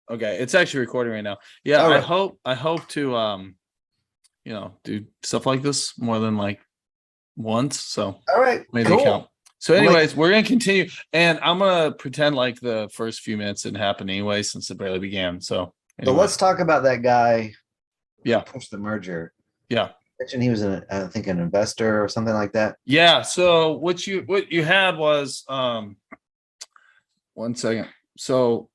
Okay, it's actually recording right now. Yeah, All I right. hope to do stuff like this more than like once. So All right. made the account. Cool. So, We'll make it. anyways, we're gonna continue, and I'm gonna pretend like the first few minutes didn't happen anyway, since it barely began. So, So anyway, let's talk about that guy who yeah, pushed the merger. yeah, Mentioned he was I think an investor or something like that. yeah. So what you had was 1 second. So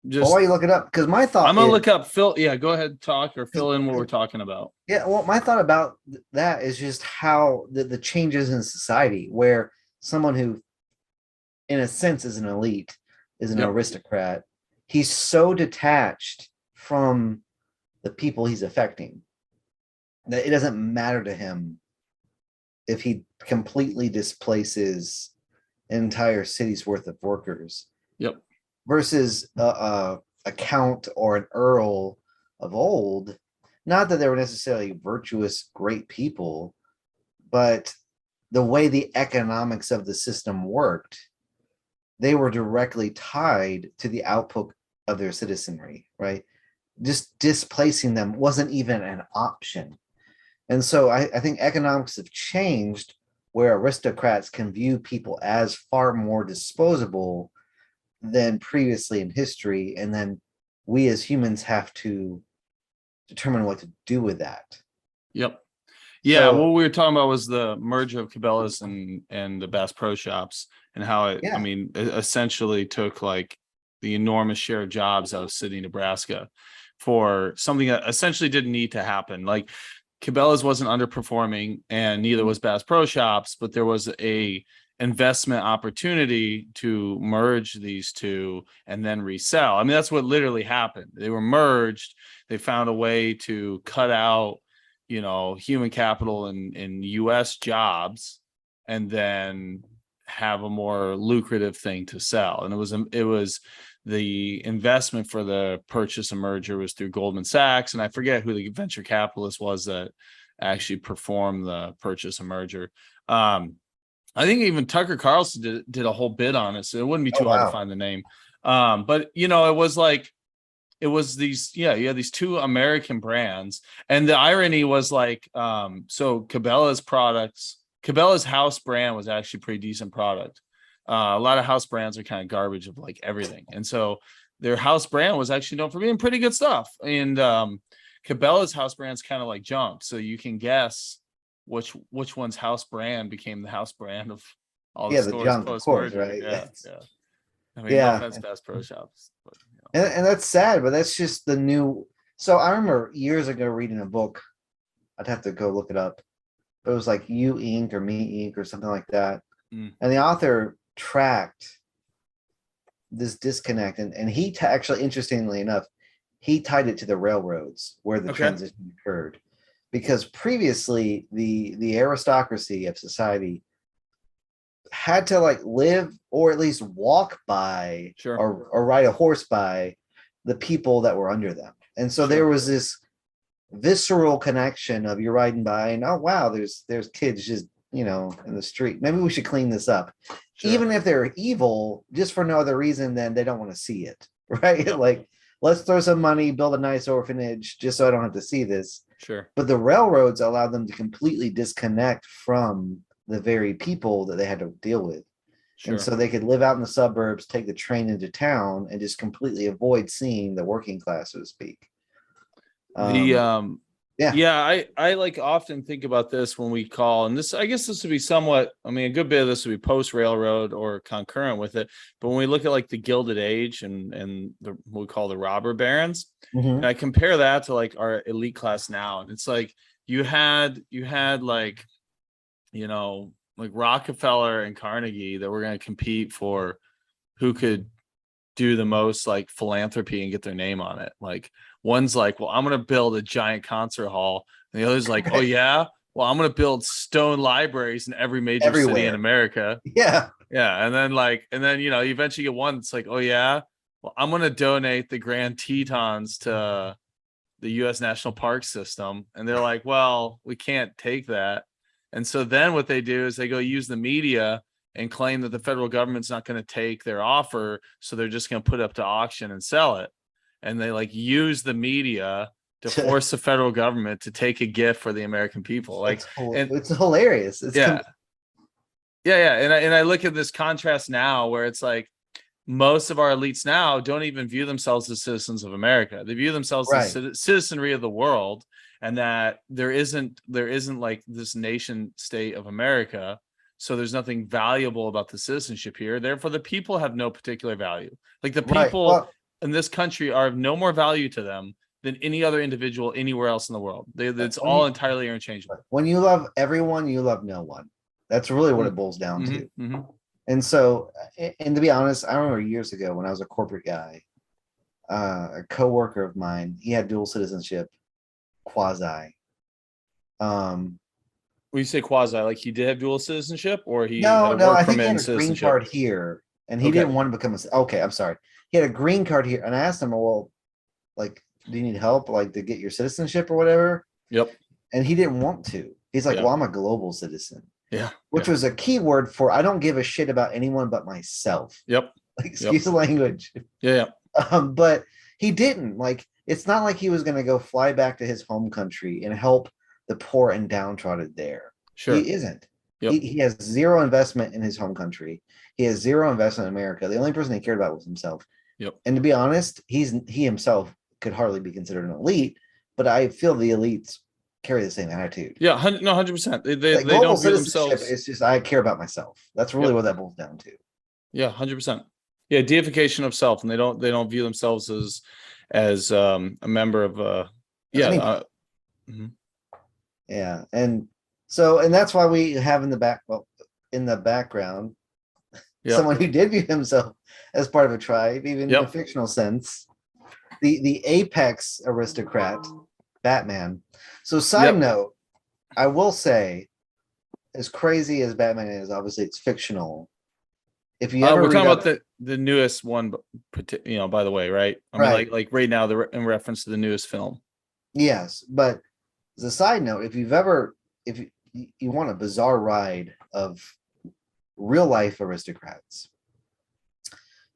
Well, why just you look it up? Because my I'm thought gonna is, look up Phil. Yeah, go ahead, talk or 'cause- fill in what we're 'cause- talking about. yeah. Well, my thought about that is just how the changes in society, where someone who, in a sense, is an elite, is an Yep. aristocrat. He's so detached from the people he's affecting that it doesn't matter to him if he completely displaces an entire city's worth of workers Yep. versus a count or an earl of old. Not that they were necessarily virtuous, great people, but the way the economics of the system worked, they were directly tied to the output of their citizenry, right? Just displacing them wasn't even an option. And so I think economics have changed where aristocrats can view people as far more disposable than previously in history. And then we as humans have to determine what to do with that. Yep. Yeah, what So, we were talking about was the merger of Cabela's and the Bass Pro Shops, and how it, I yeah, mean, it essentially took like the enormous share of jobs out of City, Nebraska for something that essentially didn't need to happen. Like Cabela's wasn't underperforming and neither was Bass Pro Shops, but there was a investment opportunity to merge these two and then resell. I mean, that's what literally happened. They were merged. They found a way to cut out human capital in US jobs and then have a more lucrative thing to sell. And it was the investment for the purchase and merger was through Goldman Sachs, and I forget who the venture capitalist was that actually performed the purchase and merger. I think even Tucker Carlson did a whole bit on it, so it wouldn't be oh too hard to wow, find the name. But it was like it was these, yeah, you had these two American brands. And the irony was like, so Cabela's house brand was actually pretty decent product. A lot of house brands are kind of garbage of like everything. And so their house brand was actually known for being pretty good stuff. And Cabela's house brand's kind of like junk. So you can guess which one's house brand became the house brand of all the yeah, the stores junk, of post course, merger. right? Yeah, yeah. I mean, no Yeah, offense, Bass Pro Shops, but and that's sad, but that's just the new. So I remember years ago reading a book. I'd have to go look it up. But it was like You Inc. or Me Inc. or something like that. mm, And the author tracked this disconnect, and actually, interestingly enough, he tied it to the railroads where the okay. transition occurred, because previously the aristocracy of society had to like live or at least walk by Sure. or ride a horse by the people that were under them. And so there Sure. was this visceral connection of you're riding by and oh wow, there's kids just in the street. Maybe we should clean this up. Sure. Even if they're evil, just for no other reason than they don't want to see it. Right? Yep. Like, let's throw some money, build a nice orphanage just so I don't have to see this. Sure. But the railroads allowed them to completely disconnect from the very people that they had to deal with. And Sure. so they could live out in the suburbs, take the train into town, and just completely avoid seeing the working class, so to speak. The Yeah, yeah, I like often think about this when we call, and this, I guess this would be somewhat, I mean, a good bit of this would be post railroad or concurrent with it. But when we look at like the Gilded Age and what we call the robber barons, and mhm. I compare that to like our elite class now, and it's like you had like like Rockefeller and Carnegie that were going to compete for who could do the most like philanthropy and get their name on it. Like one's like, well, I'm going to build a giant concert hall. And the other's like, oh Right. yeah, well, I'm going to build stone libraries in every major city in Everywhere. America. Yeah, Yeah. And then, you eventually get one that's like, oh yeah, well, I'm going to donate the Grand Tetons to the U.S. National Park System. And they're like, well, we can't take that. And so then what they do is they go use the media and claim that the federal government's not going to take their offer. So they're just going to put it up to auction and sell it. and they like use the media to force the federal government to take a gift for the American people. Like, and it's hilarious. It's yeah, and I look at this contrast now where it's like most of our elites now don't even view themselves as citizens of America. They view themselves as citizenry of the world, and that there isn't like this nation state of America. So there's nothing valuable about the citizenship here. Therefore, the people have no particular value. Like the people in this country are of no more value to them than any other individual anywhere else in the world. It's all entirely interchangeable. When you love everyone, you love no one. That's really what it boils down to. And so, and to be honest, I remember years ago when I was a corporate guy, a coworker of mine, he had dual citizenship, quasi. When you say quasi, like he did have dual citizenship, or he no, had a work I think he permit had a green citizenship? card here, and he didn't want to become a. Okay, I'm sorry. He had a green card here, and I asked him, well, like, do you need help, like, to get your citizenship or whatever? Yep. And he didn't want to. He's like, well, I'm a global citizen. Yeah. Which was a key word for I don't give a shit about anyone but myself. Yep. Like, excuse the language. Yeah. But he didn't. Like, it's not like he was going to go fly back to his home country and help the poor and downtrodden there. Sure. He isn't. Yep. He has zero investment in his home country. He has zero investment in America. The only person he cared about was himself. Yep. And to be honest, he himself could hardly be considered an elite, but I feel the elites carry the same attitude. Yeah, 100%. They like, don't view themselves. It's just I care about myself. That's really what that boils down to. Yeah, 100%. Yeah, deification of self, and they don't view themselves as a member of yeah. Yeah, and that's why we have in the background someone who did view himself as part of a tribe, even in a fictional sense. The apex aristocrat, Batman. So side note, I will say, as crazy as Batman is, obviously it's fictional. If you ever we're talking about the newest one, by the way, right? I mean, like right now, in reference to the newest film. Yes, but as a side note, if you want a bizarre ride of real life aristocrats,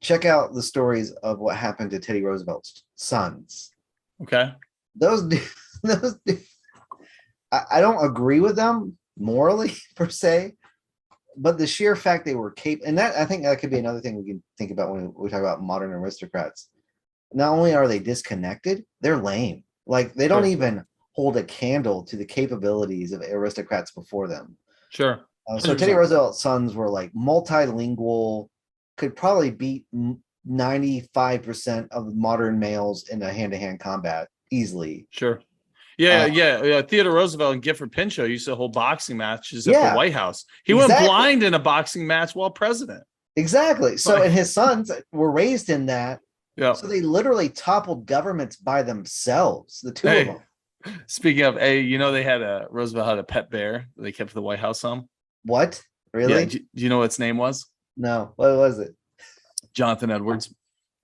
check out the stories of what happened to Teddy Roosevelt's sons. Okay. Those I don't agree with them morally per se, but the sheer fact they were capable, and that I think that could be another thing we can think about when we talk about modern aristocrats. Not only are they disconnected, they're lame. Like they don't even hold a candle to the capabilities of aristocrats before them. Sure. So Teddy Roosevelt's sons were like multilingual, could probably beat 95% of modern males in a hand-to-hand combat easily. Sure. Yeah. Theodore Roosevelt and Gifford Pinchot used to hold boxing matches at the White House. He went blind in a boxing match while president. Exactly. So, and his sons were raised in that. Yeah. So they literally toppled governments by themselves. The two of them. Speaking of, they had Roosevelt had a pet bear they kept at the White House. What? Really? Yeah. Do you know what its name was? No. What was it? Jonathan Edwards.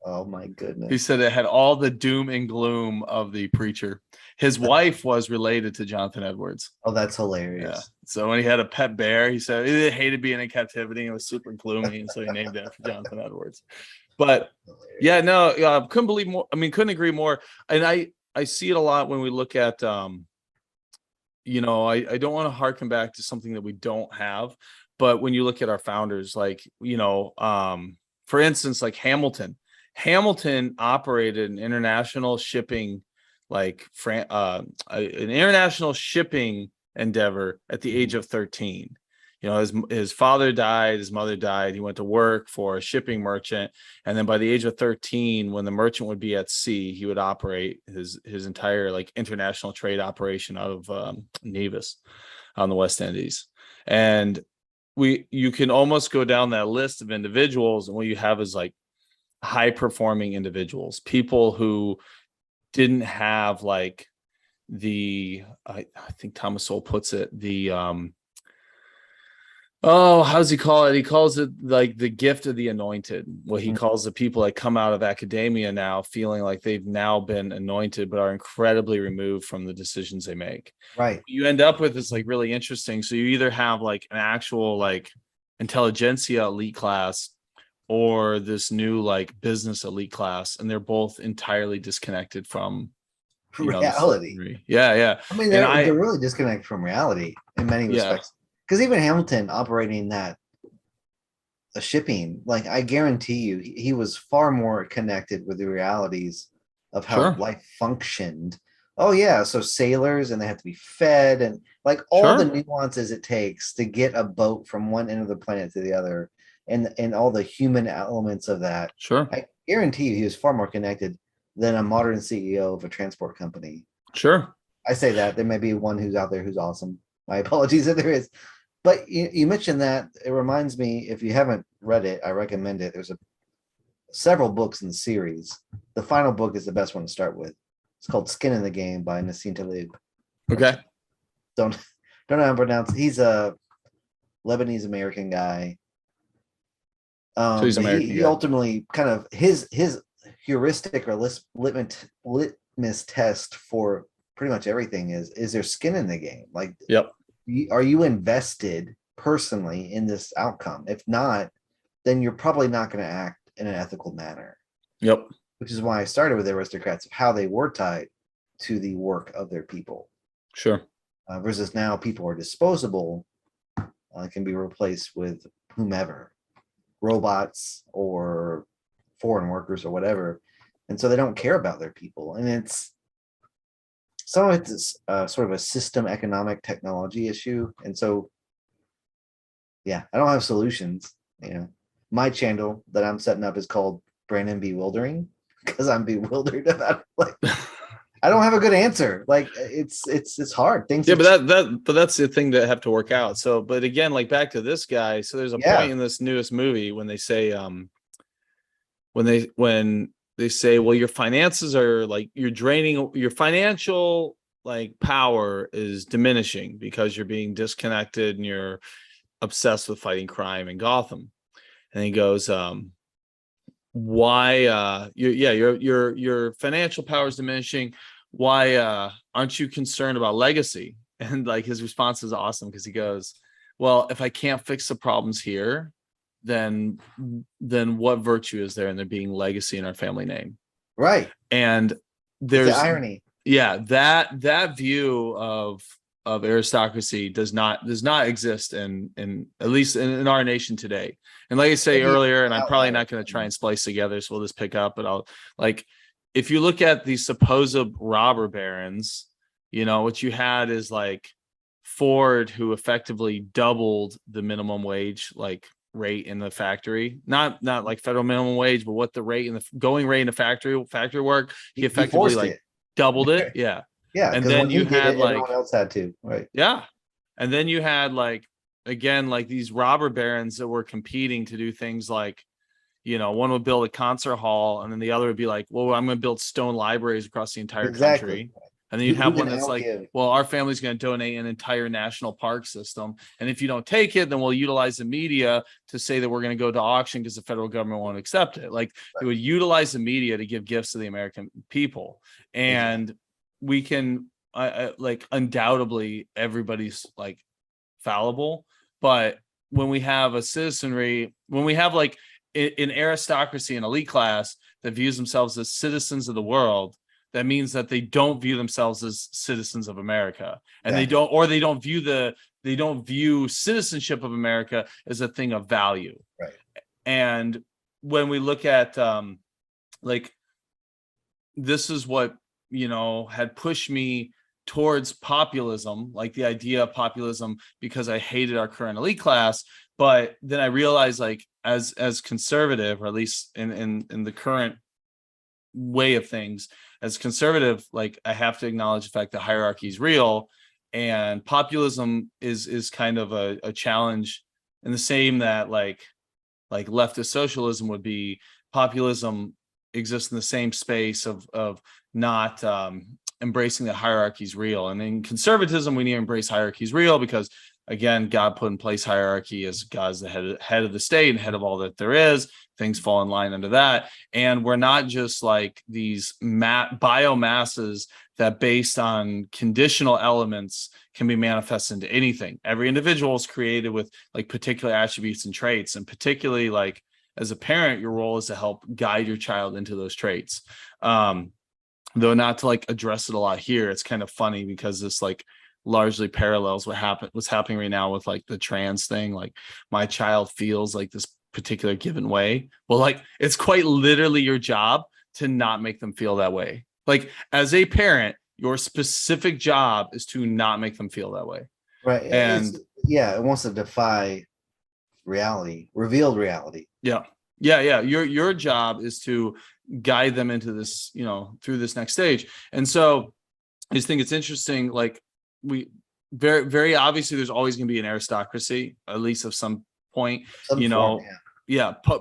Oh my goodness. He said it had all the doom and gloom of the preacher. His wife was related to Jonathan Edwards. Oh, that's hilarious. Yeah. So when he had a pet bear, he said he hated being in captivity. It was super gloomy. And so he named it after Jonathan Edwards. But yeah, no, couldn't believe more. I mean, couldn't agree more. And I see it a lot when we look at, I don't want to harken back to something that we don't have. But when you look at our founders, like, for instance, like Hamilton operated an international shipping, like an international shipping endeavor at the age of 13. His father died, his mother died. He went to work for a shipping merchant, and then by the age of 13, when the merchant would be at sea, he would operate his entire like international trade operation out of Nevis on the West Indies. And you can almost go down that list of individuals, and what you have is like high performing individuals, people who didn't have like I think Thomas Sowell puts it, how does he call it? He calls it like the gift of the anointed. What he calls the people that come out of academia now feeling like they've now been anointed, but are incredibly removed from the decisions they make. Right. What you end up with is like really interesting. So you either have like an actual like intelligentsia elite class, or this new like business elite class, and they're both entirely disconnected from, you know, the reality. citizenry. Yeah. I mean, And they're really disconnected from reality in many yeah, respects. Because even Hamilton operating that a shipping, like I guarantee you, he was far more connected with the realities of how sure, life functioned. Oh yeah, so sailors and they have to be fed and like all the sure, nuances it takes to get a boat from one end of the planet to the other, and all the human elements of that. sure, I guarantee you, he was far more connected than a modern CEO of a transport company. sure. I say that there may be one who's out there who's awesome. My apologies if there is. But you mentioned that it reminds me, if you haven't read it, I recommend it. There's several books in the series. The final book is the best one to start with. It's called Skin in the Game by Nassim Taleb. Okay. Don't don't know how to pronounce. He's a Lebanese American guy. So he's But American he guy. ultimately kind of his heuristic or litmus test for pretty much everything is there skin in the game? Like, Yep. are you invested personally in this outcome? If not, then you're probably not going to act in an ethical manner, Yep. which is why I started with the aristocrats of how they were tied to the work of their people. Sure. Versus now, people are disposable, can be replaced with whomever, robots or foreign workers or whatever, and so they don't care about their people. And it's some of it's sort of a system economic technology issue, and so yeah, I don't have solutions. You know, my channel that I'm setting up is called Brandon Bewildering because I'm bewildered about it. Like I don't have a good answer. Like it's hard. Things Yeah, have but that's the thing that have to work out. So, but again, like back to this guy. So there's a yeah, point in this newest movie when they say, when they say, well, your finances are like you're draining your financial like power is diminishing because you're being disconnected and you're obsessed with fighting crime in Gotham. And he goes, why your financial power is diminishing. Why aren't you concerned about legacy? And like his response is awesome because he goes, well, if I can't fix the problems here, then what virtue is there in there being legacy in our family name? right. And It's the there's irony. yeah, that view of aristocracy does not exist in at least in our nation today. And like I say Maybe earlier, and I'm probably outlier. not going to try and splice together, so we'll just pick up. But I'll like if you look at the supposed robber barons, you know what you had is like Ford, who effectively doubled the minimum wage like rate in the factory, not like federal minimum wage, but what the rate in the going rate in the factory work, he He effectively forced like it. doubled it. Yeah. Yeah, And because when then he you did had it, everyone like, else had to. Right. yeah. And then you had like, again, like these robber barons that were competing to do things like, you know, one would build a concert hall and then the other would be like, well, I'm going to build stone libraries across the entire Exactly. country. And then you'd Who have one can that's like, outgive? well, our family's going to donate an entire national park system. And if you don't take it, then we'll utilize the media to say that we're going to go to auction because the federal government won't accept it. Like they would utilize the media to give gifts to the American people. Exactly. And we can, like, undoubtedly, everybody's like fallible. But when we have a citizenry, when we have like an aristocracy and elite class that views themselves as citizens of the world, that means that they don't view themselves as citizens of America, and Exactly. they don't view citizenship of America as a thing of value. Right. And when we look at like this is what had pushed me towards populism, like the idea of populism, because I hated our current elite class. But then I realized, like, as conservative, or at least in the current way of things, as conservative, like I have to acknowledge the fact that hierarchy is real, and populism is kind of a challenge in the same that like leftist socialism would be. Populism exists in the same space of not embracing that hierarchy is real. And in conservatism, we need to embrace hierarchy is real because, again, God put in place hierarchy as God's the head of the state and head of all that there is. Things fall in line under that. And we're not just like these biomasses that, based on conditional elements, can be manifested into anything. Every individual is created with like particular attributes and traits, and particularly like as a parent, your role is to help guide your child into those traits. Though not to like address it a lot here, it's kind of funny because this like largely parallels what's happening right now with like the trans thing. Like my child feels like this particular given way. Well, like it's quite literally your job to not make them feel that way. Like as a parent, your specific job is to not make them feel that way. Right. And It wants to defy reality, revealed reality. yeah. Your job is to guide them into this, through this next stage. And so I just think it's interesting. Like we very, very obviously there's always going to be an aristocracy, at least of some point, Some form,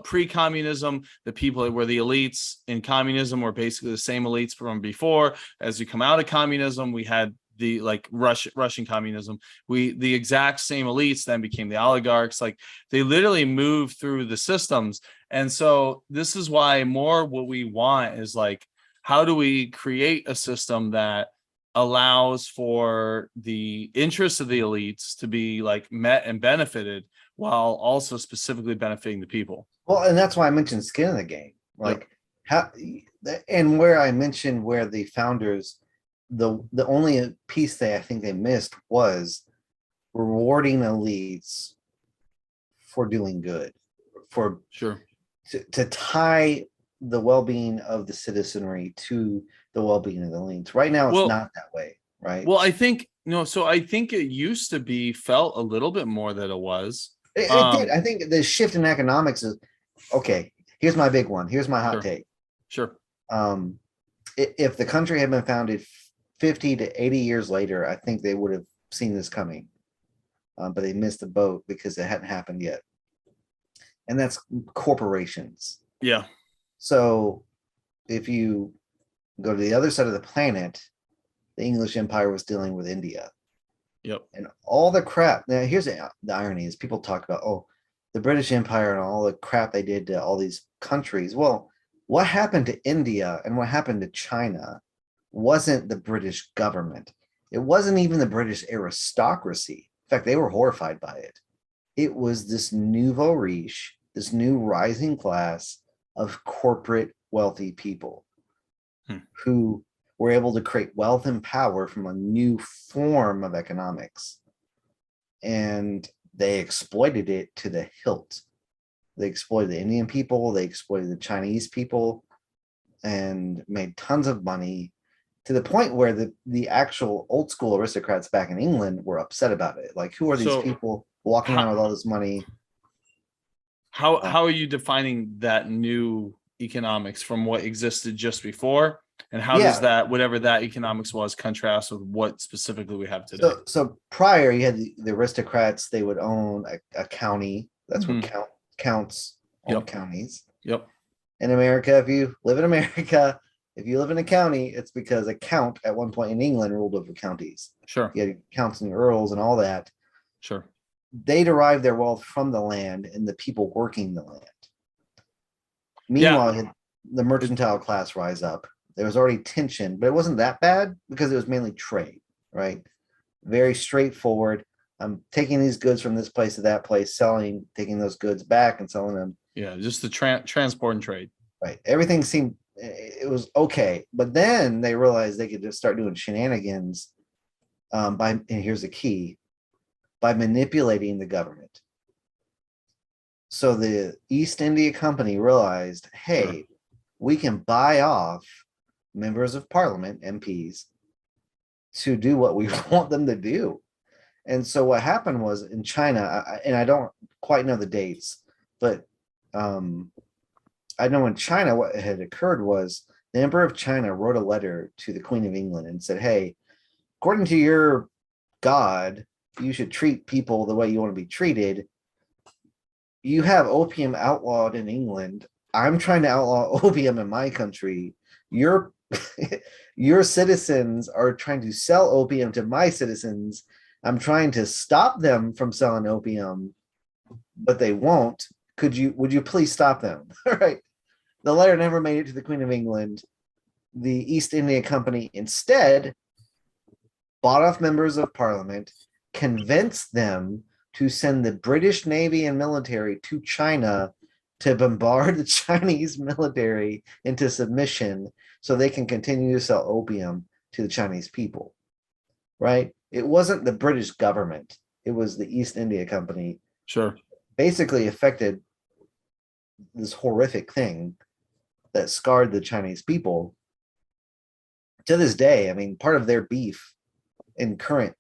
pre-communism, the people that were the elites in communism were basically the same elites from before. As we come out of communism, we had the like Russian communism. The exact same elites then became the oligarchs. Like they literally moved through the systems. And so this is why more what we want is like, how do we create a system that allows for the interests of the elites to be like met and benefited while also specifically benefiting the people? Well, and that's why I mentioned skin in the game. Like how, and where I mentioned where the founders, the only piece I think they missed was rewarding elites for doing good, for Sure. to tie the well-being of the citizenry to the well-being of the elites. Right now, it's not that way, right? Well, I think so I think it used to be felt a little bit more that it was. It did. I think the shift in economics is okay. Here's my big one. Here's my hot take. Sure. If the country had been founded 50 to 80 years later, I think they would have seen this coming. But they missed the boat because it hadn't happened yet. And that's corporations. Yeah. So if you go to the other side of the planet, the English Empire was dealing with India. Yep. And all the crap. Now, here's the irony is people talk about, the British Empire and all the crap they did to all these countries. Well, what happened to India and what happened to China wasn't the British government. It wasn't even the British aristocracy. In fact, they were horrified by it. It was this nouveau riche, this new rising class of corporate wealthy people who were able to create wealth and power from a new form of economics. And they exploited it to the hilt. They exploited the Indian people, they exploited the Chinese people, and made tons of money to the point where the actual old school aristocrats back in England were upset about it. Like, who are these people walking around with all this money? How are you defining that new economics from what existed just before? And how does that, whatever that economics was, contrast with what specifically we have today? So prior, you had the aristocrats, they would own a county. That's what counts own counties. Yep. In America, if you live in America, if you live in a county, it's because a count at one point in England ruled over counties. Sure. You had counts and earls and all that. Sure. They derived their wealth from the land and the people working the land. Meanwhile, you had the mercantile class rise up. There was already tension, but it wasn't that bad because it was mainly trade, right? Very straightforward. I'm taking these goods from this place to that place, selling, taking those goods back and selling them. Yeah, just the transport and trade. Right. Everything seemed, it was okay. But then they realized they could just start doing shenanigans and here's the key, by manipulating the government. So the East India Company realized, hey, we can buy off members of parliament, MPs, to do what we want them to do. And so what happened was in China, and I don't quite know the dates, but I know in China what had occurred was the Emperor of China wrote a letter to the Queen of England and said, hey, according to your God, you should treat people the way you want to be treated. You have opium outlawed in England. I'm trying to outlaw opium in my country. Your citizens are trying to sell opium to my citizens. I'm trying to stop them from selling opium, but they won't. Would you please stop them? All right. The letter never made it to the Queen of England. The East India Company instead bought off members of parliament, convinced them to send the British Navy and military to China to bombard the Chinese military into submission so they can continue to sell opium to the Chinese people, right? It wasn't the British government, it was the East India Company. Sure. Basically affected this horrific thing that scarred the Chinese people. To this day, I mean, part of their beef in current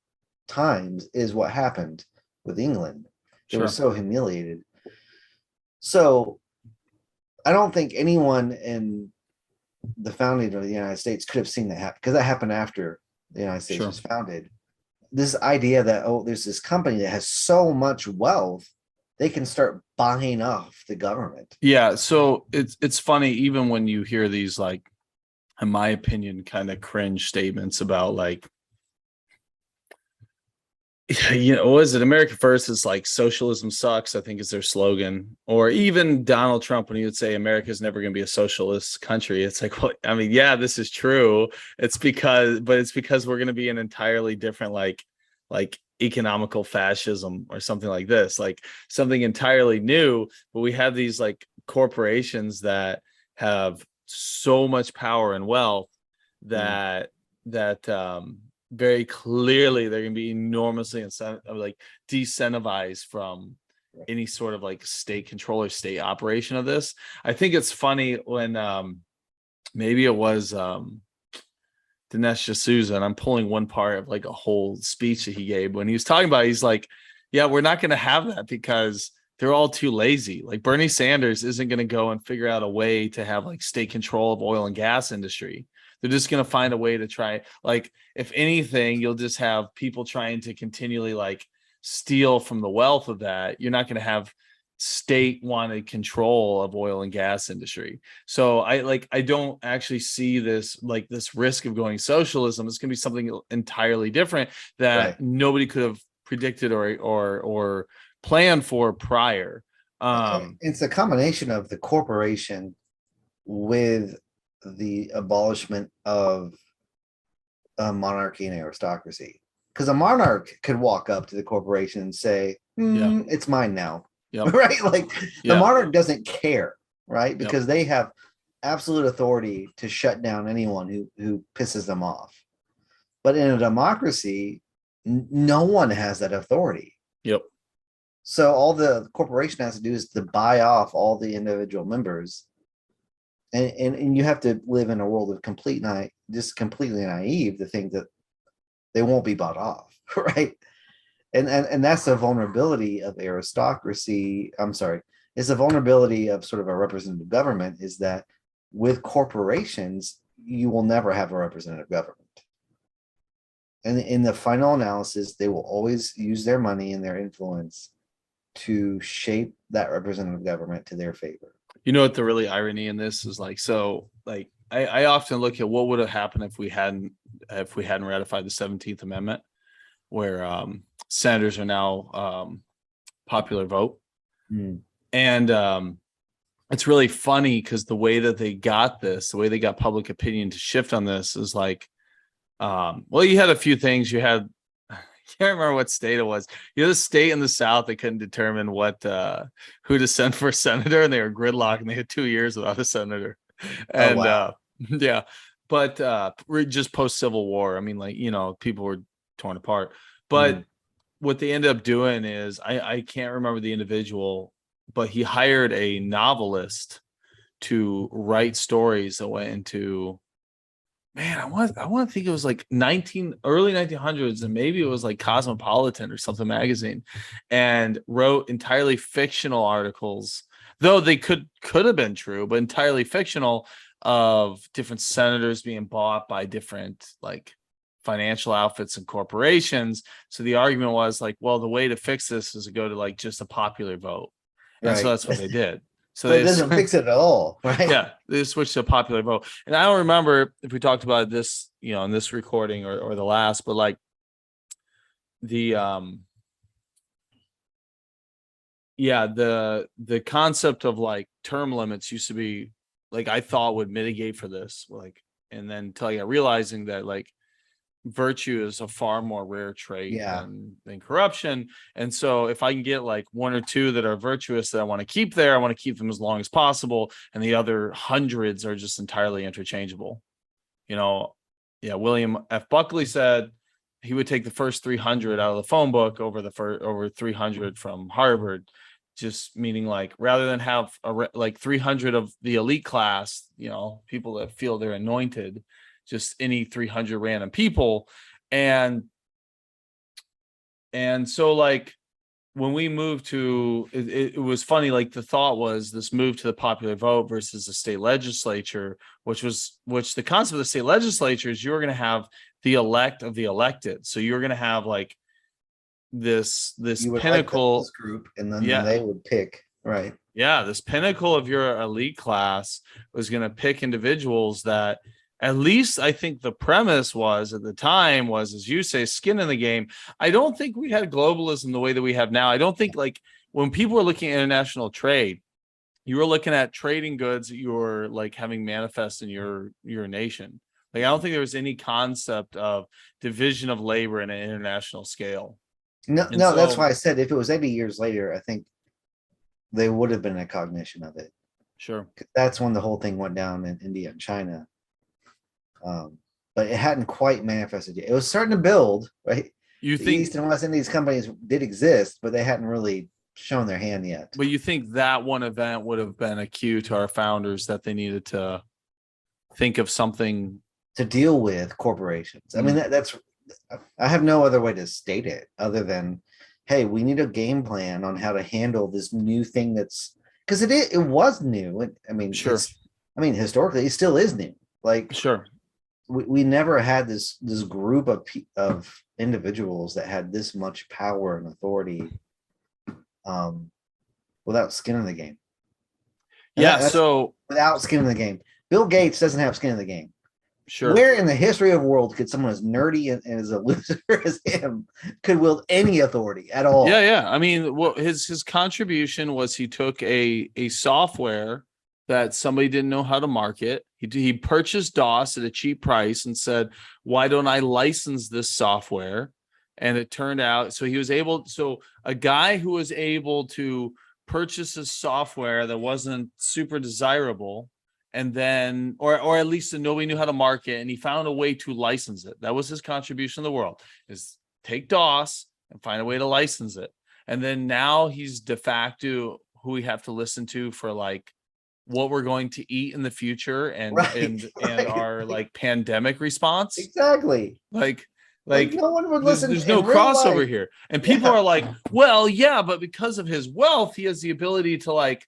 times is what happened with England. They were Sure. so humiliated. So I don't think anyone in the founding of the United States could have seen that happen, because that happened after the United States Sure. was founded. This idea that, oh, there's this company that has so much wealth, they can start buying off the government. Yeah. So it's funny, even when you hear these, like, in my opinion, kind of cringe statements about, like, you know, what is it? America First is like socialism sucks, I think is their slogan. Or even Donald Trump, when he would say America's never going to be a socialist country. It's like, well, I mean, yeah, this is true. It's because we're going to be an entirely different, like economical fascism or something like this, like something entirely new. But we have these like corporations that have so much power and wealth that very clearly they're going to be enormously decentivized from any sort of like state control or state operation of this. I think it's funny when maybe it was Dinesh D'Souza, and I'm pulling one part of like a whole speech that he gave when he was talking about it, he's like, yeah, we're not going to have that because they're all too lazy. Like Bernie Sanders isn't going to go and figure out a way to have like state control of oil and gas industry. They're just going to find a way to try, like, if anything, you'll just have people trying to continually like steal from the wealth of that. You're not going to have state wanted control of oil and gas industry. So I don't actually see this, like, this risk of going socialism. It's going to be something entirely different that Right. nobody could have predicted or planned for prior. It's a combination of the corporation with the abolishment of monarchy and aristocracy. Because a monarch could walk up to the corporation and say, Yeah. it's mine now. Yep. Right? Like the Yeah. monarch doesn't care, right? Yep. Because they have absolute authority to shut down anyone who pisses them off. But in a democracy, no one has that authority. Yep. So all the corporation has to do is to buy off all the individual members. And you have to live in a world of just completely naive to think that they won't be bought off, right? And that's the vulnerability of aristocracy. I'm sorry, it's the vulnerability of sort of a representative government, is that with corporations, you will never have a representative government. And in the final analysis, they will always use their money and their influence to shape that representative government to their favor. You know what the really irony in this is, like, so like I often look at what would have happened if we hadn't ratified the 17th Amendment, where senators are now popular vote. And it's really funny because the way that they got public opinion to shift on this is like, well, you had a few things. You had, I can't remember what state it was. You had a state in the South that couldn't determine who to send for senator, and they were gridlocked, and they had 2 years without a senator. And wow. Yeah, but just post Civil War, I mean, like, you know, people were torn apart. But what they ended up doing is, I can't remember the individual, but he hired a novelist to write stories that went into, man, I want to think it was like early 1900s, and maybe it was like Cosmopolitan or something magazine, and wrote entirely fictional articles, though they could have been true, but entirely fictional, of different senators being bought by different like financial outfits and corporations. So the argument was like, well, the way to fix this is to go to like just a popular vote. And so Right. that's what they did. So But it they doesn't fix it at all, right? yeah, they switched to a popular vote. And I don't remember if we talked about this, you know, in this recording or the last, but like the the concept of like term limits used to be like, I thought would mitigate for this, like, and then until I got realizing that like virtue is a far more rare trait Yeah. than corruption. And so if I can get like one or two that are virtuous that I want to keep there, I want to keep them as long as possible. And the other hundreds are just entirely interchangeable. You know, yeah, William F. Buckley said he would take the first 300 out of the phone book over over 300 from Harvard, just meaning like rather than have like 300 of the elite class, you know, people that feel they're anointed, just any 300 random people. And so like when we moved to it was funny, like the thought was this move to the popular vote versus the state legislature, which the concept of the state legislature is you're going to have the elect of the elected. So you're going to have like this You would like pinnacle, this group, and then yeah, they would pick, right? yeah, this pinnacle of your elite class was going to pick individuals that, at least I think the premise was at the time was, as you say, skin in the game. I don't think we had globalism the way that we have now. I don't think like when people were looking at international trade, you were looking at trading goods that you were like having manifest in your nation. Like I don't think there was any concept of division of labor in an international scale. No, And no, that's so, why I said if it was 80 years later, I think they would have been a cognition of it. sure. That's when the whole thing went down in India and China. But it hadn't quite manifested yet. It was starting to build, right? You The think East and West Indies companies did exist, but they hadn't really shown their hand yet. But you think that one event would have been a cue to our founders that they needed to think of something? To deal with corporations. I mean, that's I have no other way to state it other than, hey, we need a game plan on how to handle this new thing that's because it was new. I mean, Sure. Historically, it still is new. Like Sure. we never had this group of individuals that had this much power and authority without skin in the game. And Yeah. that's So without skin in the game. Bill Gates doesn't have skin in the game. sure. Where in the history of the world could someone as nerdy and as a loser as him could wield any authority at all? Yeah. Yeah. I mean, what his contribution was he took a software that somebody didn't know how to market. He purchased DOS at a cheap price and said, why don't I license this software? And it turned out, so a guy who was able to purchase a software that wasn't super desirable, and then, or at least nobody knew how to market, and he found a way to license it. That was his contribution to the world, is take DOS and find a way to license it. And then now he's de facto who we have to listen to for like what we're going to eat in the future and our like pandemic response. Exactly. Like no one would listen. There's no crossover here. And people are like, well, yeah, but because of his wealth, he has the ability to like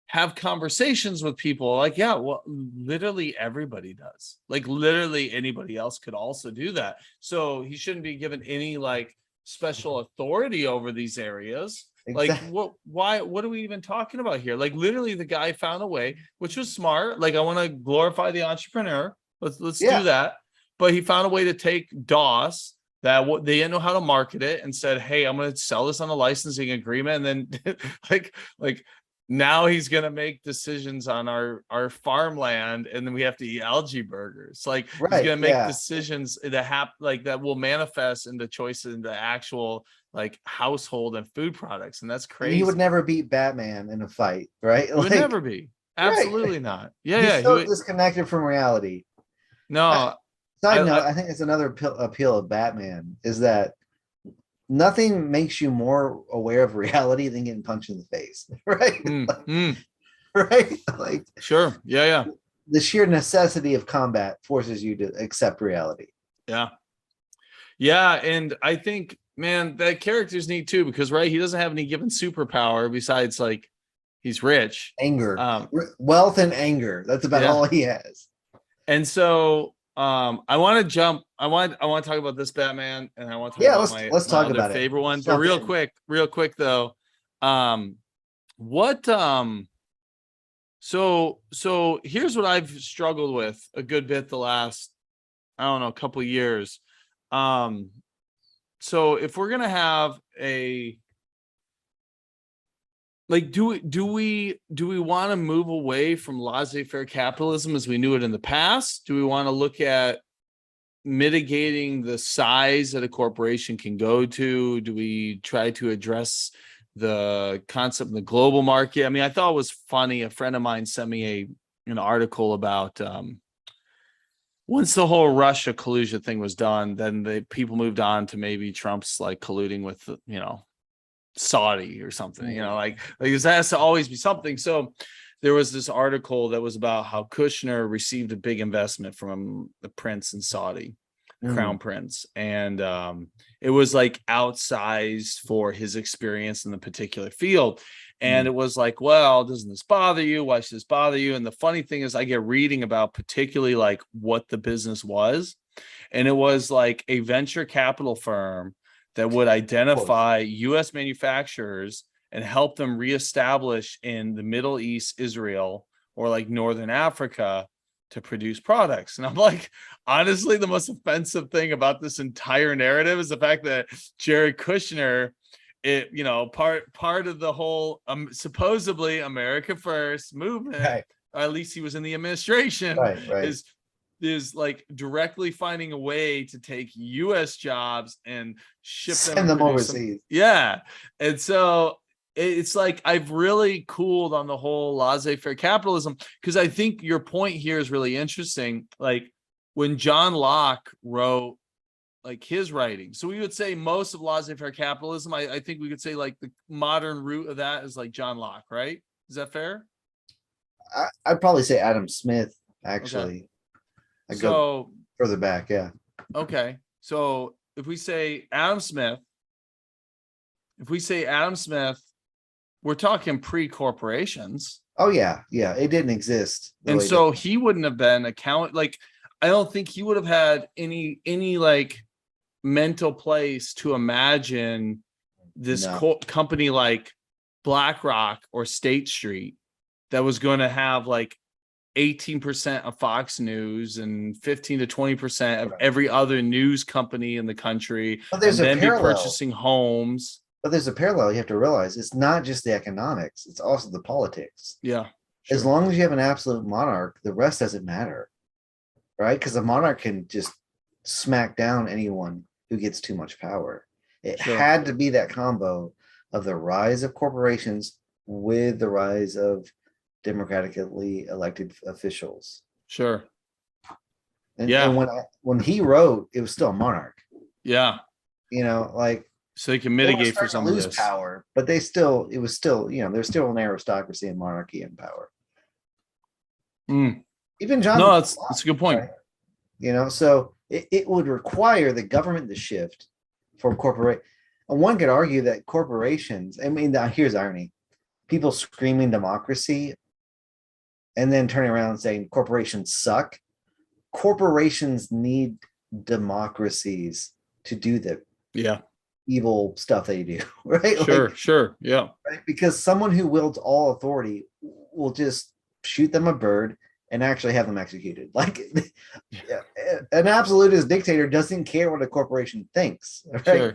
have conversations with people. Like, yeah, well, literally everybody does. Like literally anybody else could also do that. So he shouldn't be given any like special authority over these areas. Exactly. Like what are we even talking about here? Like literally the guy found a way, which was smart. Like I want to glorify the entrepreneur. Let's do that. But he found a way to take DOS that they didn't know how to market it and said, hey, I'm going to sell this on a licensing agreement. And then like now he's going to make decisions on our farmland, and then we have to eat algae burgers. Like he's going to make decisions that will manifest into choices in the actual like household and food products. And that's crazy. And he would never beat Batman in a fight, right? He would never be. Absolutely not. Yeah. He's so disconnected from reality. No. Side note, I think it's another appeal of Batman is that nothing makes you more aware of reality than getting punched in the face, right? Right? Like sure. Yeah. The sheer necessity of combat forces you to accept reality. Yeah. Yeah, and I think, man, that character's neat too, because right, he doesn't have any given superpower besides like he's rich. Anger. Wealth and anger. That's about all he has. And so I want to jump. I want to talk about this Batman, and I want to talk about let's talk about it. Favorite one, let's but real quick though. So here's what I've struggled with a good bit the last, I don't know, couple of years. So if we're gonna have a like, do we want to move away from laissez-faire capitalism as we knew it in the past? Do we want to look at mitigating the size that a corporation can go to? Do we try to address the concept in the global market? I mean, I thought it was funny. A friend of mine sent me an article about once the whole Russia collusion thing was done, then the people moved on to maybe Trump's like colluding with, Saudi or something, like there has to always be something. So there was this article that was about how Kushner received a big investment from the prince in Saudi, the crown prince. And it was like outsized for his experience in the particular field. And it was like, well, doesn't this bother you? Why should this bother you? And the funny thing is I get reading about particularly like what the business was. And it was like a venture capital firm that would identify U.S. manufacturers and help them reestablish in the Middle East, Israel, or like Northern Africa to produce products. And I'm like, honestly, the most offensive thing about this entire narrative is the fact that Jared Kushner, part of the whole supposedly America First movement, Right. or at least he was in the administration, Right. is like directly finding a way to take U.S. jobs and Send them overseas. Yeah. And so it's like I've really cooled on the whole laissez-faire capitalism, because I think your point here is really interesting. Like when John Locke wrote like his writing, so we would say most of laissez-faire capitalism, I think we could say like the modern root of that is like John Locke, right? Is that fair? I'd probably say Adam Smith, actually. Okay. I go further back, yeah. Okay. So if we say Adam Smith, we're talking pre-corporations. Oh yeah. It didn't exist. And so he wouldn't have been like, I don't think he would have had any like mental place to imagine this company like BlackRock or State Street that was going to have like 18% of Fox News and 15 to 20% of every other news company in the country, but there's and a then parallel. be purchasing homes. But there's a parallel you have to realize. It's not just the economics, it's also the politics. Yeah. Sure. As long as you have an absolute monarch, the rest doesn't matter, right? Because the monarch can just smack down anyone who gets too much power. It had to be that combo of the rise of corporations with the rise of democratically elected officials. Sure. And when he wrote, it was still a monarch. Yeah. Like, so they can mitigate for some of this power, but it was still, there's still an aristocracy and monarchy in power. Even John. No, that's a good point. Right? So it would require the government to shift for corporate. And one could argue that corporations, I mean, here's irony. People screaming democracy and then turning around and saying corporations suck. Corporations need democracies to do the evil stuff they do, right? Sure. Yeah. Right? Because someone who wields all authority will just shoot them a bird and actually have them executed. Like an absolutist dictator doesn't care what a corporation thinks, right? Sure.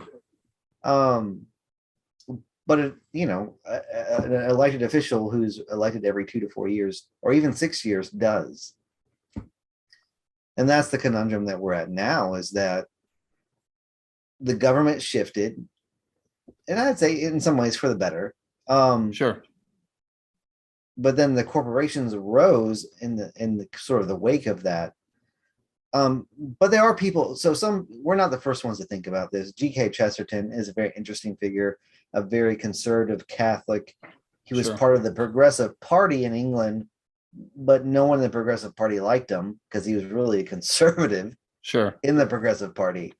But an elected official who's elected every 2 to 4 years, or even 6 years, does. And that's the conundrum that we're at now, is that the government shifted, and I'd say in some ways for the better. Sure. But then the corporations rose in the sort of the wake of that. But there are people. So we're not the first ones to think about this. G.K. Chesterton is a very interesting figure, a very conservative Catholic. He was part of the Progressive Party in England, but no one in the Progressive Party liked him because he was really a conservative. Sure. In the Progressive Party.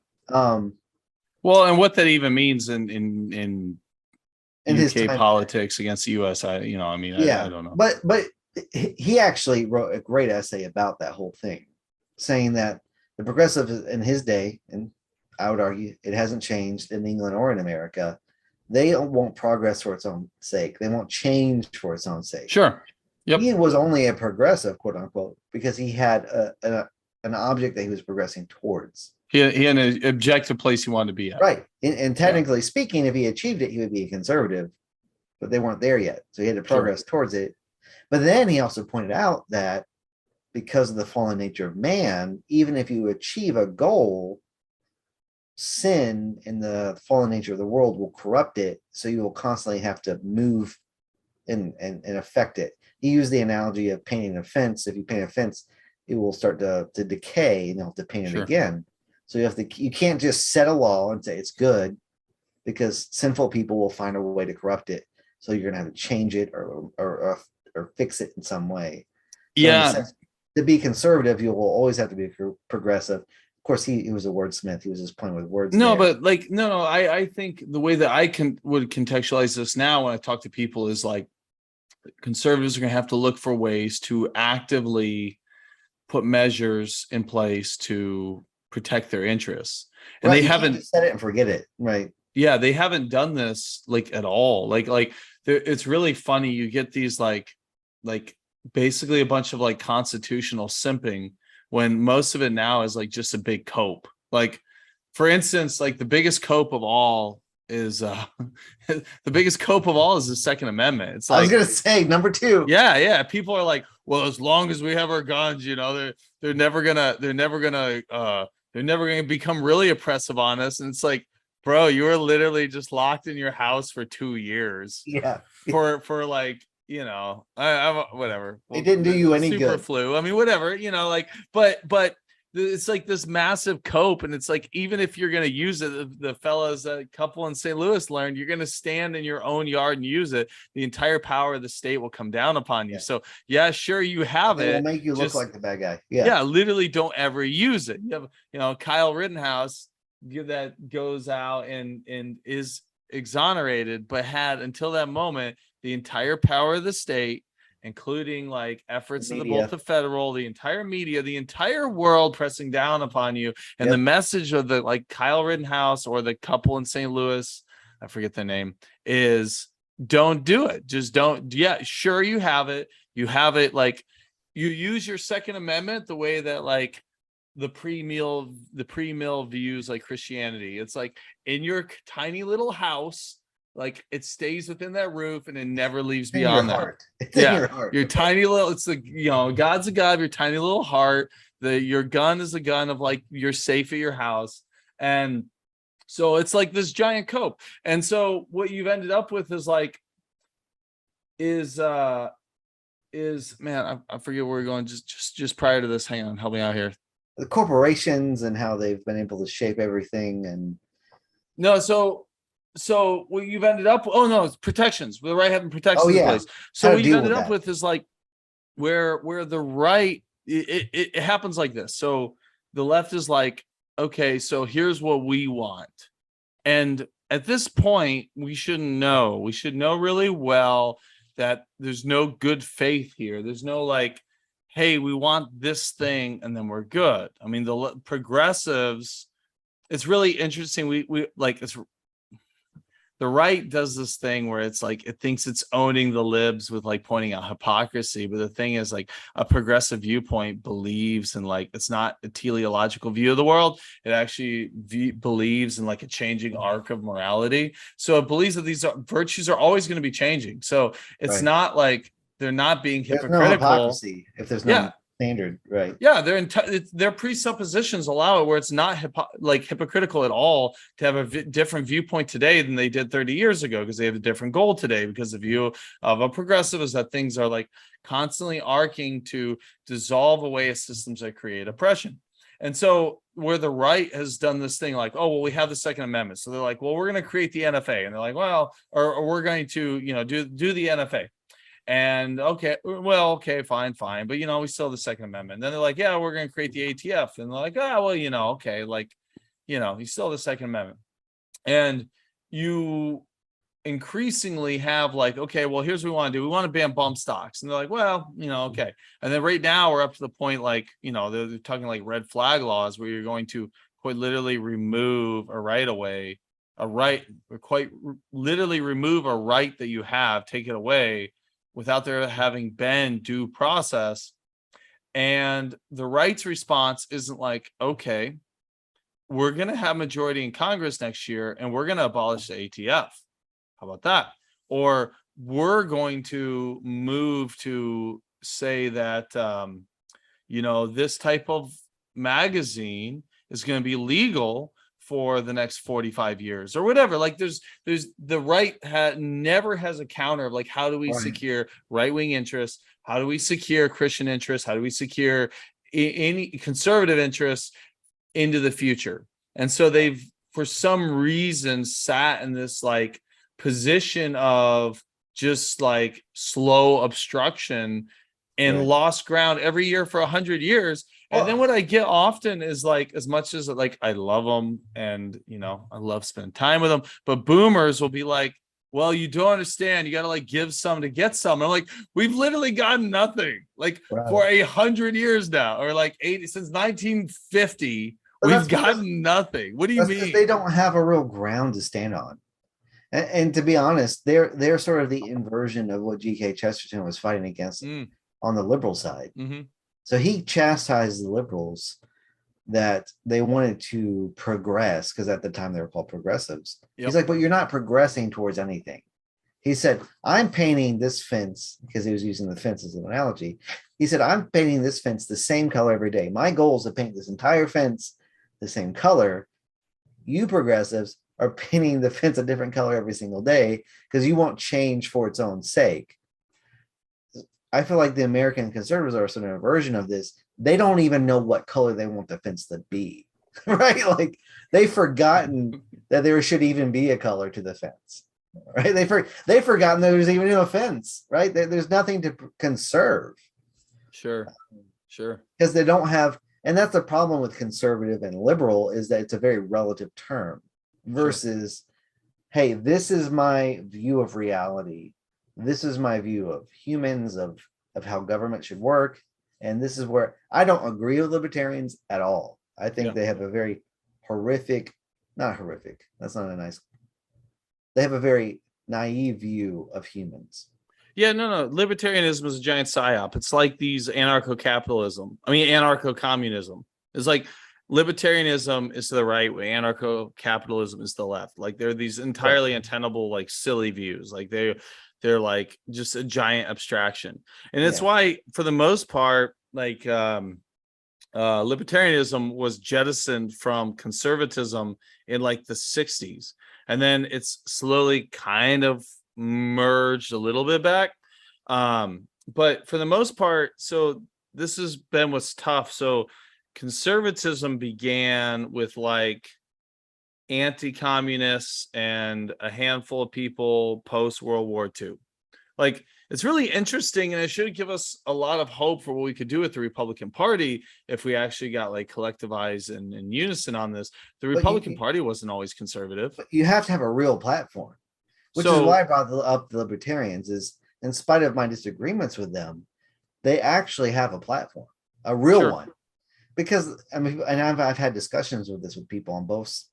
Well, and what that even means in UK politics against the US, I don't know. But he actually wrote a great essay about that whole thing, saying that the progressive in his day, and I would argue it hasn't changed in England or in America, they want progress for its own sake. They want change for its own sake. Sure. Yep. He was only a progressive, quote unquote, because he had an object that he was progressing towards. He had an objective place he wanted to be at. Right. And technically speaking, if he achieved it, he would be a conservative, but they weren't there yet. So he had to progress towards it. But then he also pointed out that because of the fallen nature of man, even if you achieve a goal, sin in the fallen nature of the world will corrupt it. So you will constantly have to move and affect it. He used the analogy of painting a fence. If you paint a fence, it will start to decay and you'll have to paint it Sure. again. So you can't just set a law and say it's good, because sinful people will find a way to corrupt it. So you're gonna have to change it or fix it in some way. So in the Yeah. sense, to be conservative, you will always have to be progressive. Of course, he was a wordsmith. He was just playing with words No, there. but like, no, I think the way that would contextualize this now when I talk to people is like, conservatives are going to have to look for ways to actively put measures in place to protect their interests. And Right. they You can't haven't, just set it and forget it. Right. yeah, they haven't done this like at all. It's really funny. You get these like basically a bunch of like constitutional simping when most of it now is like just a big cope. Like, for instance, like the biggest cope of all is the biggest cope of all is the Second Amendment. It's I was like, gonna say number two. yeah. People are like, well, as long as we have our guns, they're never gonna become really oppressive on us. And it's like, bro, you were literally just locked in your house for 2 years Yeah. for like, I'm whatever. It didn't do you any Super good. flu. I mean, whatever, like, but it's like this massive cope, and it's like, even if you're gonna use it, the fellas, a couple in St. Louis learned, you're gonna stand in your own yard and use it, the entire power of the state will come down upon you. Yeah. So yeah, sure, you have It will it. make you look Just, like the bad guy. Yeah. yeah, literally don't ever use it. You have, Kyle Rittenhouse that goes out and is exonerated, but had until that moment the entire power of the state, including like efforts of both the federal, the entire media, the entire world pressing down upon you. And the message of the like Kyle Rittenhouse or the couple in St. Louis, I forget the name, is don't do it. Just don't. Yeah, sure, you have it. You have it. Like, you use your Second Amendment the way that like the pre-mill views like Christianity. It's like in your tiny little house, like it stays within that roof and it never leaves beyond that. It's yeah, in your heart. Your tiny little, it's the God's a God of your tiny little heart. Your gun is a gun of like you're safe at your house. And so it's like this giant cope. And so what you've ended up with is like is man, I forget where we're going. Just prior to this, hang on, help me out here. The corporations and how they've been able to shape everything. And no, so what you've ended up, oh no, it's protections. The right having protections in place. So what you've ended up with is like where the right, it happens like this. So the left is like, okay, so here's what we want. And at this point, we should know really well that there's no good faith here. There's no like, hey, we want this thing and then we're good. I mean, the progressives, it's really interesting. We like, it's the right does this thing where it's like it thinks it's owning the libs with like pointing out hypocrisy, but the thing is, like, a progressive viewpoint believes in like, it's not a teleological view of the world. It actually believes in like a changing arc of morality. So it believes that these virtues are always going to be changing. So it's not like they're not being hypocritical. There's no hypocrisy if there's no standard, right? Yeah, their presuppositions allow it where it's not hypocritical at all to have a different viewpoint today than they did 30 years ago, because they have a different goal today, because the view of a progressive is that things are like constantly arcing to dissolve away systems that create oppression. And so where the right has done this thing like, oh, well, we have the Second Amendment. So they're like, well, we're going to create the NFA. And they're like, well, or we're going to, do the NFA. And okay, fine. But, we still have the Second Amendment. And then they're like, yeah, we're going to create the ATF. And they're like, oh, well, okay. Like, you still have the Second Amendment. And you increasingly have like, okay, well, here's what we want to do. We want to ban bump stocks. And they're like, well, okay. And then right now we're up to the point, like, they're talking like red flag laws where you're going to quite literally remove a right away, remove a right that you have, take it away, without there having been due process. And the right's response isn't like, okay, we're going to have majority in Congress next year and we're going to abolish the ATF. How about that? Or we're going to move to say that, this type of magazine is going to be legal for the next 45 years or whatever. Like there's the right never has a counter of like, how do we secure right-wing interests? How do we secure Christian interests? How do we secure any conservative interests into the future? And so they've, for some reason, sat in this like position of just like slow obstruction and lost ground every year for 100 years. And then what I get often is like, as much as like I love them and I love spending time with them, but boomers will be like, well, you don't understand. You got to like give some to get some. And I'm like, we've literally gotten nothing like for 100 years now, or like 80 since 1950. We've gotten nothing. What do you mean? They don't have a real ground to stand on. And to be honest, they're sort of the inversion of what G.K. Chesterton was fighting against on the liberal side. So he chastised the liberals that they wanted to progress, because at the time they were called progressives. He's like, but you're not progressing towards anything. He said, I'm painting this fence, because he was using the fence as an analogy. He said, I'm painting this fence the same color every day. My goal is to paint this entire fence the same color. You progressives are painting the fence a different color every single day because you won't change for its own sake. I feel like the American conservatives are sort of a version of this. They don't even know what color they want the fence to be, right? Like they've forgotten that there should even be a color to the fence, right? They've forgotten that there's even a fence, right? There's nothing to conserve. Sure. Because they don't have, and that's the problem with conservative and liberal, is that it's a very relative term versus, hey, this is my view of reality. This is my view of humans, of how government should work. And this is where I don't agree with libertarians at all. I think they have a very not horrific. That's not a nice. They have a very naive view of humans. Yeah, no. Libertarianism is a giant psyop. It's like these anarcho-communism. It's like libertarianism is to the right, way anarcho-capitalism is the left. Like they're these entirely untenable, like silly views. Like they're like just a giant abstraction. And it's why, for the most part, like libertarianism was jettisoned from conservatism in like the 60s. And then it's slowly kind of merged a little bit back. But for the most part, so this has been what's tough. So conservatism began with like anti-communists and a handful of people post World War II. Like it's really interesting, and it should give us a lot of hope for what we could do with the Republican Party if we actually got like collectivized and in unison on this. The Republican Party wasn't always conservative. But you have to have a real platform, which is why I brought up the libertarians. Is in spite of my disagreements with them, they actually have a platform, a real one. Because I mean, and I've had discussions with people on both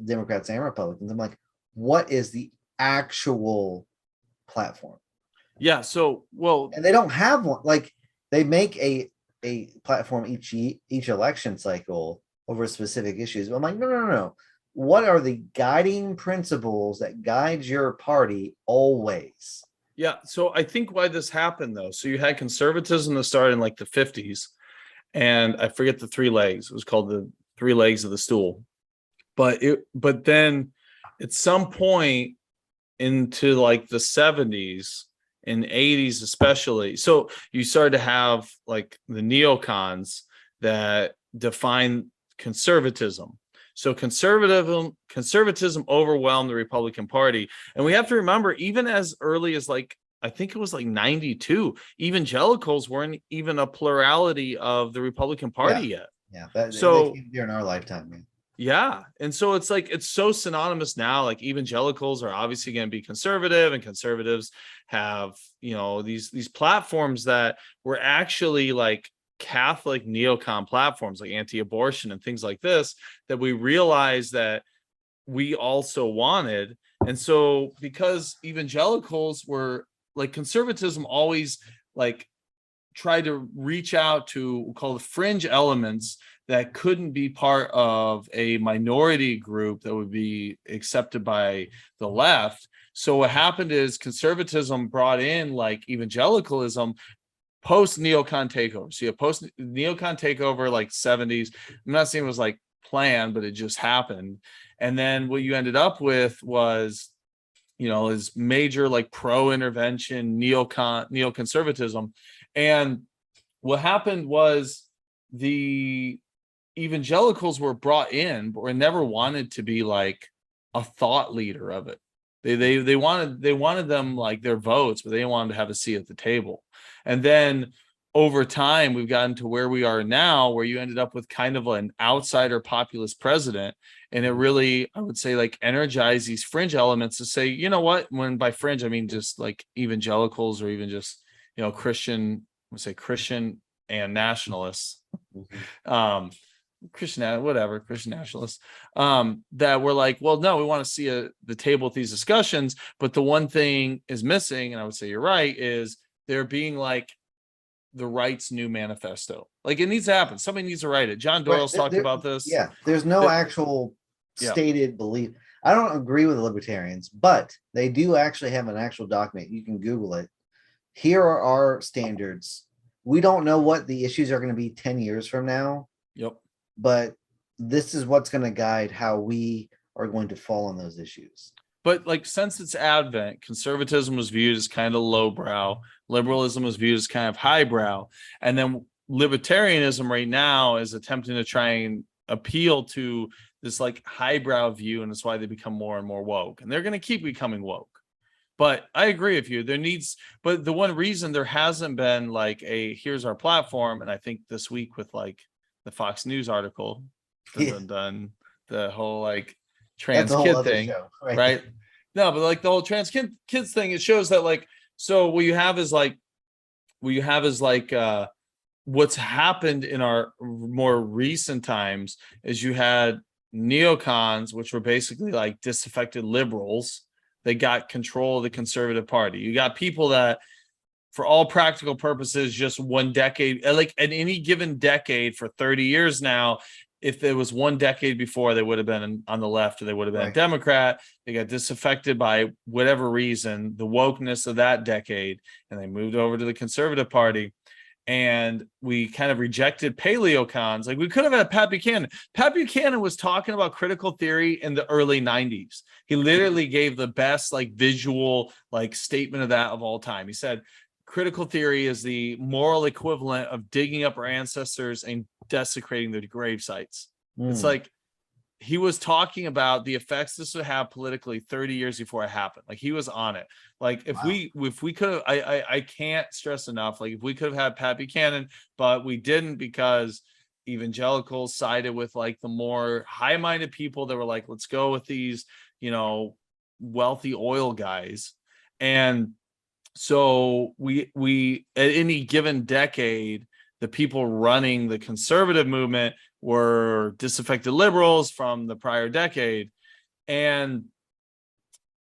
Democrats and Republicans. I'm like, what is the actual platform? Yeah. So, and they don't have one. Like they make a platform each election cycle over specific issues. But I'm like, no. What are the guiding principles that guide your party always? Yeah. So I think why this happened though. So you had conservatism that started in like the 50s, and I forget the three legs. It was called the three legs of the stool. But then at some point into like the 70s and 80s especially, so you started to have like the neocons that define conservatism. So conservatism overwhelmed the Republican Party. And we have to remember, even as early as like, I think it was like 92, evangelicals weren't even a plurality of the Republican Party yet. Yeah. So during our lifetime, man. Yeah. And so it's like, it's so synonymous now. Like evangelicals are obviously going to be conservative, and conservatives have, these platforms that were actually like Catholic neocon platforms, like anti-abortion and things like this, that we realized that we also wanted. And so because evangelicals were like, conservatism always like tried to reach out to what we call the fringe elements that couldn't be part of a minority group that would be accepted by the left. So what happened is conservatism brought in like evangelicalism, post neocon takeover. So you have post neocon takeover, like 70s. I'm not saying it was like planned, but it just happened. And then what you ended up with was, is major like pro-intervention neoconservatism. And what happened was the evangelicals were brought in, but were never wanted to be like a thought leader of it. They wanted them like their votes, but they wanted to have a seat at the table. And then over time, we've gotten to where we are now, where you ended up with kind of an outsider populist president. And it really, I would say, like energize these fringe elements to say, you know what, when by fringe, I mean just like evangelicals or even just, Christian, I would say Christian and nationalists. Um, Christian nationalists, that were like, well, no, we want to see the table with these discussions, but the one thing is missing, and I would say you're right, is there being like the right's new manifesto. Like it needs to happen. Somebody needs to write it. John Right. Doyle's talked about this. Yeah, there's no actual stated belief. I don't agree with the libertarians, but they do actually have an actual document. You can Google it. Here are our standards. We don't know what the issues are going to be 10 years from now. Yep. But this is what's going to guide how we are going to fall on those issues. But like since its advent, conservatism was viewed as kind of lowbrow, liberalism was viewed as kind of highbrow, and then libertarianism right now is attempting to try and appeal to this like highbrow view, and that's why they become more and more woke, and they're going to keep becoming woke. But I agree with you. But the one reason there hasn't been like here's our platform, and I think this week with like the Fox News article, done the whole like trans kid thing, show, right? No, but like the whole trans kids thing, it shows that like, so what you have is what's happened in our more recent times is you had neocons, which were basically like disaffected liberals. They got control of the conservative party. You got people that, for all practical purposes, just one decade, like in any given decade for 30 years now, if there was one decade before, they would have been on the left or they would have been a Democrat. They got disaffected by whatever reason, the wokeness of that decade, and they moved over to the conservative party. And we kind of rejected paleocons. Like we could have had Pat Buchanan. Pat Buchanan was talking about critical theory in the early 90s. He literally gave the best like visual like statement of that of all time. He said, critical theory is the moral equivalent of digging up our ancestors and desecrating their grave sites. It's like he was talking about the effects this would have politically 30 years before it happened. Like he was on it. Like if we could have, I can't stress enough, like if we could have had Pat Buchanan, but we didn't, because evangelicals sided with like the more high-minded people that were like, let's go with these, wealthy oil guys. And so we at any given decade, the people running the conservative movement were disaffected liberals from the prior decade. And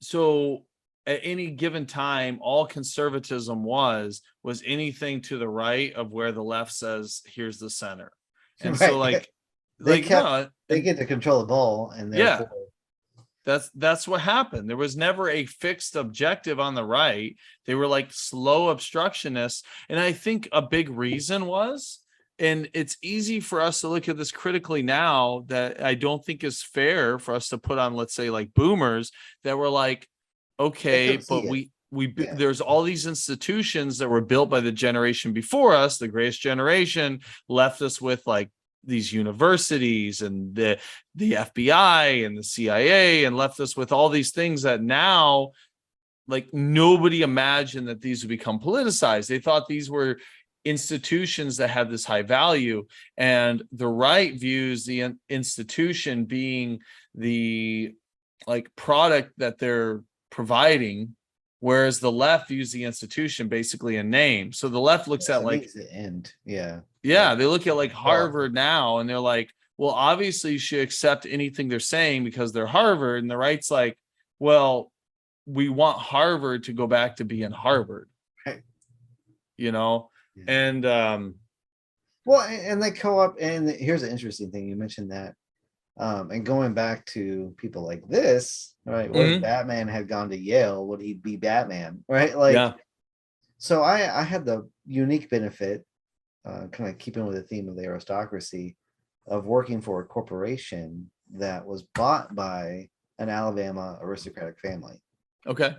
so at any given time, all conservatism was anything to the right of where the left says, here's the center. And so like, they get to control the ball, and therefore that's what happened. There was never a fixed objective on the right. They were like slow obstructionists. And I think a big reason was, and it's easy for us to look at this critically now, that I don't think is fair for us to put on, let's say, like boomers that were like, okay, but there's all these institutions that were built by the generation before us. The greatest generation left us with like these universities and the FBI and the CIA, and left us with all these things that now, like, nobody imagined that these would become politicized. They thought these were institutions that had this high value, and the right views the institution being the like product that they're providing, whereas the left views the institution basically a name. So the left looks at like the end. They look at like Harvard now, and they're like, well, obviously you should accept anything they're saying because they're Harvard. And the right's like, well, we want Harvard to go back to being Harvard, right. And well, and they co-op, and here's an interesting thing. You mentioned that, and going back to people like this, right? What if Batman had gone to Yale? Would he be Batman, right? Like, so I had the unique benefit, kind of keeping with the theme of the aristocracy, of working for a corporation that was bought by an Alabama aristocratic family. Okay.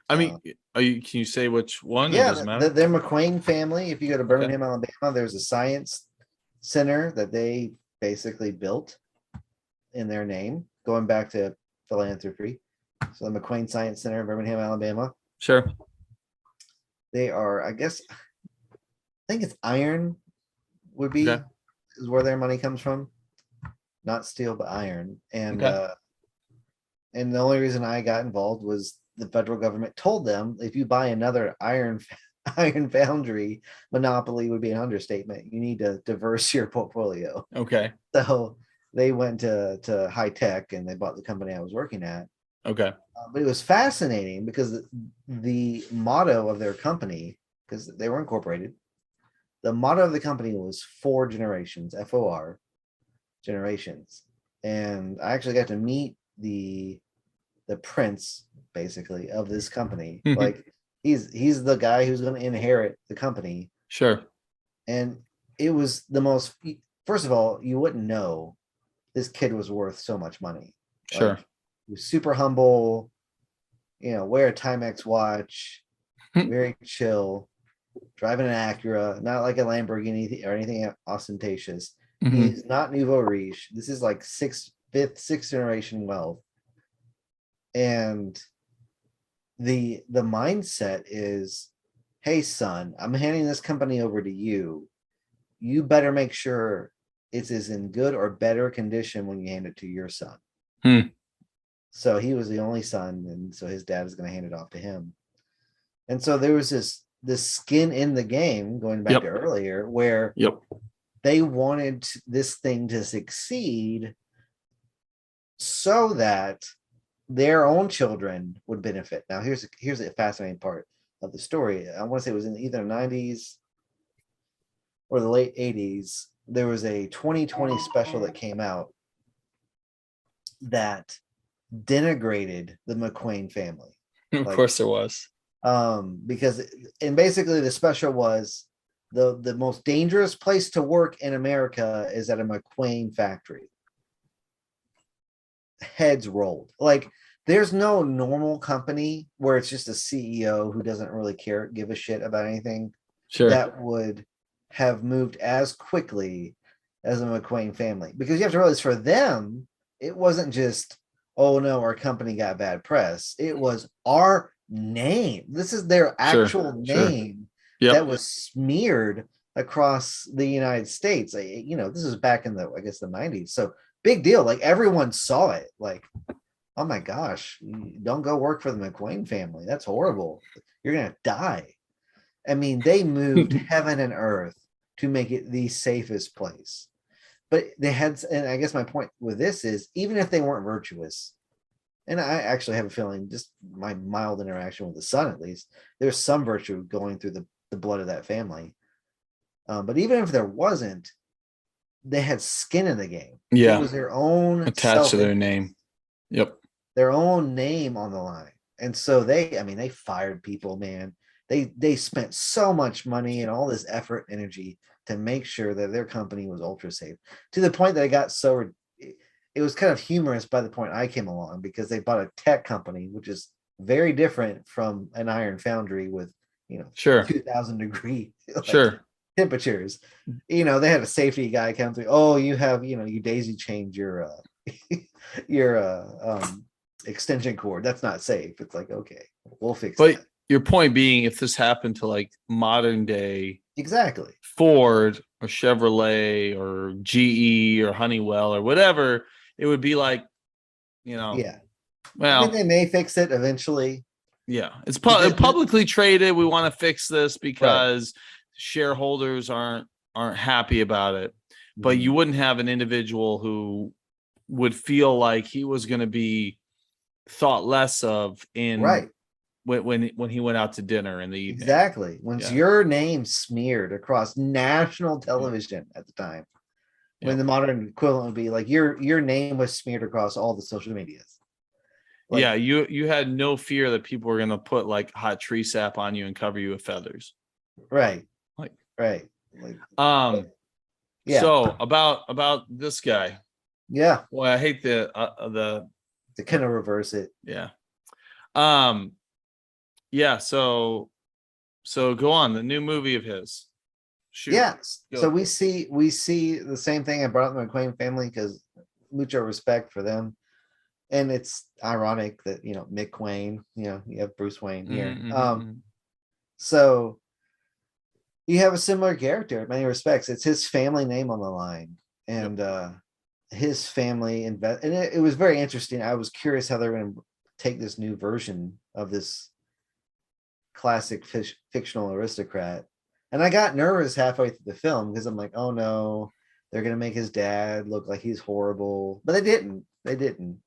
I mean, can you say which one? It doesn't matter. They're McQueen family. If you go to Okay. Birmingham, Alabama, there's a science center that they basically built in their name, going back to philanthropy. So the McQueen Science Center in Birmingham, Alabama. Sure. They are, I guess, I think it's iron would be Okay. is where their money comes from, not steel but iron. And Okay. and the only reason I got involved was the federal government told them if you buy another iron foundry, monopoly would be an understatement. You need to diverse your portfolio. Okay. So they went to high tech and they bought the company I was working at. Okay. But it was fascinating because the motto of their company, because they were incorporated, the motto of the company was 4 generations, FOR, generations. And I actually got to meet the prince, basically, of this company. Like he's the guy who's going to inherit the company. Sure. And it was the most, first of all, you wouldn't know this kid was worth so much money. Sure. Like, he was super humble, wear a Timex watch, very chill, driving an Acura, not like a Lamborghini or anything ostentatious. He's not nouveau riche. This is like sixth generation wealth. And the mindset is, hey son, I'm handing this company over to you. You better make sure it's as in good or better condition when you hand it to your son. So he was the only son, and so his dad is going to hand it off to him. And so there was this skin in the game, going back to earlier, where they wanted this thing to succeed so that their own children would benefit. Now, here's a fascinating part of the story. I want to say it was in either the 90s or the late 80s. There was a 2020 special that came out that denigrated the McQueen family. Of course there was. Because basically the special was the most dangerous place to work in America is at a McQueen factory. Heads rolled. Like, there's no normal company where it's just a CEO who doesn't really give a shit about anything. Sure. That would have moved as quickly as a McQueen family. Because you have to realize, for them, it wasn't just, oh no, our company got bad press. It was our name. This is their actual name that was smeared across the United States. This is back in the 90s. So big deal. Like, everyone saw it. Like, oh my gosh, don't go work for the McQueen family. That's horrible. You're going to die. I mean, they moved heaven and earth to make it the safest place. But they had, and I guess my point with this is, even if they weren't virtuous, and I actually have a feeling, just my mild interaction with the son, at least, there's some virtue going through the blood of that family. But even if there wasn't, they had skin in the game. Yeah. It was their own attached to their name. Yep. Their own name on the line. And so they fired people, man. They spent so much money and all this effort and energy to make sure that their company was ultra safe, to the point that it was kind of humorous by the point I came along, because they bought a tech company, which is very different from an iron foundry with 2,000 degree temperatures. They had a safety guy come through. Oh, you have you daisy chained your extension cord. That's not safe. It's like, okay, we'll fix it. But your point being, if this happened to like modern day exactly Ford or Chevrolet or GE or Honeywell or whatever, it would be like, well, I mean, they may fix it eventually. Yeah, it's publicly traded. We want to fix this because shareholders aren't happy about it. But you wouldn't have an individual who would feel like he was going to be thought less of when he went out to dinner in the evening. Exactly. Once your name smeared across national television at the time, when the modern equivalent would be like your name was smeared across all the social medias. You had no fear that people were going to put like hot tree sap on you and cover you with feathers. Right. Like, Right. Like, yeah. so about this guy. Yeah. Well, I hate the To kind of reverse it. yeah. Um, yeah, so go on, the new movie of his. Shoot. Yes. So Go. we see the same thing. I brought up the McQueen family because mucho respect for them. And it's ironic that, Mick Wayne, you have Bruce Wayne here. So you have a similar character in many respects. It's his family name on the line. And his family and it was very interesting. I was curious how they're going to take this new version of this classic fictional aristocrat. And I got nervous halfway through the film because I'm like, oh no, they're gonna make his dad look like he's horrible. But they didn't. They didn't.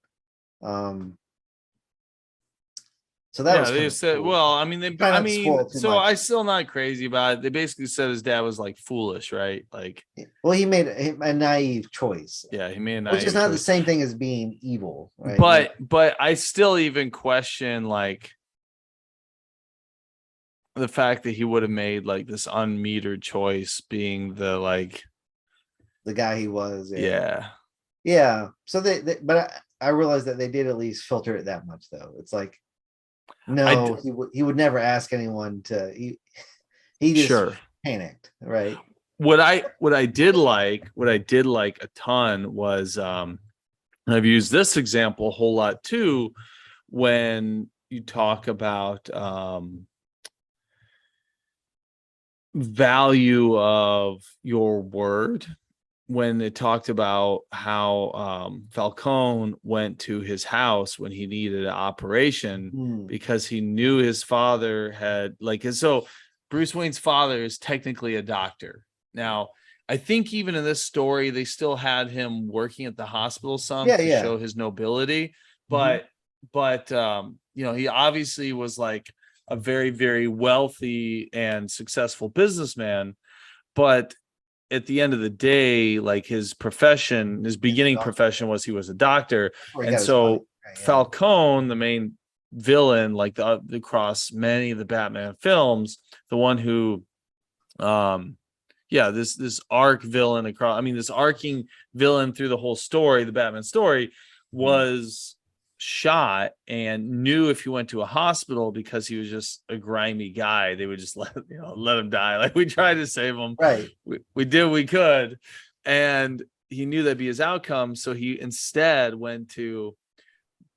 So that was Yeah, they kind of said, cool. well, I mean, they, Try I not to spoil mean, too so much. I still not crazy about it. They basically said his dad was like foolish, right? Like, Well, he made a naive choice, yeah, he made a which is naive not the choice. same thing as being evil, right? But I still even question like the fact that he would have made like this unmetered choice being the like, The guy he was. yeah. Yeah. So but I realized that they did at least filter it that much, though. It's like, no, he would never ask anyone to. He just Sure. panicked, right? What I did like a ton was I've used this example a whole lot too when you talk about value of your word, when it talked about how Falcone went to his house when he needed an operation because he knew his father had so Bruce Wayne's father is technically a doctor. Now, I think even in this story, they still had him working at the hospital some to show his nobility, but he obviously was like a very, very wealthy and successful businessman. But at the end of the day, like his beginning profession was he was a doctor. And so Falcone, the main villain, like across many of the Batman films, the one who this arc villain across, I mean, this arcing villain through the whole story, the Batman story, was shot and knew if he went to a hospital because he was just a grimy guy, they would just let him die. Like, we tried to save him, right? We did, we could, and he knew that'd be his outcome, so he instead went to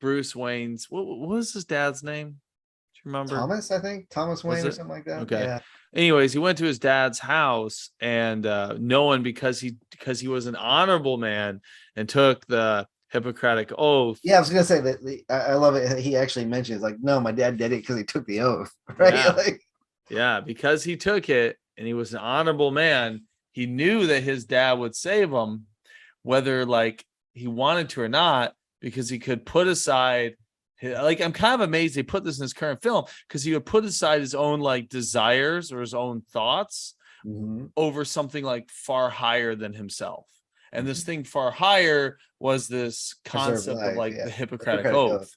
Bruce Wayne's, what was his dad's name? Do you remember? Thomas, I think Thomas Wayne or something like that. Okay. Yeah. Anyways, he went to his dad's house, and knowing because he was an honorable man and took the Hippocratic oath. Yeah, I was gonna say that I love it. He actually mentions like, no, my dad did it because he took the oath, right? Because he took it and he was an honorable man. He knew that his dad would save him, whether like he wanted to or not, because he could put aside. Like, I'm kind of amazed they put this in his current film, because he would put aside his own like desires or his own thoughts over something like far higher than himself. And this thing far higher was this concept of like the Hippocratic oath.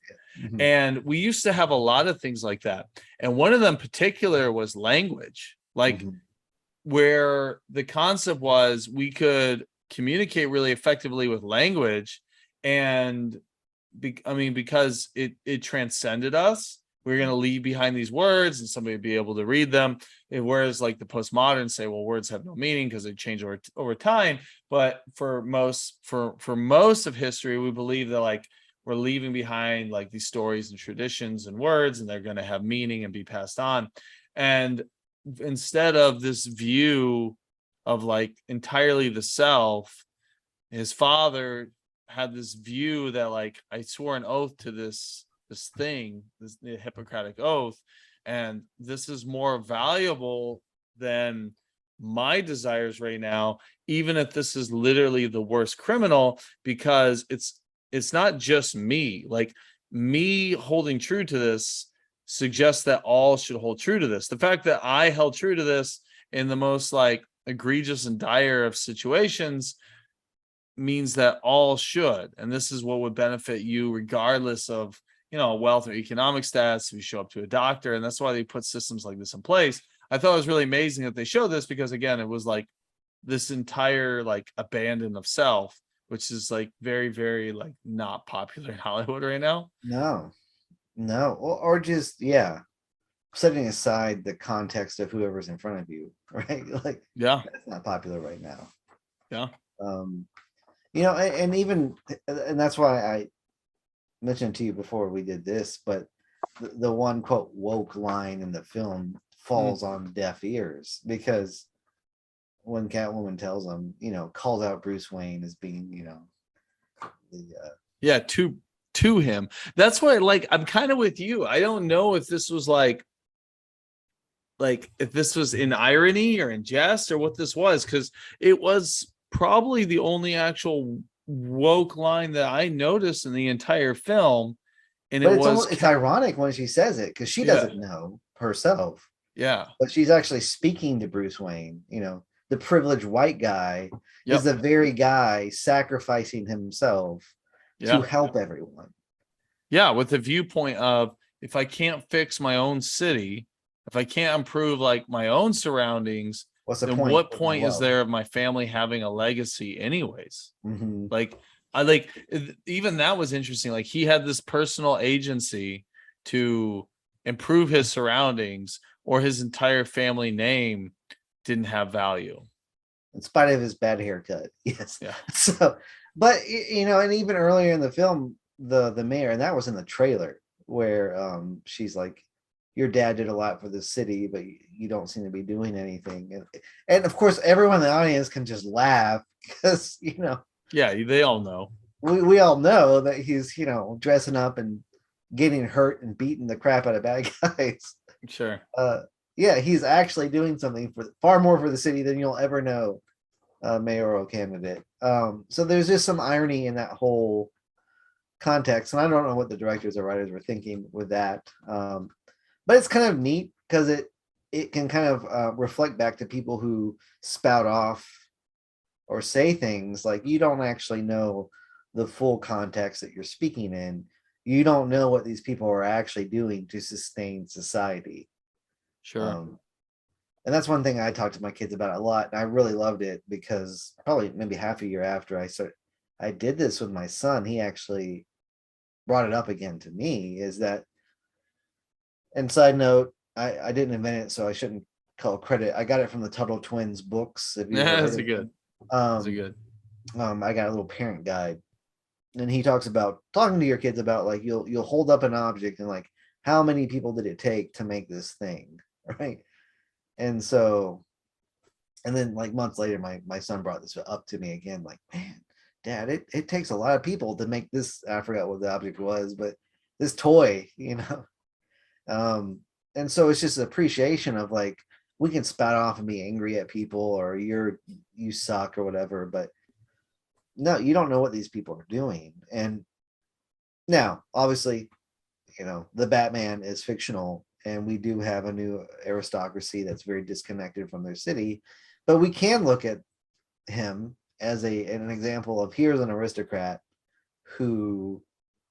And we used to have a lot of things like that. And one of them in particular was language, like where the concept was we could communicate really effectively with language. And because it transcended us, we're going to leave behind these words and somebody would be able to read them. Whereas like the postmoderns say, well, words have no meaning because they change over time. But for most of history, we believe that like we're leaving behind like these stories and traditions and words, and they're going to have meaning and be passed on. And instead of this view of like entirely the self, his father had this view that like, I swore an oath to this thing, the Hippocratic oath, and this is more valuable than my desires right now, even if this is literally the worst criminal, because it's not just me. Like, me holding true to this suggests that all should hold true to this. The fact that I held true to this in the most like egregious and dire of situations means that all should, and this is what would benefit you regardless of wealth or economic status if you show up to a doctor. And that's why they put systems like this in place. I thought it was really amazing that they showed this, because again, it was like this entire like abandon of self, which is like very, very like not popular in Hollywood right now. No, no, or just setting aside the context of whoever's in front of you, right? Like Yeah. that's not popular right now. Yeah. Um, and even and that's why I mentioned to you before we did this, but the one quote woke line in the film falls on deaf ears, because when Catwoman tells him, calls out Bruce Wayne as being, the Yeah. To him. That's why, like, I'm kind of with you. I don't know if this was like if this was in irony or in jest or what this was, because it was probably the only actual woke line that I noticed in the entire film. And it but was it's ironic when she says it, because she yeah, doesn't know herself, yeah, but she's actually speaking to Bruce Wayne. The privileged white guy is yep, the very guy sacrificing himself to yeah, help everyone. yeah, with the viewpoint of, if I can't fix my own city, if I can't improve like my own surroundings, What's the then point what with my point is wealth? there of my family having a legacy anyways? Mhm. Like, I like even that was interesting. Like, he had this personal agency to improve his surroundings, or his entire family name didn't have value. In spite of his bad haircut. Yes. Yeah. So, but and even earlier in the film, the mayor, and that was in the trailer, where she's like, your dad did a lot for the city, but you don't seem to be doing anything. And of course, everyone in the audience can just laugh, because Yeah, they all know. we all know that he's dressing up and getting hurt and beating the crap out of bad guys. Sure. Yeah, he's actually doing something for far more for the city than you'll ever know, mayoral candidate. So there's just some irony in that whole context, and I don't know what the directors or writers were thinking with that. But it's kind of neat, because it can kind of reflect back to people who spout off or say things like, you don't actually know the full context that you're speaking in. You don't know what these people are actually doing to sustain society. Sure. And that's one thing I talk to my kids about a lot. And I really loved it, because probably maybe half a year after I did this with my son, he actually brought it up again to me, is that, and side note, I didn't invent it, so I shouldn't call credit. I got it from the Tuttle Twins books. If you ever Yeah, heard that's a of good. them. That's a good. I got a little parent guide, and he talks about talking to your kids about, like, you'll hold up an object and, like, how many people did it take to make this thing, right? And so, and then like months later, my son brought this up to me again, like, man, dad, it takes a lot of people to make this. I forgot what the object was, but this toy, and so it's just appreciation of, like, we can spout off and be angry at people, or you suck or whatever, but no, you don't know what these people are doing. And now, obviously, the Batman is fictional, and we do have a new aristocracy that's very disconnected from their city, but we can look at him as an example of, here's an aristocrat who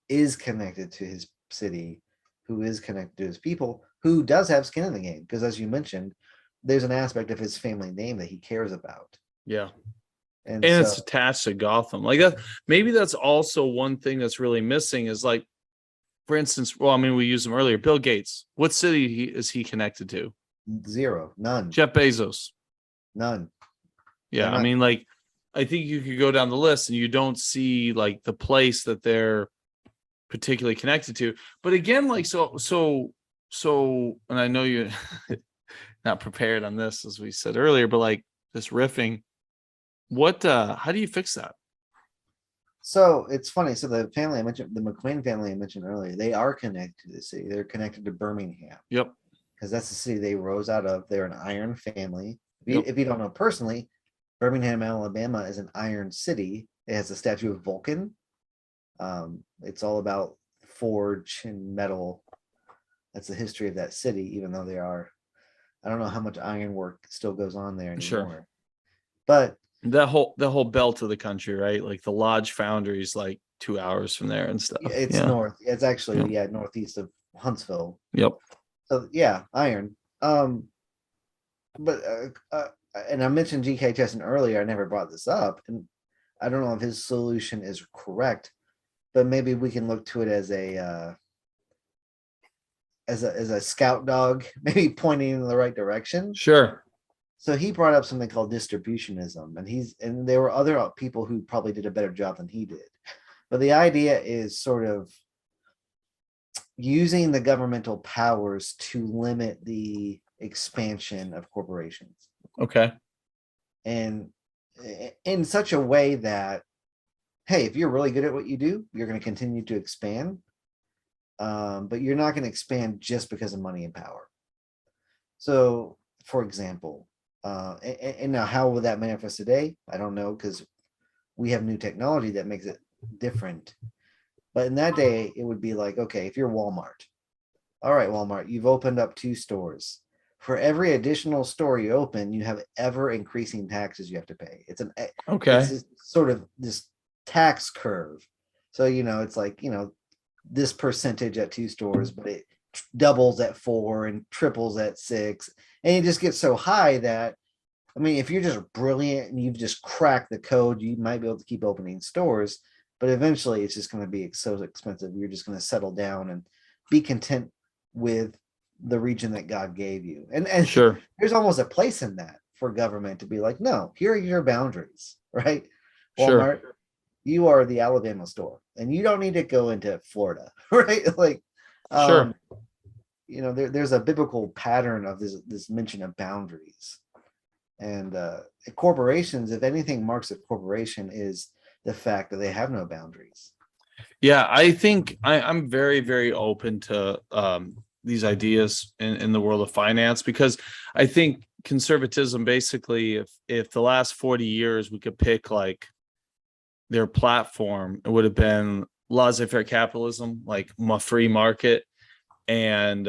is connected to his city, who is connected to his people, who does have skin in the game, because as you mentioned, there's an aspect of his family name that he cares about. Yeah. And And so it's attached to Gotham. Like that, maybe that's also one thing that's really missing is, like, for instance, well, I mean, we used him earlier. Bill Gates. What city is he connected to? zero, none, Jeff Bezos. none. They're Yeah, I not. mean, like, I think you could go down the list and you don't see like the place that they're particularly connected to. But again, like, and I know you're not prepared on this, as we said earlier, but like this riffing, how do you fix that? So it's funny. So the family I mentioned, the McQueen family I mentioned earlier, they are connected to the city. They're connected to Birmingham, Yep. because that's the city they rose out of. They're an iron family. Yep. If you don't know personally, Birmingham, Alabama is an iron city. It has a statue of Vulcan. It's all about forge and metal. That's the history of that city, even though I don't know how much iron work still goes on there Sure. anymore. But That whole belt of the country, right? Like the Lodge Foundry is like 2 hours from there and stuff. it's Yeah. north. It's actually Yep. northeast of Huntsville. Yep. So iron. but and I mentioned GK Chessen earlier. I never brought this up, and I don't know if his solution is correct, but maybe we can look to it as a scout dog, maybe pointing in the right direction. Sure. So he brought up something called distributionism, and there were other people who probably did a better job than he did. But the idea is sort of using the governmental powers to limit the expansion of corporations, Okay. and in such a way that, hey, if you're really good at what you do, you're going to continue to expand, but you're not going to expand just because of money and power. So, for example, and now how will that manifest today? I don't know, because we have new technology that makes it different. But in that day, it would be like, okay, if you're Walmart, all right, Walmart, you've opened up 2 stores. For every additional store you open, you have ever increasing taxes you have to pay. It's Okay. this sort of this tax curve. So, it's like, this percentage at 2 stores, but it doubles at 4 and triples at 6. And it just gets so high that, I mean, if you're just brilliant and you've just cracked the code, you might be able to keep opening stores, but eventually it's just going to be so expensive. You're just going to settle down and be content with the region that God gave you. And Sure. there's almost a place in that for government to be like, no, here are your boundaries, right? Sure. Walmart, you are the Alabama store, and you don't need to go into Florida, right? Like, Sure. um, there's a biblical pattern of this mention of boundaries. And corporations, if anything marks a corporation, is the fact that they have no boundaries. Yeah, I think I'm very, very open to these ideas in the world of finance, because I think conservatism, basically, if the last 40 years we could pick like their platform, it would have been laissez-faire capitalism, like free market, and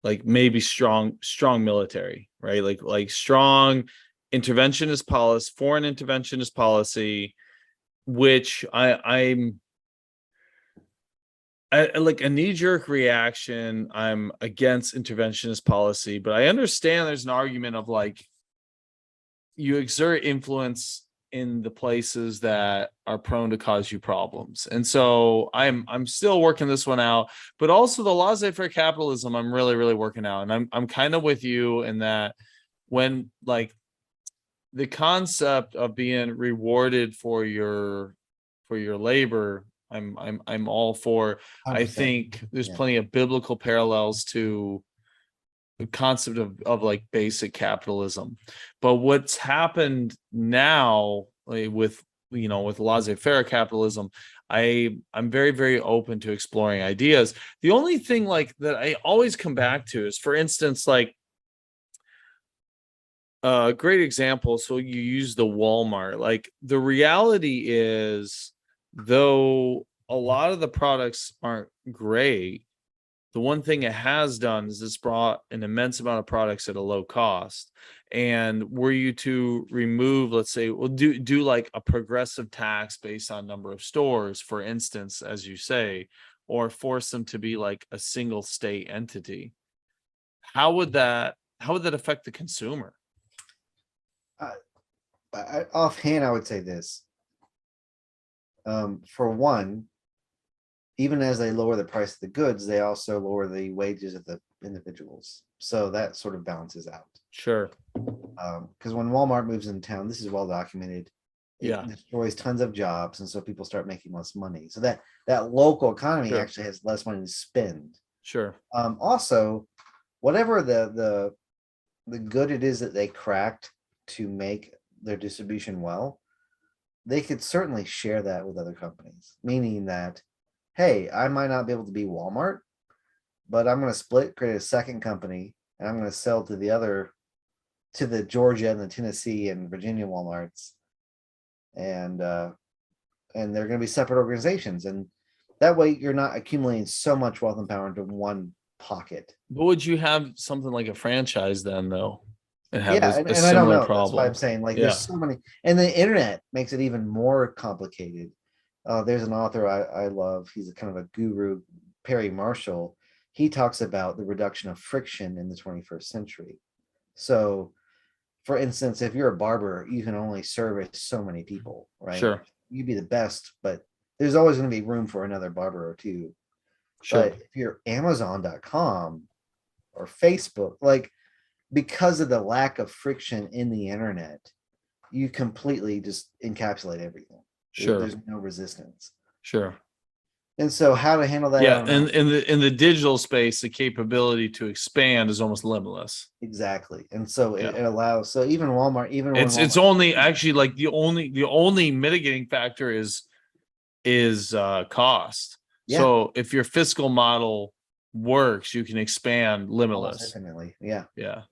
like maybe strong military, right? Like strong interventionist policy, foreign interventionist policy, which I like a knee-jerk reaction. I'm against interventionist policy, but I understand there's an argument of like you exert influence in the places that are prone to cause you problems. And so I'm still working this one out, but also the laissez-faire capitalism I'm really, really working out. And I'm kind of with you in that when like the concept of being rewarded for your labor, I'm all for. I 100%. think there's Yeah. plenty of biblical parallels to the concept of like basic capitalism. But what's happened now, like, with with laissez-faire capitalism, I'm very, very open to exploring ideas. The only thing like that I always come back to is, for instance, like a great example. So you use the Walmart. Like the reality is, though a lot of the products aren't great, the one thing it has done is it's brought an immense amount of products at a low cost. And were you to remove, let's say, well, do like a progressive tax based on number of stores, for instance, as you say, or force them to be like a single state entity, how would that affect the consumer? Uh, Offhand, I would say this. For one, even as they lower the price of the goods, they also lower the wages of the individuals. So that sort of balances out. Sure. Because when Walmart moves into town, this is well documented. It Yeah. destroys tons of jobs, and so people start making less money. So that local economy Sure. actually has less money to spend. Sure. Also, whatever the good it is that they cracked to make their distribution well, they could certainly share that with other companies. Meaning that, hey, I might not be able to be Walmart, but I'm going to split, create a second company, and I'm going to sell to the Georgia and the Tennessee and Virginia WalMarts, and they're going to be separate organizations, and that way you're not accumulating so much wealth and power into one pocket. But would you have something like a franchise then, though, and have Yeah, a and I don't similar know. That's why I'm problem? saying, like, there's Yeah. so many, and the internet makes it even more complicated. There's an author I love. He's a kind of a guru, Perry Marshall. he talks about the reduction of friction in the 21st century. So, for instance, if you're a barber, you can only service so many people, right? Sure. You'd be the best, but there's always going to be room for another barber or two. Sure. But if you're Amazon.com or Facebook, like because of the lack of friction in the internet, you completely just encapsulate everything. Sure. There's no resistance. Sure. And so how to handle that, I Yeah. don't know. And in the digital space, the capability to expand is almost limitless. Exactly. And so Yeah. it allows, so even Walmart, even when It's Walmart, only actually like the only mitigating factor is cost. yeah, So if your fiscal model works, you can expand almost limitless. infinitely. Yeah. Yeah.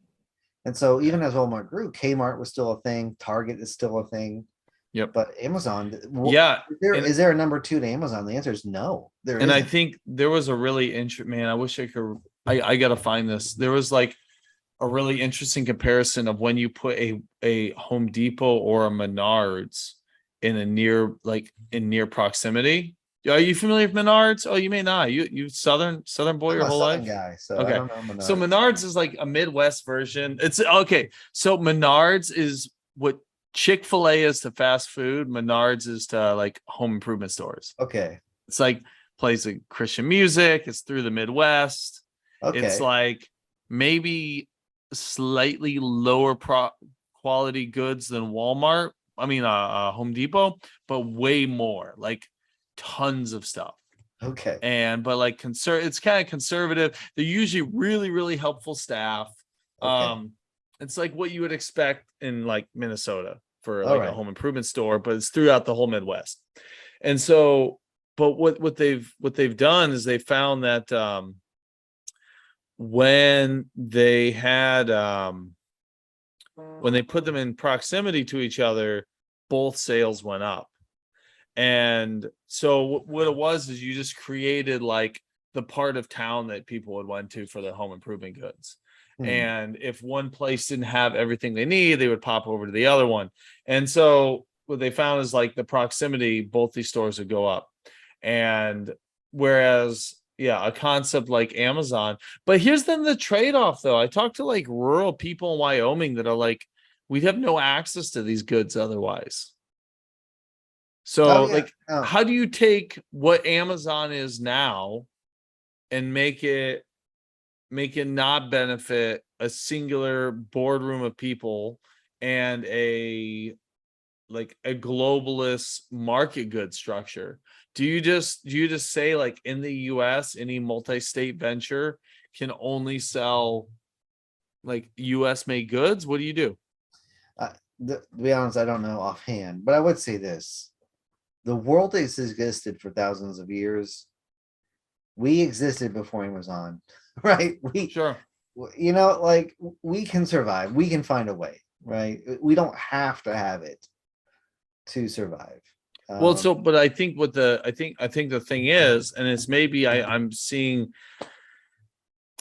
And so Yeah. even as Walmart grew, Kmart was still a thing, Target is still a thing, Yep. but Amazon, Yeah. is there a number two to Amazon? The answer is no, there And I isn't. think there was a really interesting, man, I wish I could, I gotta find this. There was like a really interesting comparison of when you put a Home Depot or a Menards in a near proximity. Are you familiar with Menards? Oh, you may not. You Southern boy I'm your a whole Southern life. guy, so I Okay. don't know So Menards. Menards is like a Midwest version. It's okay. So Menards is what Chick-fil-A is to fast food. Menards is to like home improvement stores. Okay. It's like plays like Christian music. It's through the Midwest. It's Okay. like maybe slightly lower quality goods than Walmart. I mean, Home Depot, but way more, like tons of stuff. Okay. And but like it's kind of conservative. They're usually really, really helpful staff. Okay. It's like what you would expect in like Minnesota for All like a right. home improvement store, but it's throughout the whole Midwest. And so, but what they've done is they found that when they had when they put them in proximity to each other, both sales went up. And so what it was is you just created like the part of town that people would went to for their home improvement goods. Hmm. And if one place didn't have everything they need, they would pop over to the other one. And so what they found is like the proximity, both these stores would go up. And whereas, yeah, a concept like Amazon, but here's then the trade-off though. I talked to like rural people in Wyoming that are like, we'd have no access to these goods otherwise. Oh So, yeah. like, Oh, how do you take what Amazon is now and make it not benefit a singular boardroom of people and a globalist market good structure? Do you just say like in the US, any multi-state venture can only sell like US made goods? What do you do? to be honest, I don't know offhand, but I would say this: the world has existed for thousands of years. We existed before Amazon, right? Sure. Like we can survive. We can find a way, right? We don't have to have it to survive. Well, Um, so but I think what the I think the thing is, and it's maybe I'm seeing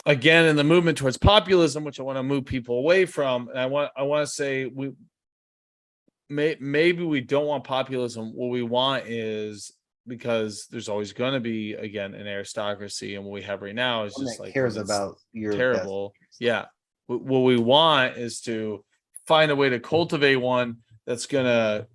again in the movement towards populism, which I want to move people away from. And I want to say maybe we don't want populism. What we want is, because there's always going to be again an aristocracy, and what we have right now is one just that like cares it's about your best terrible. interest. Yeah. What we want is to find a way to cultivate one that's gonna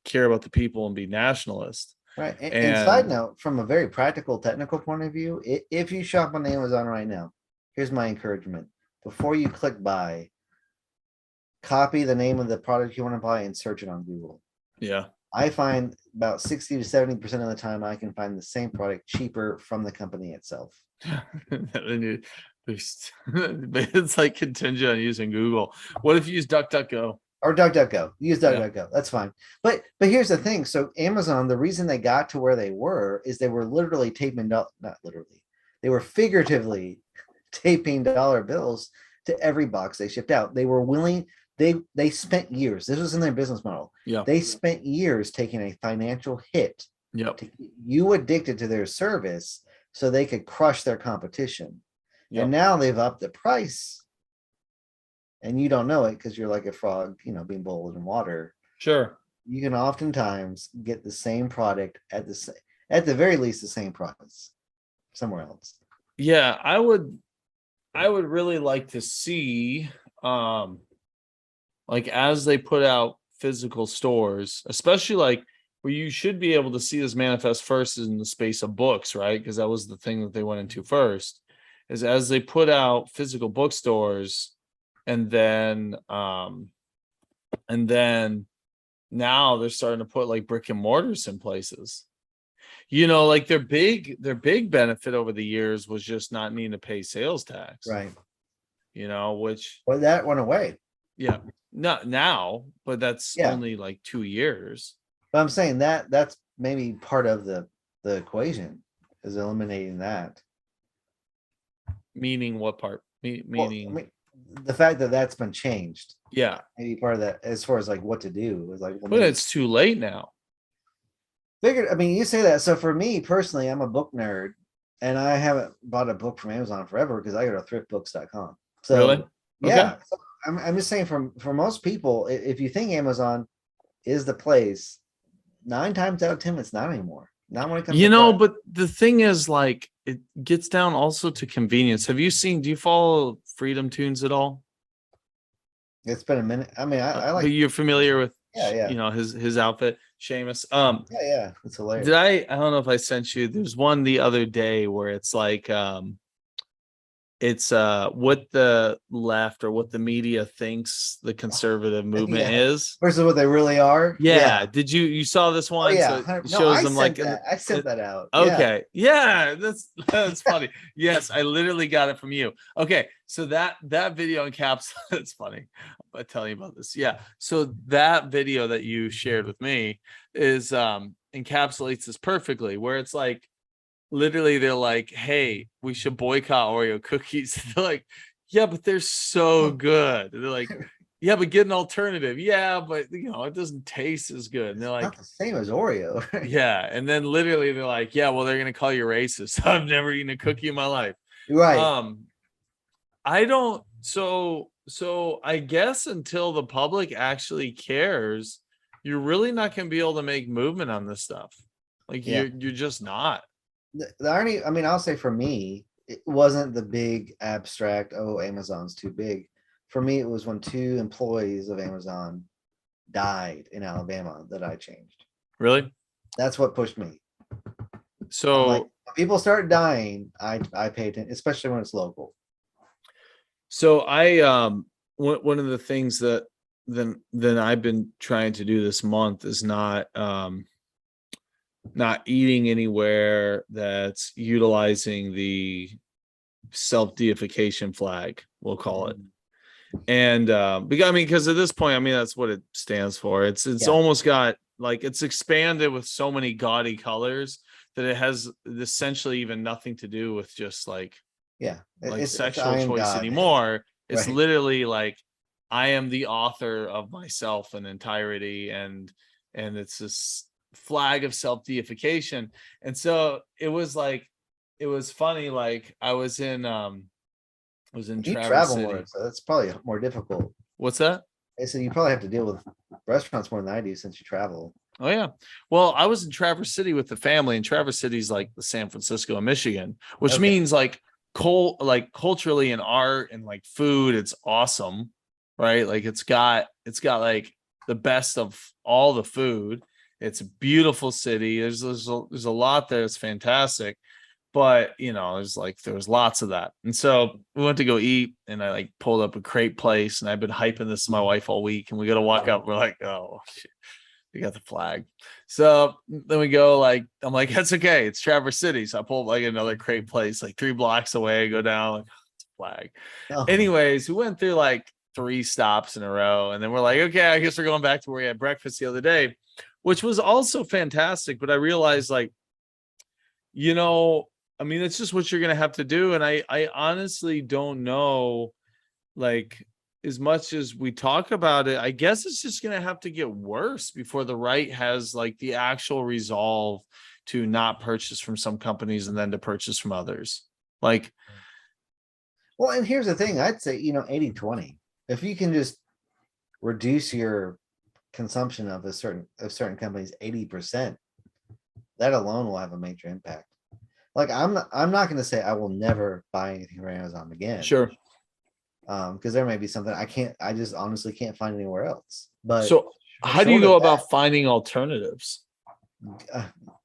care about the people and be nationalist. Right. And side And note, from a very practical, technical point of view, if you shop on Amazon right now, here's my encouragement. Before you click buy, copy the name of the product you want to buy and search it on Google. yeah. I find about 60 to 70% of the time I can find the same product cheaper from the company itself. It's like contingent on using Google. What if you use DuckDuckGo? Or DuckDuckGo. Use Yeah. DuckDuckGo. That's fine. But here's the thing. So Amazon, the reason they got to where they were is they were literally not literally, they were figuratively taping dollar bills to every box they shipped out. They were willing, they spent years. This was in their business model. Yeah. They spent years taking a financial hit Yep. to keep you addicted to their service so they could crush their competition. And Yep. now they've upped the price and you don't know it because you're like a frog, being boiled in water. Sure. You can oftentimes get the same product at the same. at the very least the same price somewhere else. Yeah, I would really like to see like as they put out physical stores, especially like where you should be able to see this manifest first in the space of books, right? Because that was the thing that they went into first, is as they put out physical bookstores and then now they're starting to put like brick and mortars in places. Like their big benefit over the years was just not needing to pay sales tax, Right. which Well, that went away. yeah, not now, but that's Yeah. only like 2 years. But I'm saying that that's maybe part of the equation is eliminating that. Meaning what part? Well, Meaning, I mean, the fact that that's been changed, yeah, maybe part of that as far as like what to do is like, well, but maybe it's too late now. figured. I mean, you say that. So for me personally, I'm a book nerd, and I haven't bought a book from Amazon forever because I go to thriftbooks.com. Really? So Okay. yeah, so I'm just saying for most people, if you think Amazon is the place, 9 times out of 10, it's not anymore. Not when it comes to price. But the thing is, like, it gets down also to convenience. Do you follow Freedom Tunes at all? It's been a minute. I mean, I But like. you're familiar with, Yeah, yeah, his outfit, Seamus. yeah. It's hilarious. Did I don't know if I sent you, there's one the other day where it's like, it's what the left or what the media thinks the conservative movement Yeah. is. Versus what they really are. Yeah. Did you saw this Oh one? yeah. So it No, shows I them sent like that. I sent that out. Yeah. okay. Yeah, that's funny. Yes, I literally got it from you. Okay, so that video encapsulates it's funny. I'll tell you about this. Yeah. So that video that you shared with me is encapsulates this perfectly, where it's like literally they're like, hey, we should boycott Oreo cookies. They're like, yeah, but they're so good. They're like, yeah, but get an alternative. Yeah, but it doesn't taste as good. And they're like, Not the same as Oreo. yeah. And then literally they're like, yeah, well, they're gonna call you racist. I've never eaten a cookie in my life. Right. I don't so I guess until the public actually cares, you're really not gonna be able to make movement on this stuff. Like Yeah. you're just not. The irony, I mean, I'll say for me, it wasn't the big abstract, oh, Amazon's too big. For me, it was when 2 employees of Amazon died in Alabama that I changed. Really? That's what pushed me. I'm So like, when people start dying, I pay attention, especially when it's local. So I one of the things that then I've been trying to do this month is not eating anywhere that's utilizing the self-deification flag, we'll call it. And because at this point, I mean, that's what it stands for. It's Yeah. almost got like it's expanded with so many gaudy colors that it has essentially even nothing to do with just like Yeah. like It's sexual I am choice God. anymore. It's Right. literally like I am the author of myself in entirety, and it's this flag of self-deification. And so it was funny. Like I was in You Traverse travel City. more, so that's probably more difficult. What's that? I said you probably have to deal with restaurants more than I do since you travel. Oh yeah. Well, I was in Traverse City with the family, and Traverse City's like the San Francisco of Michigan, which Okay. means like culturally and art and like food, it's awesome, right? Like it's got like the best of all the food. It's a beautiful city. There's a lot there. It's fantastic. But there was lots of that. And so we went to go eat, and I like pulled up a crepe place, and I've been hyping this to my wife all week, and we got to walk up. We're like, oh shit, we got the flag. So then we go, like, I'm like, that's okay. It's Traverse City. So I pull up like another crepe place, like 3 blocks away, go down, like, it's a flag. Oh. Anyways, we went through like 3 stops in a row. And then we're like, okay, I guess we're going back to where we had breakfast the other day, which was also fantastic. But I realized I mean, it's just what you're going to have to do. And I honestly don't know, like, as much as we talk about it, I guess it's just going to have to get worse before the right has like the actual resolve to not purchase from some companies and then to purchase from others. Like, Well, and here's the thing, I'd say, 80-20. If you can just reduce your consumption of certain companies 80%, that alone will have a major impact. Like I'm not going to say I will never buy anything from Amazon again. Sure. Because there may be something I just honestly can't find anywhere else. But So how do you short go of that, about finding alternatives?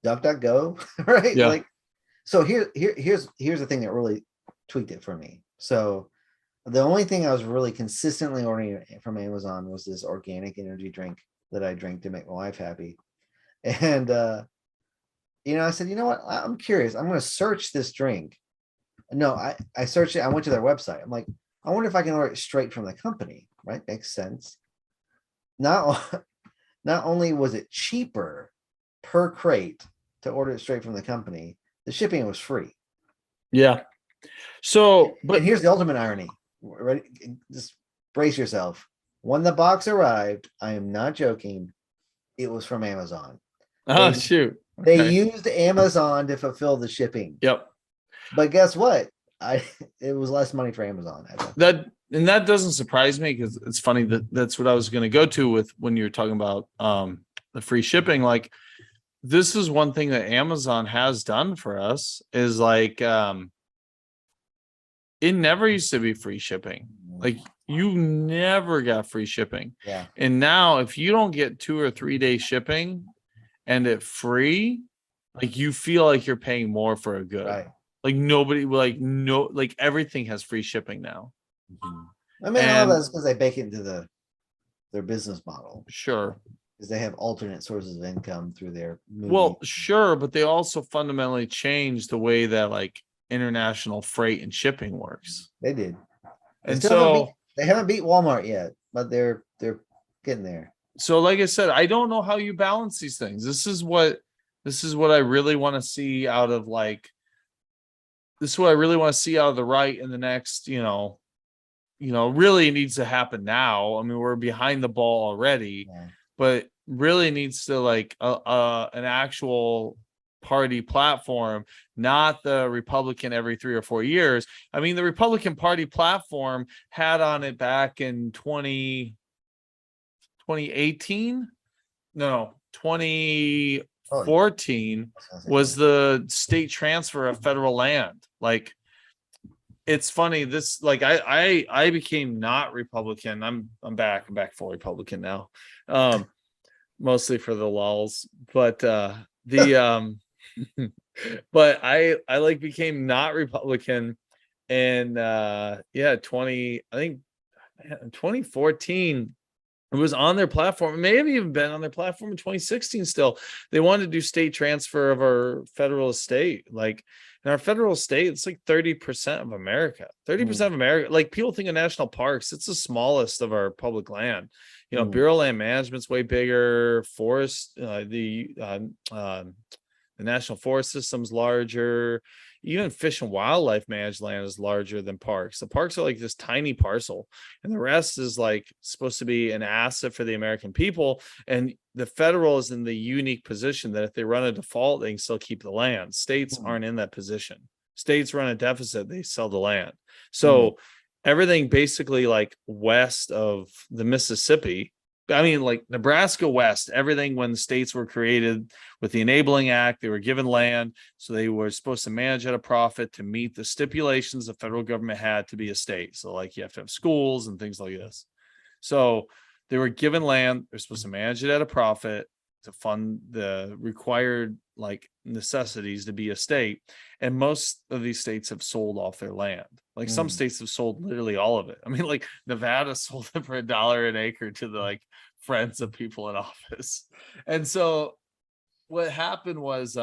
DuckDuckGo, right? Yeah. Like, so here's the thing that really tweaked it for me. So the only thing I was really consistently ordering from Amazon was this organic energy drink that I drink to make my wife happy. And I said, you know what? I'm curious. I'm going to search this drink. No, I searched it. I went to their website. I'm like, I wonder if I can order it straight from the company. Right? Makes sense. Not not only was it cheaper per crate to order it straight from the company, the shipping was free. Yeah. So, And but here's the ultimate irony. Ready? Just brace yourself. When the box arrived, I am not joking. It was from Amazon. oh shoot. They Okay. used Amazon to fulfill the shipping. Yep. But guess what? It was less money for Amazon. That doesn't surprise me because it's funny that that's what I was going to go to with when you're talking about the free shipping. Like this is one thing that Amazon has done for us is like it never used to be free shipping. Like you never got free shipping. Yeah. And now if you don't get 2 or 3 day shipping and it free, like you feel like you're paying more for a good. Right. Like nobody like everything has free shipping now. I mean, a lot of that's because they bake it into their business model. Sure. Because they have alternate sources of income through their movie. Well, sure, but they also fundamentally changed the way that like international freight and shipping works. They did. And so they haven't beat Walmart yet, but they're getting there. So like I said, I don't know how you balance these things. This is what I really want to see out of like this is what I really want to see out of the right in the next, really needs to happen now. I mean, we're behind the ball already, but really needs to like an actual party platform, not the Republican every 3 or 4 years. I mean, the Republican Party platform had on it back in 2018. No, 2014 was the state transfer of federal land. Like it's funny this like I became not Republican. I'm back full Republican now. Mostly for the lulls, but but I like became not Republican and 2014 it was on their platform. It may have even been on their platform in 2016 still. They wanted to do state transfer of our federal estate. Like in our federal estate, it's like 30% of America. 30% of America. Like people think of national parks, it's the smallest of our public land. Bureau of Land Management's way bigger. Forest, the National Forest System's larger. Even Fish and Wildlife managed land is larger than parks. The parks are like this tiny parcel, and the rest is like supposed to be an asset for the American people. And the federal is in the unique position that if they run a default, they can still keep the land. States aren't in that position. States run a deficit, they sell the land. So everything basically like west of the Mississippi. I mean, like Nebraska West, everything when the states were created with the Enabling Act, they were given land. So they were supposed to manage at a profit to meet the stipulations the federal government had to be a state. So like you have to have schools and things like this. So they were given land. They're supposed to manage it at a profit to fund the required like necessities to be a state. And most of these states have sold off their land. Like some states have sold literally all of it. I mean, like Nevada sold it for $1 an acre to the like friends of people in office. And so what happened was,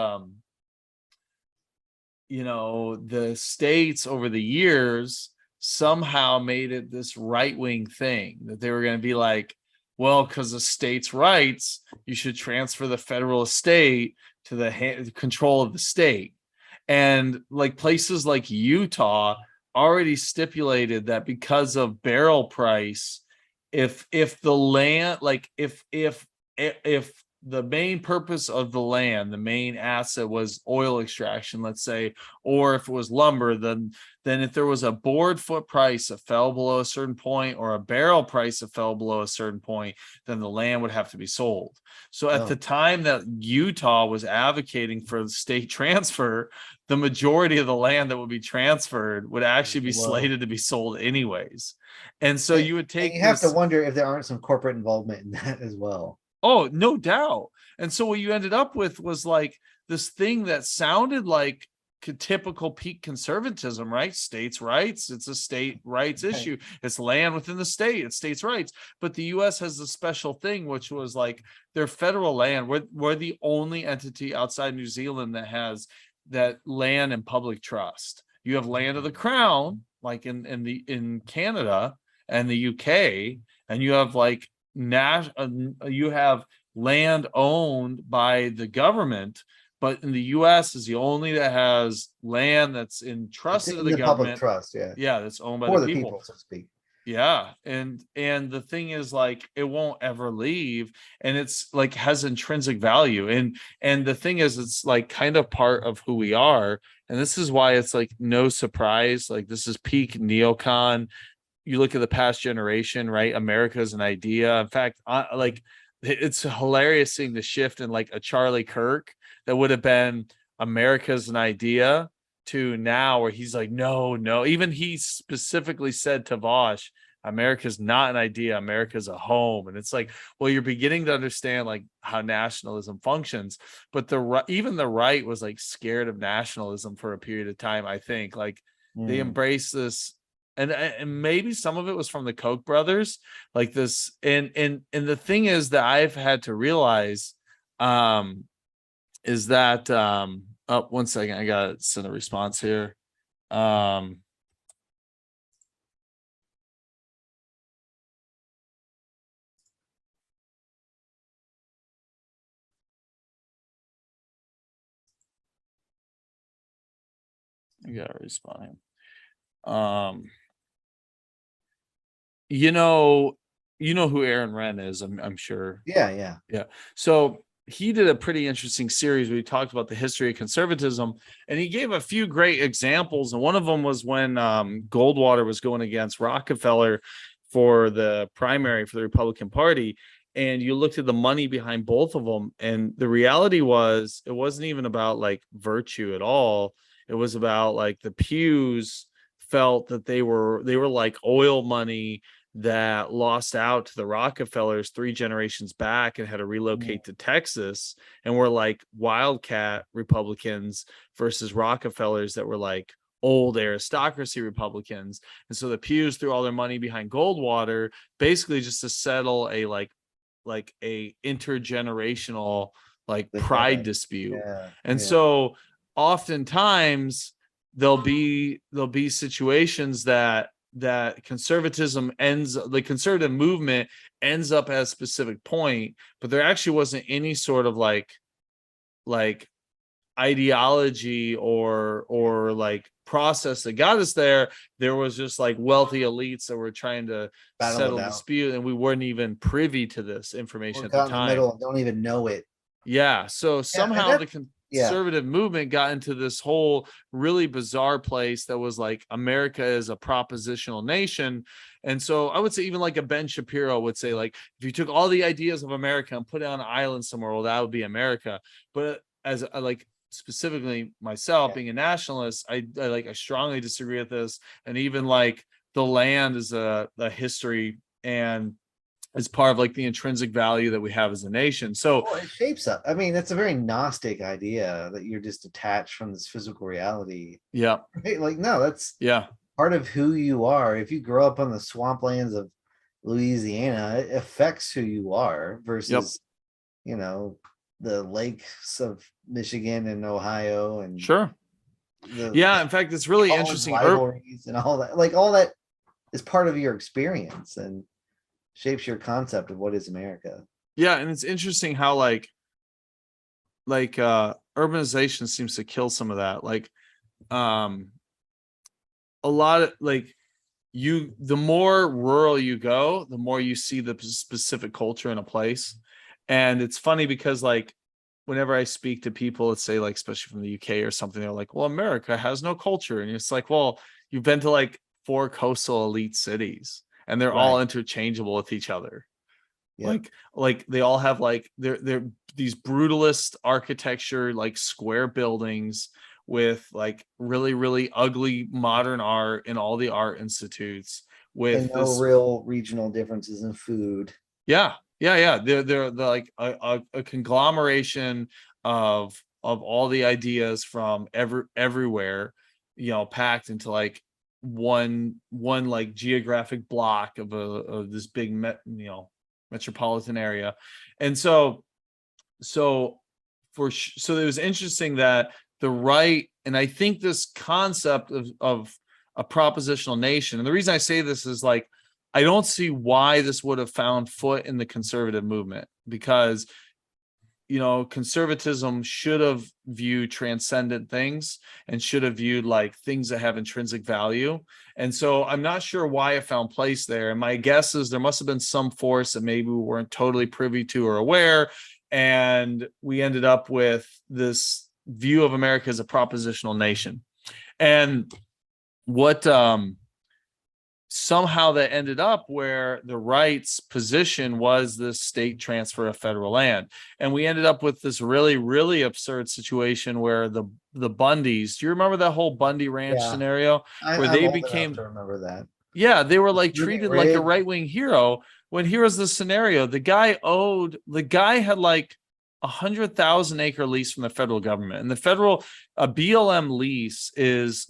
the states over the years somehow made it this right-wing thing that they were going to be like, well, because of states' rights, you should transfer the federal estate to the control of the state. And like places like Utah already stipulated that because of barrel price, if the land, like if the main purpose of the land, the main asset was oil extraction, let's say, or if it was lumber, then if there was a board foot price that fell below a certain point or a barrel price that fell below a certain point, then the land would have to be sold. So at the time that Utah was advocating for the state transfer, the majority of the land that would be transferred would actually be slated to be sold anyways. And so you would take you have to wonder if there aren't some corporate involvement in that as well. Oh, no doubt. And so what you ended up with was like this thing that sounded like typical peak conservatism, right? States' rights. It's a state rights issue. It's land within the state. It's states' rights. But the U.S. has a special thing, which was like their federal land. We're the only entity outside New Zealand that has that land in public trust. You have land of the crown, like in Canada and the UK, and you have like you have land owned by the government, but in the US is the only that has land that's entrusted to the government. Public trust, yeah, that's owned by for the the people, so to speak. Yeah, and the thing is, like, it won't ever leave, and it's like has intrinsic value, and the thing is, it's like kind of part of who we are, and this is why it's like no surprise, like this is peak neocon. You look at the past generation, right? America is an idea. In fact, like it's hilarious seeing the shift in like a Charlie Kirk that would have been America's an idea to now where he's like, no. Even he specifically said to Vosh, America's not an idea, America's a home. And it's like, well, you're beginning to understand like how nationalism functions. But even the right was like scared of nationalism for a period of time, I think. Like they embraced this. And maybe some of it was from the Koch brothers, like this. And the thing is that I've had to realize is that oh, 1 second, I gotta send a response here. I gotta respond. You know who Aaron Wrenn is, I'm sure. Yeah. So he did a pretty interesting series where he talked about the history of conservatism, and he gave a few great examples. And one of them was when Goldwater was going against Rockefeller for the primary for the Republican Party. And you looked at the money behind both of them, and the reality was it wasn't even about like virtue at all. It was about like the pews felt that they were like oil money that lost out to the Rockefellers 3 generations back and had to relocate to Texas, and were like wildcat Republicans versus Rockefellers that were like old aristocracy Republicans. And so the pews threw all their money behind Goldwater, basically just to settle a like a intergenerational like pride dispute. And so oftentimes there'll be situations that conservatism the conservative movement ends up at a specific point, but there actually wasn't any sort of like ideology or like process that got us there. There was just like wealthy elites that were trying to settle dispute, and we weren't even privy to this information at the time. In the middle, don't even know it. Yeah, so somehow the conservative movement got into this whole really bizarre place that was like America is a propositional nation. And so I would say even like a Ben Shapiro would say, like, if you took all the ideas of America and put it on an island somewhere, well, that would be America. But as like specifically myself being a nationalist, I strongly disagree with this. And even like the land is a history and as part of like the intrinsic value that we have as a nation. So it shapes up. I mean, that's a very Gnostic idea that you're just detached from this physical reality. Yeah. Right? Like, no, that's part of who you are. If you grow up on the swamplands of Louisiana, it affects who you are versus, you know, the lakes of Michigan and Ohio and in fact, it's really interesting. Rivalries and all that. Like all that is part of your experience and shapes your concept of what is America. Yeah, and it's interesting how like urbanization seems to kill some of that. Like a lot of like the more rural you go, the more you see the specific culture in a place. And it's funny because like whenever I speak to people, let's say like especially from the UK or something, they're like, well, America has no culture. And it's like, well, you've been to like 4 coastal elite cities and they're all Right. interchangeable with each other. Yep. Like they all have like they're these brutalist architecture, like square buildings with like really, really ugly modern art in all the art institutes And with no this. real regional differences in food. Yeah. They're like a conglomeration of all the ideas from everywhere, packed into like one like geographic block of this big metropolitan area. And so so it was interesting that the right, and I think this concept of a propositional nation, and the reason I say this is like I don't see why this would have found foot in the conservative movement, because conservatism should have viewed transcendent things and should have viewed like things that have intrinsic value. And so I'm not sure why it found place there. And my guess is there must have been some force that maybe we weren't totally privy to or aware. And we ended up with this view of America as a propositional nation. And what somehow that ended up where the right's position was the state transfer of federal land. And we ended up with this really, really absurd situation where the Bundys, do you remember that whole Bundy Ranch Yeah. scenario where I'm they old enough became, to remember that. yeah, they were like Unit treated like a rig. right-wing hero, when here was the scenario. The guy had like 100,000 acre lease from the federal government, and the federal a BLM lease is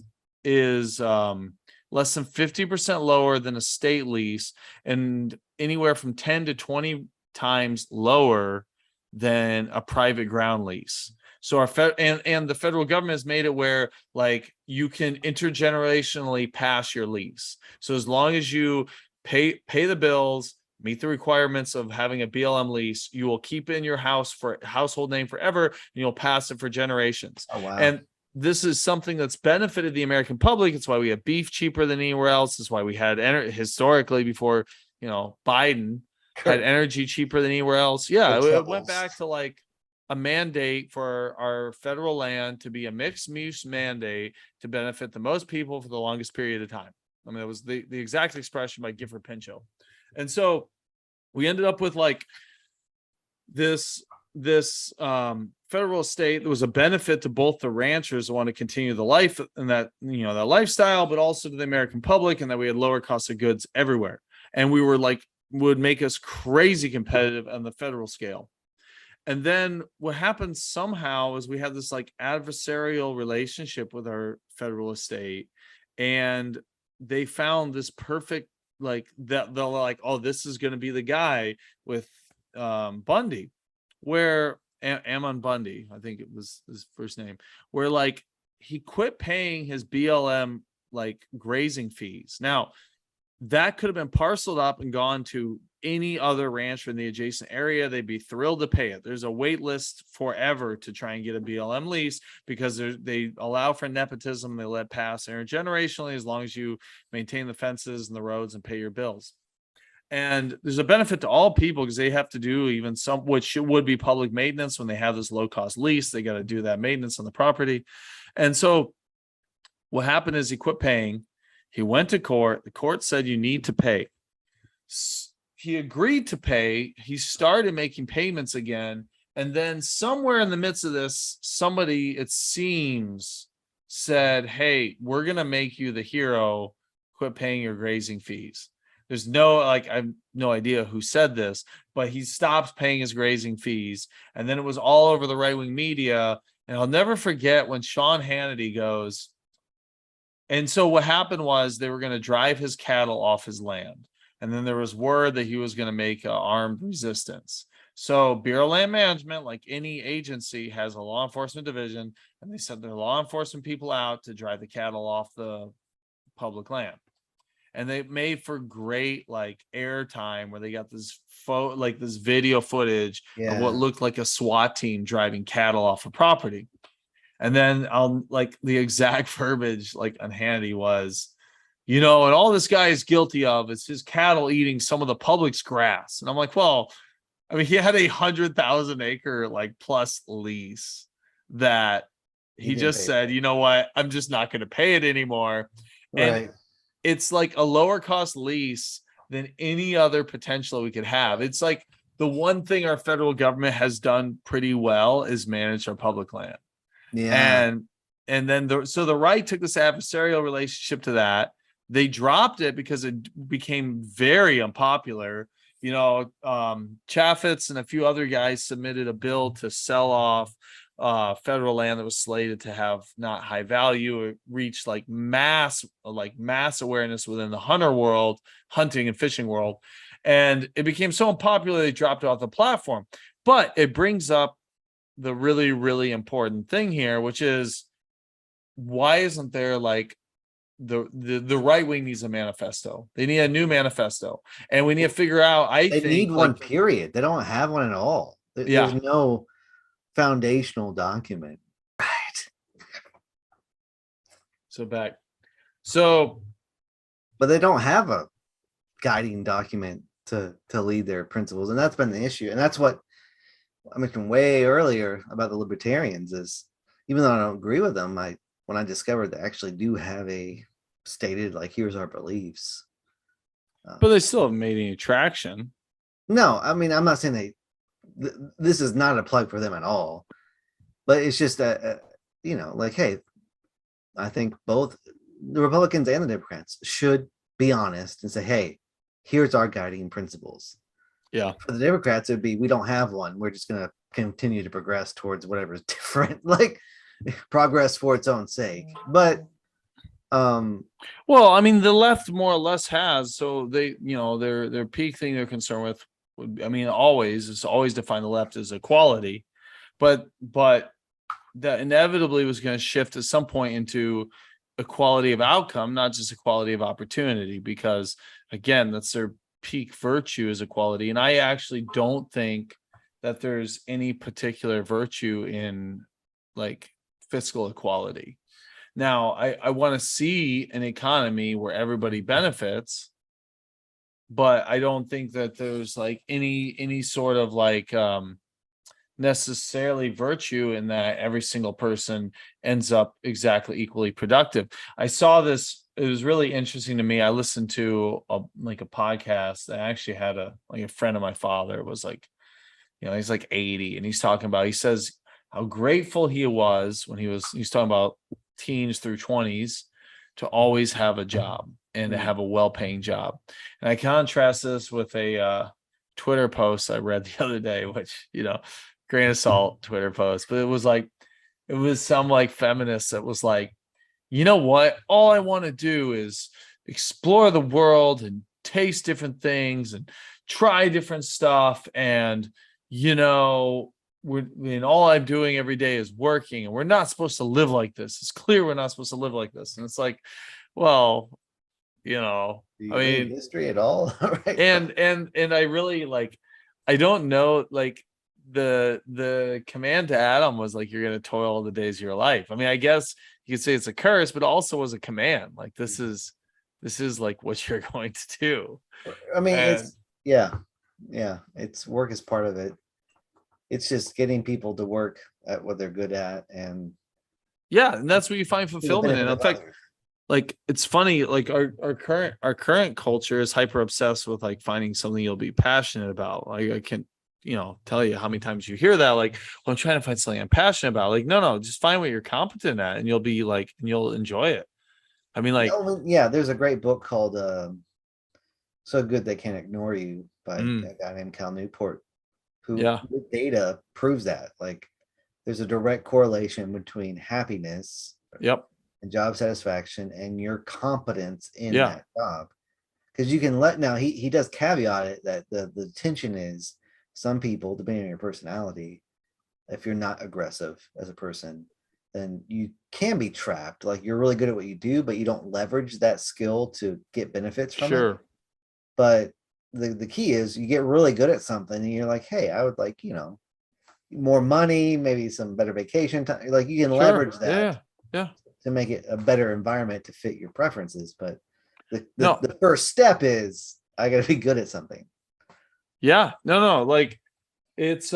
less than 50% lower than a state lease, and anywhere from 10 to 20 times lower than a private ground lease. So and the federal government has made it where like you can intergenerationally pass your lease. So as long as you pay the bills, meet the requirements of having a BLM lease, you will keep it in your house for household name forever, and you'll pass it for generations. Oh wow. And this is something that's benefited the American public. It's why we have beef cheaper than anywhere else. It's why we had historically before, Biden had energy cheaper than anywhere else. Yeah, it went back to like a mandate for our federal land to be a mixed use mandate to benefit the most people for the longest period of time. I mean, that was the exact expression by Gifford Pinchot. And so we ended up with like this federal estate. There was a benefit to both the ranchers who want to continue the life and that that lifestyle, but also to the American public, and that we had lower cost of goods everywhere, and we were like would make us crazy competitive on the federal scale. And then what happened somehow is we had this like adversarial relationship with our federal estate, and they found this perfect like that they're like, oh, this is going to be the guy with Bundy, where Ammon Bundy, I think it was his first name, where like he quit paying his BLM like grazing fees. Now that could have been parceled up and gone to any other rancher in the adjacent area. They'd be thrilled to pay it. There's a wait list forever to try and get a BLM lease because they allow for nepotism. They let pass intergenerationally as long as you maintain the fences and the roads and pay your bills. And there's a benefit to all people because they have to do even some, which would be public maintenance when they have this low cost lease. They got to do that maintenance on the property. And so what happened is he quit paying. He went to court. The court said, you need to pay. He agreed to pay. He started making payments again. And then somewhere in the midst of this, somebody, it seems, said, hey, we're going to make you the hero. Quit paying your grazing fees. There's no, like, I have no idea who said this, but he stops paying his grazing fees. And then it was all over the right-wing media. And I'll never forget when Sean Hannity goes, and so what happened was they were going to drive his cattle off his land. And then there was word that he was going to make armed resistance. So Bureau of Land Management, like any agency, has a law enforcement division, and they sent their law enforcement people out to drive the cattle off the public land. And they made for great like airtime where they got this this video footage of what looked like a SWAT team driving cattle off a property. And then like the exact verbiage like on Hannity was, and all this guy is guilty of is his cattle eating some of the public's grass. And I'm like, well, I mean, he had 100,000 acre like plus lease that He he didn't just pay said, for you know what, I'm just not going to pay it anymore. it. And Right. it's like a lower cost lease than any other potential we could have. It's like the one thing our federal government has done pretty well is manage our public land. Yeah. And then the right took this adversarial relationship to that. They dropped it because it became very unpopular. Chaffetz and a few other guys submitted a bill to sell off federal land that was slated to have not high value. It reached like mass awareness within the hunting and fishing world, and it became so unpopular they dropped it off the platform. But it brings up the really, really important thing here, which is, why isn't there like the right wing needs a manifesto? They need a new manifesto, and we need to figure out. They need one, period. They don't have one at all. There's no foundational document. Right. But they don't have a guiding document to lead their principles, and that's been the issue. And that's what I mentioned way earlier about the libertarians is, even though I don't agree with them, when I discovered they actually do have a stated, like, here's our beliefs. But they still haven't made any traction. No, I mean, I'm not saying this is not a plug for them at all, but it's just that, like, hey, I think both the Republicans and the Democrats should be honest and say, hey, here's our guiding principles. Yeah. For the Democrats, it'd be, we don't have one. We're just going to continue to progress towards whatever's different, like progress for its own sake. But well, I mean, the left more or less has, so they, their peak thing they're concerned with would, I mean, it's always define the left as equality, but that inevitably was going to shift at some point into equality of outcome, not just equality of opportunity, because again, that's their peak virtue is equality. And I actually don't think that there's any particular virtue in like fiscal equality. Now, I want to see an economy where everybody benefits, but I don't think that there's like any sort of like necessarily virtue in that every single person ends up exactly equally productive. I saw this, it was really interesting to me. I listened to a podcast that actually had a friend of my father was like, he's like 80, and he's talking about, he says how grateful he was when he's talking about teens through 20s to always have a job and to have a well-paying job. And I contrast this with a Twitter post I read the other day, which, grain of salt Twitter post, but it was some like feminist that was like, you know what? All I want to do is explore the world and taste different things and try different stuff. And, all I'm doing every day is working, and we're not supposed to live like this. It's clear we're not supposed to live like this. And it's like, well, do you I read mean, history at all? Right. and I really like, I don't know, like the command to Adam was like, you're going to toil all the days of your life. I mean, I guess you could say it's a curse, but also was a command. Like, this is like what you're going to do. I mean, it's it's work is part of it. It's just getting people to work at what they're good at, and that's where you find fulfillment. And in fact, like, it's funny, like our current culture is hyper obsessed with like finding something you'll be passionate about. Like, I can't tell you how many times you hear that, like, well, I'm trying to find something I'm passionate about. Like, no, just find what you're competent at, and you'll enjoy it. I mean, like, there's a great book called So Good They Can't Ignore You by a guy named Cal Newport, who with data proves that, like, there's a direct correlation between happiness and job satisfaction and your competence in that job. Because you can he does caveat it that the tension is, some people, depending on your personality, if you're not aggressive as a person, then you can be trapped. Like, you're really good at what you do, but you don't leverage that skill to get benefits from it. But the key is, you get really good at something and you're like, hey, I would like, more money, maybe some better vacation time. Like, you can leverage that to make it a better environment to fit your preferences. But the first step is, I got to be good at something. No, like, It's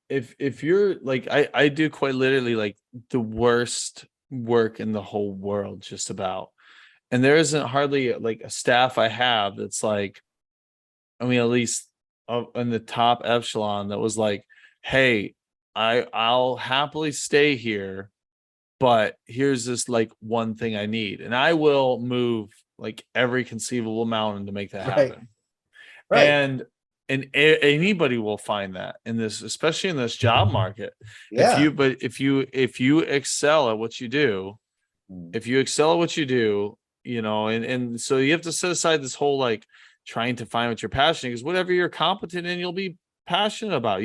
if you're like I do quite literally like the worst work in the whole world just about, and there isn't hardly like a staff I have that's like, I mean, at least in the top echelon that was like, hey, I'll happily stay here, but here's this like one thing I need, and I will move like every conceivable mountain to make that Right. happen. Right. And anybody will find that in this, especially in this job market. Yeah. If you excel at what you do, Mm. if you excel at what you do, you know, and so you have to set aside this whole like trying to find what you're passionate, because whatever you're competent in, you'll be passionate about.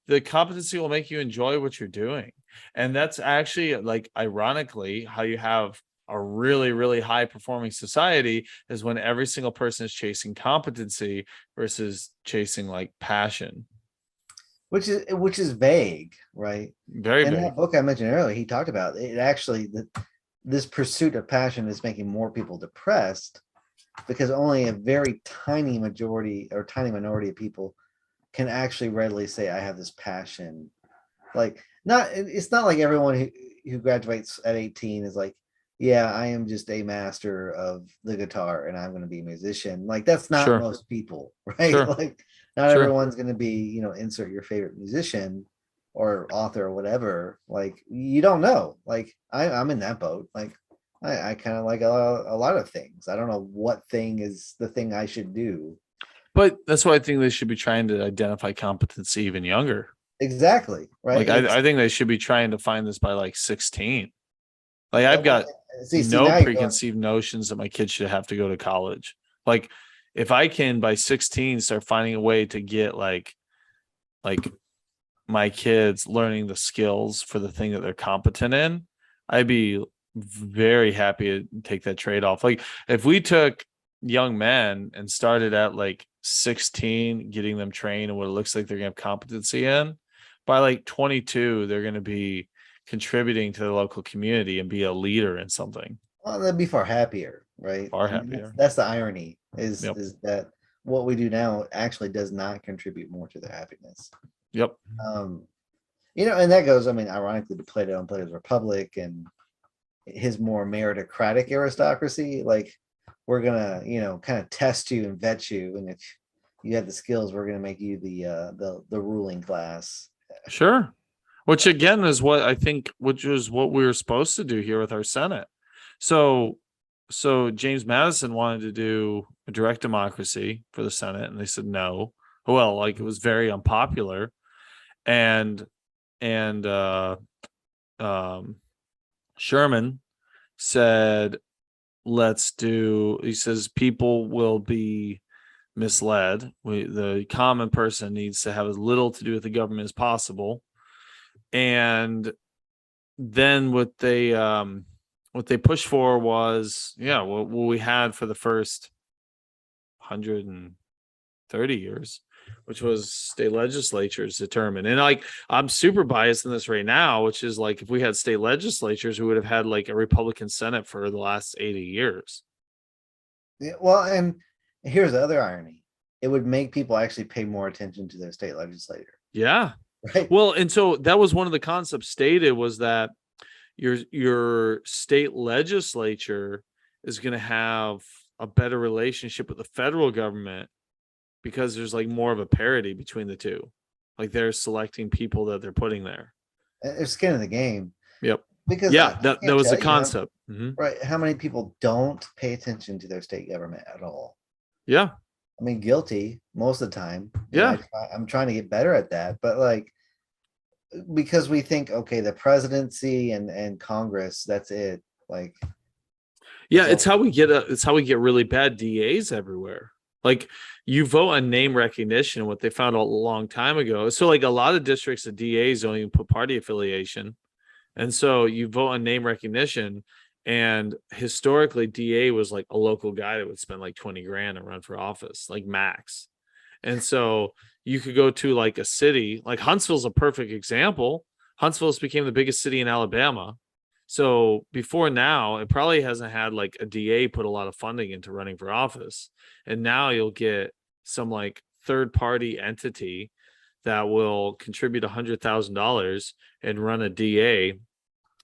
The competency will make you enjoy what you're doing. And that's actually like ironically how you have a really, really high performing society, is when every single person is chasing competency versus chasing like passion. Which is vague, right? Very In that big. book I mentioned earlier, he talked about it actually that this pursuit of passion is making more people depressed because only a very tiny majority or tiny minority of people can actually readily say, I have this passion. Like, it's not like everyone who graduates at 18 is like, yeah, I am just a master of the guitar and I'm going to be a musician. Like, that's not Sure. most people, right? Sure. Like, not Sure. everyone's going to be, insert your favorite musician or author or whatever. Like, you don't know. Like, I'm in that boat. Like, I kind of like a lot of things. I don't know what thing is the thing I should do. But that's why I think they should be trying to identify competency even younger. Exactly. Right. Like I think they should be trying to find this by like 16. Like I've Well, got see, no now you're going, preconceived notions that my kids should have to go to college. Like if I can by 16 start finding a way to get like my kids learning the skills for the thing that they're competent in, I'd be very happy to take that trade off. Like if we took young men and started at like 16, getting them trained in what it looks like they're gonna have competency in, by like 22, they're gonna be contributing to the local community and be a leader in something. well, they'd be far happier, right? Far I mean, that's, happier. that's the irony is Yep. is that what we do now actually does not contribute more to their happiness. Yep. Um, and that goes, I mean, ironically to Plato and Plato's Republic and his more meritocratic aristocracy. Like, we're gonna, kind of test you and vet you, and if you have the skills, we're gonna make you the ruling class. Sure. Which again is what I think, which is what we were supposed to do here with our Senate. So, so James Madison wanted to do a direct democracy for the Senate, and they said no. Well, like it was very unpopular, and and um, Sherman said, "Let's do." He says people will be misled. The common person needs to have as little to do with the government as possible, and then what they pushed for was, yeah, what we had for the first 130 years, which was state legislatures determined. And like I'm super biased in this right now, which is like if we had state legislatures, we would have had like a Republican Senate for the last 80 years. Yeah, well, and here's the other irony: it would make people actually pay more attention to their state legislator, Yeah. right? Well, and so that was one of the concepts stated, was that your state legislature is going to have a better relationship with the federal government because there's like more of a parity between the two. Like they're selecting people that they're putting there. It's skin in the game Yep. because Yeah, I that can't was the tell you concept. Mhm. right how many people don't pay attention to their state government at all. Yeah. I mean, guilty most of the time. Yeah. I'm trying to get better at that, but like because we think, okay, the presidency and Congress, that's it. Like, Yeah, so it's how we get really bad DAs everywhere. Like you vote on name recognition, what they found a long time ago. So like a lot of districts, the DAs don't even put party affiliation. And so you vote on name recognition. And historically, DA was like a local guy that would spend like 20 grand and run for office, like max. And so you could go to like a city, like Huntsville's a perfect example. Huntsville's became the biggest city in Alabama. So before now, it probably hasn't had like a DA put a lot of funding into running for office. And now you'll get some like third party entity that will contribute $100,000 and run a DA,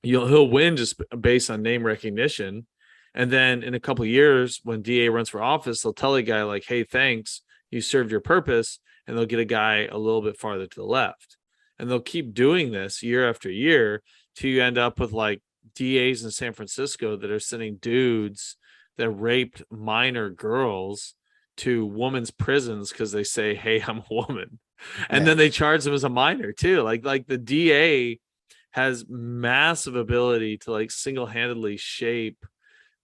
he'll win just based on name recognition. And then in a couple of years, when DA runs for office, they'll tell a guy like, hey, thanks, you served your purpose, and they'll get a guy a little bit farther to the left. And they'll keep doing this year after year till you end up with like DAs in San Francisco that are sending dudes that raped minor girls to women's prisons because they say, hey, I'm a woman. And then they charge them as a minor too. Like the DA has massive ability to like single-handedly shape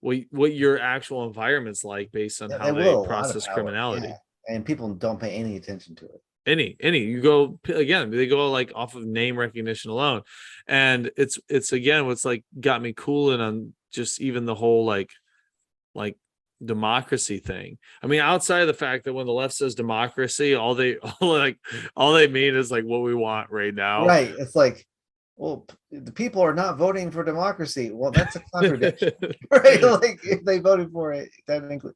what your actual environment's like based on how they process criminality. Yeah. And people don't pay any attention to it. Any you go again, they go like off of name recognition alone. And it's again what's like got me cooling on just even the whole like democracy thing. I mean, outside of the fact that when the left says democracy, all they mean is like what we want right now. Right. It's like, well, the people are not voting for democracy. Well, that's a contradiction, right? Like if they voted for it, technically.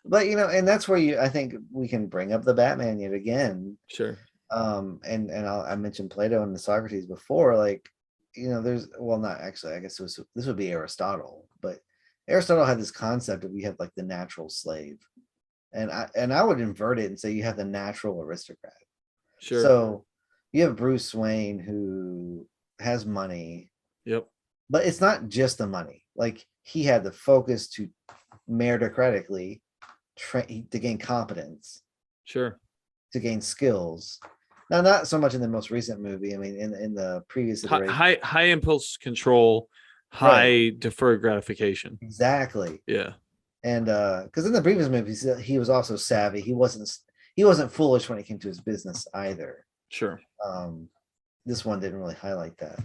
But and that's where I think we can bring up the Batman yet again. Sure. I mentioned Plato and the Socrates before. Like, there's not actually. I guess this would be Aristotle, but Aristotle had this concept of you have like the natural slave, and I would invert it and say you have the natural aristocrat. Sure. So you have Bruce Wayne who has money. Yep. But it's not just the money. Like he had the focus to meritocratically to gain competence. Sure. To gain skills. Now, not so much in the most recent movie. I mean, in the previous iteration. High impulse control, high deferred gratification. Exactly. Yeah. And because in the previous movies, he was also savvy. He wasn't foolish when it came to his business either. Sure. This one didn't really highlight that.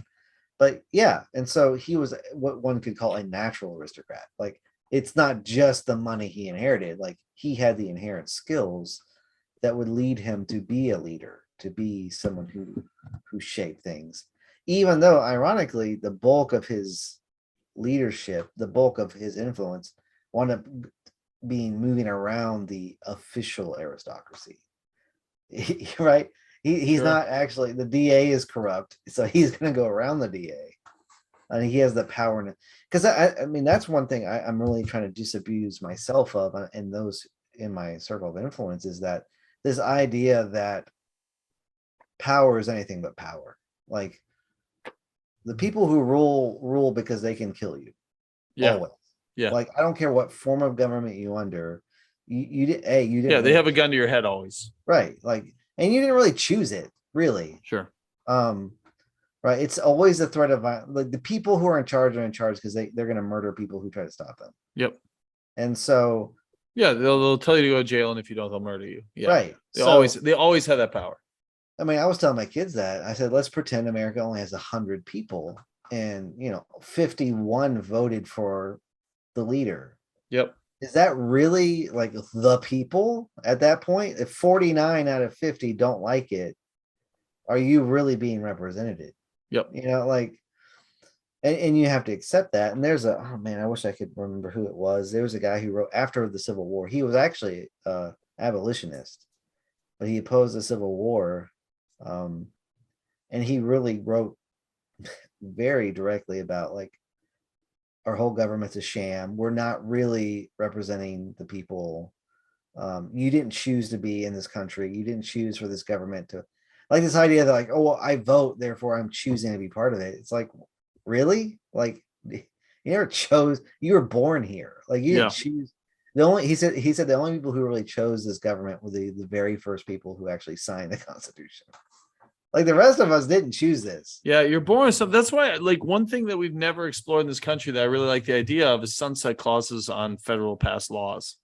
But yeah, and so he was what one could call a natural aristocrat. Like it's not just the money he inherited, like he had the inherent skills that would lead him to be a leader, to be someone who shaped things. Even though ironically, the bulk of his leadership, the bulk of his influence wound up being moving around the official aristocracy. Right? He's Sure. not actually, the DA is corrupt, so he's going to go around the DA, and he has the power. Because I mean, that's one thing I'm really trying to disabuse myself of, and those in my circle of influence, is that this idea that power is anything but power. Like the people who rule because they can kill you. Yeah. Always. Yeah. Like I don't care what form of government you under. You didn't. Yeah, they have a gun to your head always. Right. Like. And you didn't really choose it, really. Sure. Right. It's always the threat of like the people who are in charge because they're going to murder people who try to stop them. Yep. And so. Yeah, they'll tell you to go to jail, and if you don't, they'll murder you. Yeah. Right. They always have that power. I mean, I was telling my kids that I said, let's pretend America only has 100 people, and 51 voted for the leader. Yep. Is that really like the people at that point? If 49 out of 50 don't like it, are you really being represented? Yep. And you have to accept that. And there's oh man, I wish I could remember who it was. There was a guy who wrote after the Civil War. He was actually an abolitionist, but he opposed the Civil War. And he really wrote very directly about like, our whole government's a sham. We're not really representing the people. You didn't choose to be in this country. You didn't choose for this government to, like this idea that like, oh, well, I vote, therefore I'm choosing to be part of it. It's like, really? Like you never chose, you were born here. Like you didn't choose. He said the only people who really chose this government were the very first people who actually signed the Constitution. Like the rest of us didn't choose this. Yeah, you're born stuff. That's why, like, one thing that we've never explored in this country that I really like the idea of is sunset clauses on federal passed laws.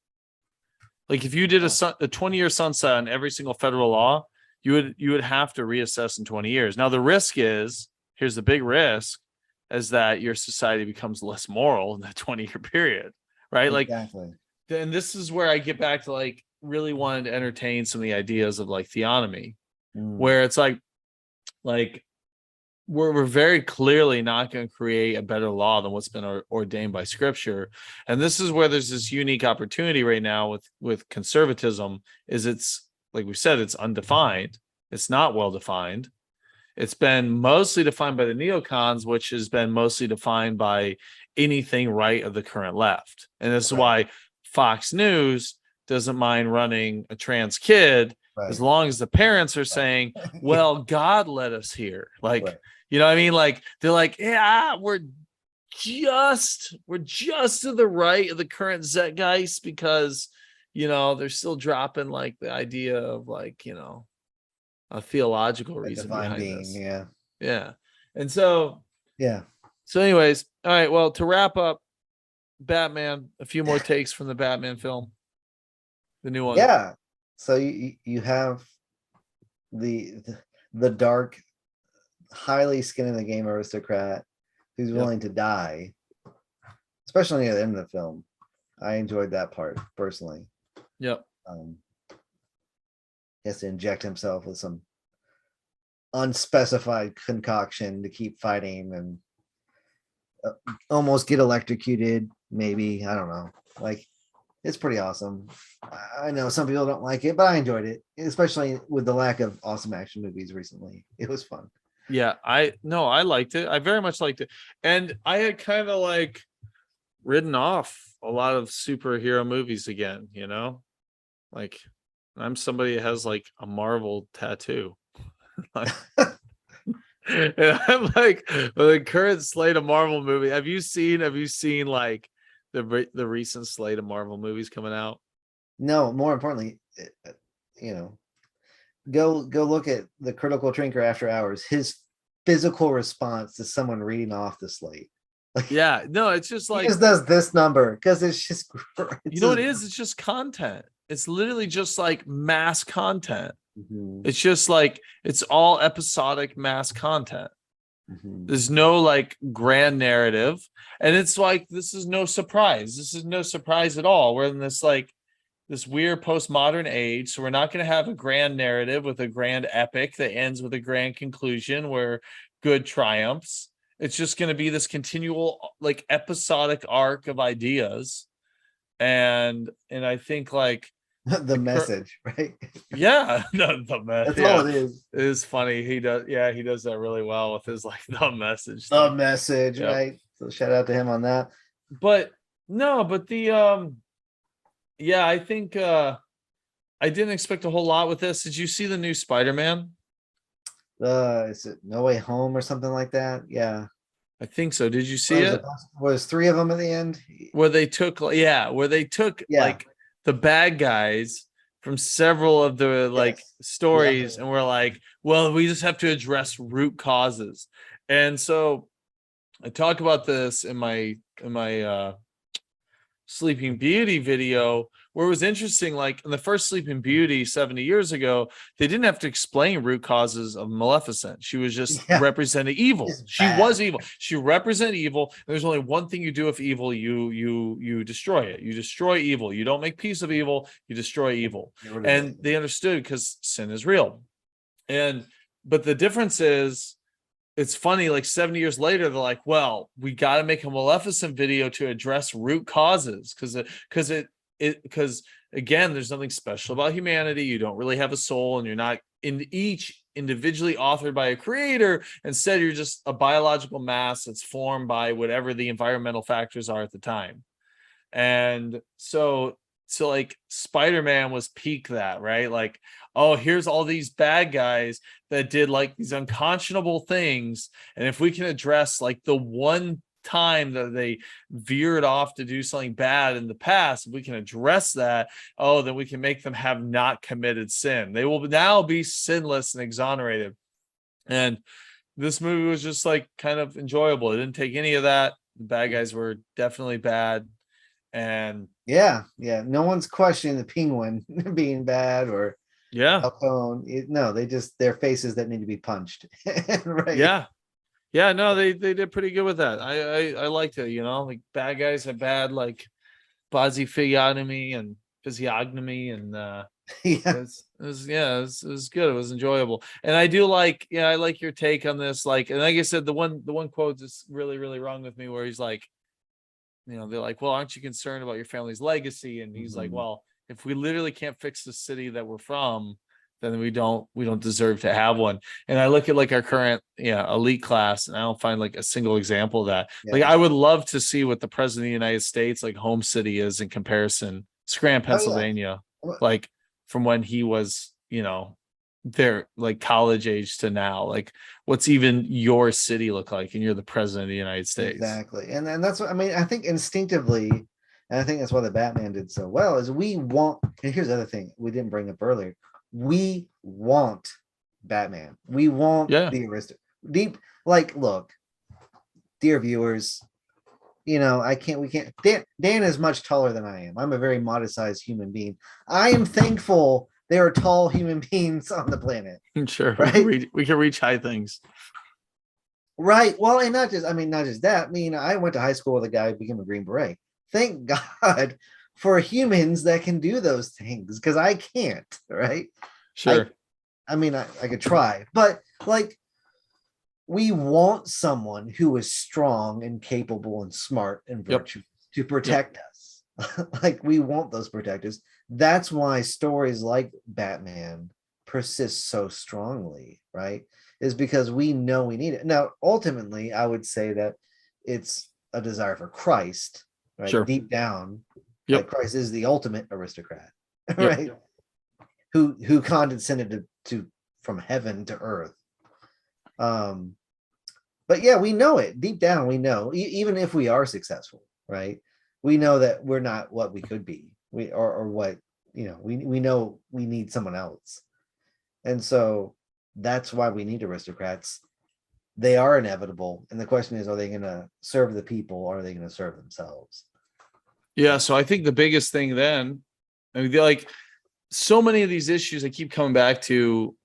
Like, if you did a 20-year sunset on every single federal law, you would have to reassess in 20 years. Now, the risk is, here's the big risk, is that your society becomes less moral in that 20-year period, right? Exactly. Like, then this is where I get back to like really wanting to entertain some of the ideas of like theonomy, where it's like we're very clearly not going to create a better law than what's been ordained by scripture. And this is where there's this unique opportunity right now with conservatism, is it's like we said, it's undefined. It's not well defined. It's been mostly defined by the neocons, which has been mostly defined by anything right of the current left. And this is why Fox News doesn't mind running a trans kid as long as the parents are saying, well, God led us here. Like, you know what I mean? Like, they're like, yeah, we're just to the right of the current zeitgeist because, you know, they're still dropping like the idea of like, you know, a theological reason behind being, this. Yeah. And so, Yeah. So anyways, all right, well, to wrap up Batman, a few more takes from the Batman film. The new one. Yeah. So you have the dark, highly skin in the game aristocrat who's willing to die, especially at the end of the film. I enjoyed that part personally. Yep. He has to inject himself with some unspecified concoction to keep fighting and almost get electrocuted. Maybe, I don't know. Like, it's pretty awesome. I know some people don't like it, but I enjoyed it, especially with the lack of awesome action movies recently. It was fun. Yeah, I liked it. I very much liked it. And I had kind of like ridden off a lot of superhero movies again, you know? Like, I'm somebody that has like a Marvel tattoo. Like, and I'm like the current slate of Marvel movie. Have you seen like the recent slate of Marvel movies coming out? No, more importantly, you know, go look at the Critical Drinker After Hours. His physical response to someone reading off the slate. Like, yeah, no, it's just like he just does this number because it's just you know what it is? It's just content. It's literally just like mass content. It's just like it's all episodic mass content. There's no like grand narrative, and it's like this is no surprise. This is no surprise at all. We're in this like this weird postmodern age, so we're not going to have a grand narrative with a grand epic that ends with a grand conclusion where good triumphs. It's just going to be this continual like episodic arc of ideas, and I think like the message, right? Yeah, the message. That's all it is. It is funny. He does that really well with his like the message. The thing. message, right? So shout out to him on that. But no, but the yeah, I think I didn't expect a whole lot with this. Did you see the new Spider-Man? Is it No Way Home or something like that? Yeah. I think so. Did you see it? Was 3 of them at the end? Where they took like the bad guys from several of the like stories and we're like, well, we just have to address root causes. And so I talk about this in my Sleeping Beauty video, where it was interesting, like in the first Sleeping Beauty 70 years ago, they didn't have to explain root causes of Maleficent. She was just representing evil. She was evil. She represented evil. There's only one thing you do with evil, you destroy it. You destroy evil. You don't make peace of evil, you destroy evil. And they understood because sin is real. But the difference is, it's funny, like 70 years later, they're like, well, we got to make a Maleficent video to address root causes because again, there's nothing special about humanity. You don't really have a soul, and you're not in each individually authored by a creator. Instead, you're just a biological mass that's formed by whatever the environmental factors are at the time. And so like Spider-Man was peak that, right? Like, oh, here's all these bad guys that did like these unconscionable things, and if we can address like the one time that they veered off to do something bad in the past, if we can address that, oh, then we can make them have not committed sin. They will now be sinless and exonerated. And this movie was just like kind of enjoyable. It didn't take any of that. The bad guys were definitely bad. And no one's questioning the Penguin being bad or Falcone. No, they just, their faces that need to be punched. Right. No, they did pretty good with that. I liked it, you know, like bad guys have bad like body physiognomy and it was good. It was enjoyable. And I do like, I like your take on this. Like, and like I said, the one quote is really, really wrong with me, where he's like, you know, they're like, well, aren't you concerned about your family's legacy? And he's like, well, if we literally can't fix the city that we're from, then we don't deserve to have one. And I look at like our current elite class, and I don't find like a single example of that. Like Yeah. I would love to see what the president of the United States like home city is in comparison. Scranton, Oh, yeah. Pennsylvania, Well, like from when he was, they're like college age to now. Like what's even your city look like, and you're the president of the United States. exactly. And that's what I mean. I think instinctively, and I think that's why the Batman did so well, is we want, and here's the other thing we didn't bring up earlier. We want Batman. We want Yeah. the deep, like, look, dear viewers, we can't. Dan is much taller than I am. I'm a very modest sized human being. I am thankful there are tall human beings on the planet. Sure. Right? We can reach high things. Right. Well, and not just that. I mean, I went to high school with a guy who became a Green Beret. Thank God for humans that can do those things, because I can't, right? Sure. I could try, but like, we want someone who is strong and capable and smart and virtuous to protect us. Like, we want those protectors. That's why stories like Batman persist so strongly, right? Is because we know we need it. Now, ultimately, I would say that it's a desire for Christ, right? Sure. Deep down, Yep. like, Christ is the ultimate aristocrat, Yep. right? Who condescended to from heaven to earth. But yeah, we know it deep down. We know, even if we are successful, right? We know that we're not what we could be. We or what, we know we need someone else. And so that's why we need aristocrats. They are inevitable. And the question is, are they going to serve the people, or are they going to serve themselves? Yeah. So I think the biggest thing then, I mean, like so many of these issues I keep coming back to,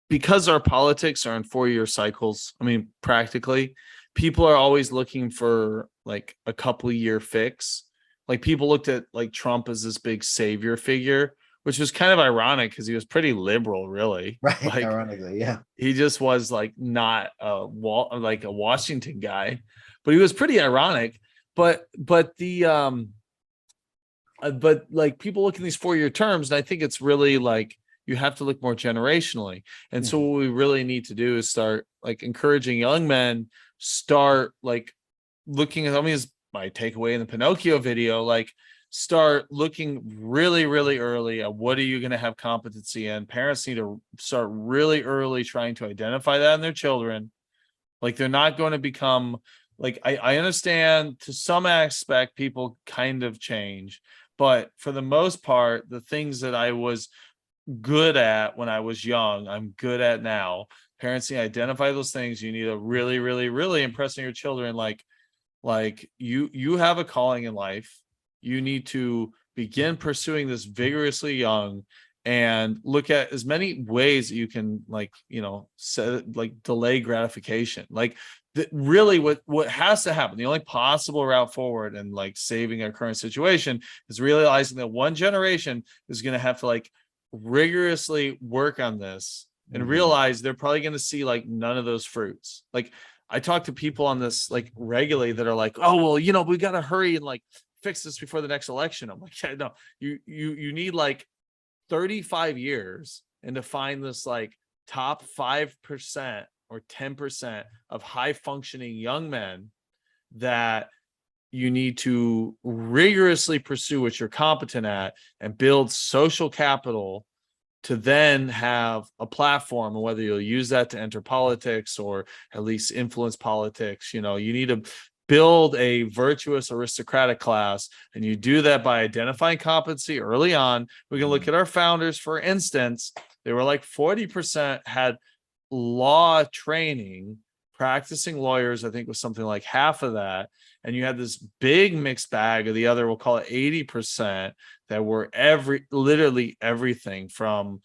because our politics are in 4-year cycles. I mean, practically, people are always looking for like a couple year fix. Like people looked at like Trump as this big savior figure, which was kind of ironic because he was pretty liberal, really. Right. Like, ironically, yeah. he just was like not a Washington guy, but he was pretty ironic. But like people look at these 4-year terms, and I think it's really like you have to look more generationally. And so what we really need to do is start like encouraging young men, start like looking at, is my takeaway in the Pinocchio video, like start looking really, really early at what are you going to have competency in. Parents need to start really early trying to identify that in their children. Like they're not going to become like, I understand to some aspect people kind of change, but for the most part, the things that I was good at when I was young, I'm good at now. Parents need to identify those things. You need to really, really, really impress on your children. Like you have a calling in life. You need to begin pursuing this vigorously young, and look at as many ways that you can set like delay gratification. Like really what has to happen, the only possible route forward and like saving our current situation is realizing that one generation is going to have to like rigorously work on this and realize they're probably going to see like none of those fruits. Like I talk to people on this like regularly that are like, oh, well, we got to hurry and like fix this before the next election. I'm like, yeah, no, you need like 35 years and to find this like top 5% or 10% of high functioning young men that you need to rigorously pursue what you're competent at and build social capital to then have a platform, and whether you'll use that to enter politics or at least influence politics. You need to build a virtuous aristocratic class, and you do that by identifying competency early on. We can look at our founders, for instance. They were like 40% had law training, practicing lawyers, I think was something like half of that. And you had this big mixed bag of the other, we'll call it 80%, that were literally everything from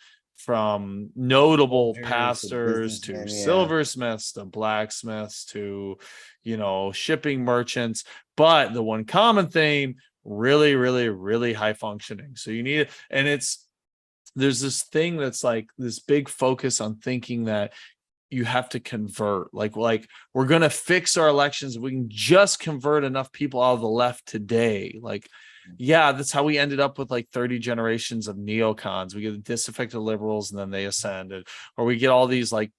notable pastors to silversmiths to blacksmiths to shipping merchants. But the one common theme, really, really, really high functioning. So you need it. And there's this thing that's like this big focus on thinking that you have to convert, like we're going to fix our elections if we can just convert enough people out of the left today. Like yeah, that's how we ended up with like 30 generations of neocons. We get the disaffected liberals and then they ascended, or we get all these like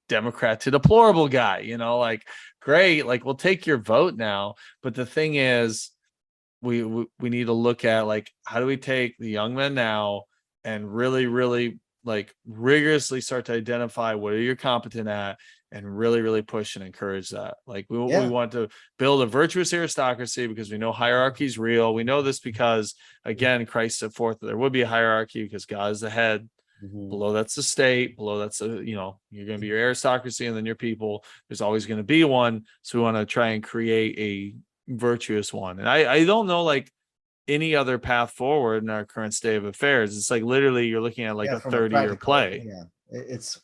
Democrat to deplorable guy, like great, like we'll take your vote now. But the thing is, we need to look at like, how do we take the young men now and really, really like rigorously start to identify what are you competent at, and really, really push and encourage that. Like we Yeah. want to build a virtuous aristocracy because we know hierarchy is real. We know this because, again, Christ set forth that there would be a hierarchy because God is the head. Mhm. Below that's the state. Below that's you're going to be your aristocracy and then your people. There's always going to be one. So we want to try and create a virtuous one. And I don't know like any other path forward in our current state of affairs. It's like literally you're looking at like Yeah, a from 30-year practical- play. Yeah, it's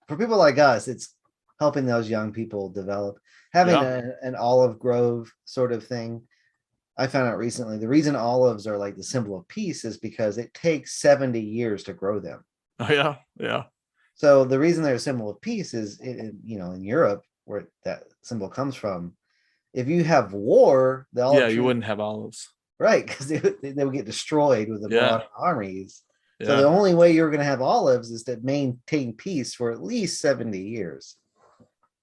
for people like us. It's helping those young people develop, having an olive grove sort of thing. I found out recently the reason olives are like the symbol of peace is because it takes 70 years to grow them. Oh yeah, yeah. So the reason they're a symbol of peace is, in Europe, where that symbol comes from. If you have war, the olive tree, You wouldn't have olives. right? Because they would get destroyed with the marauding armies. So the Yeah. only way you're going to have olives is to maintain peace for at least 70 years.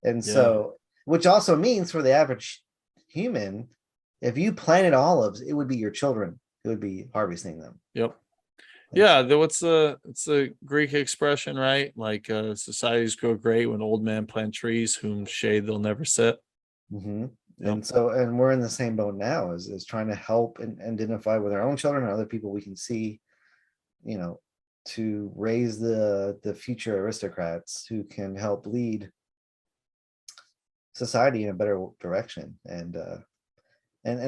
And so, which also means for the average human, if you planted olives, it would be your children who would be harvesting them. Yep. Yeah, it's a Greek expression, right? Like societies grow great when old men plant trees whom shade they'll never sit. Mm-hmm. Yep. And so, and we're in the same boat now, is trying to help and identify with our own children and other people we can see, to raise the future aristocrats who can help lead society in a better direction, and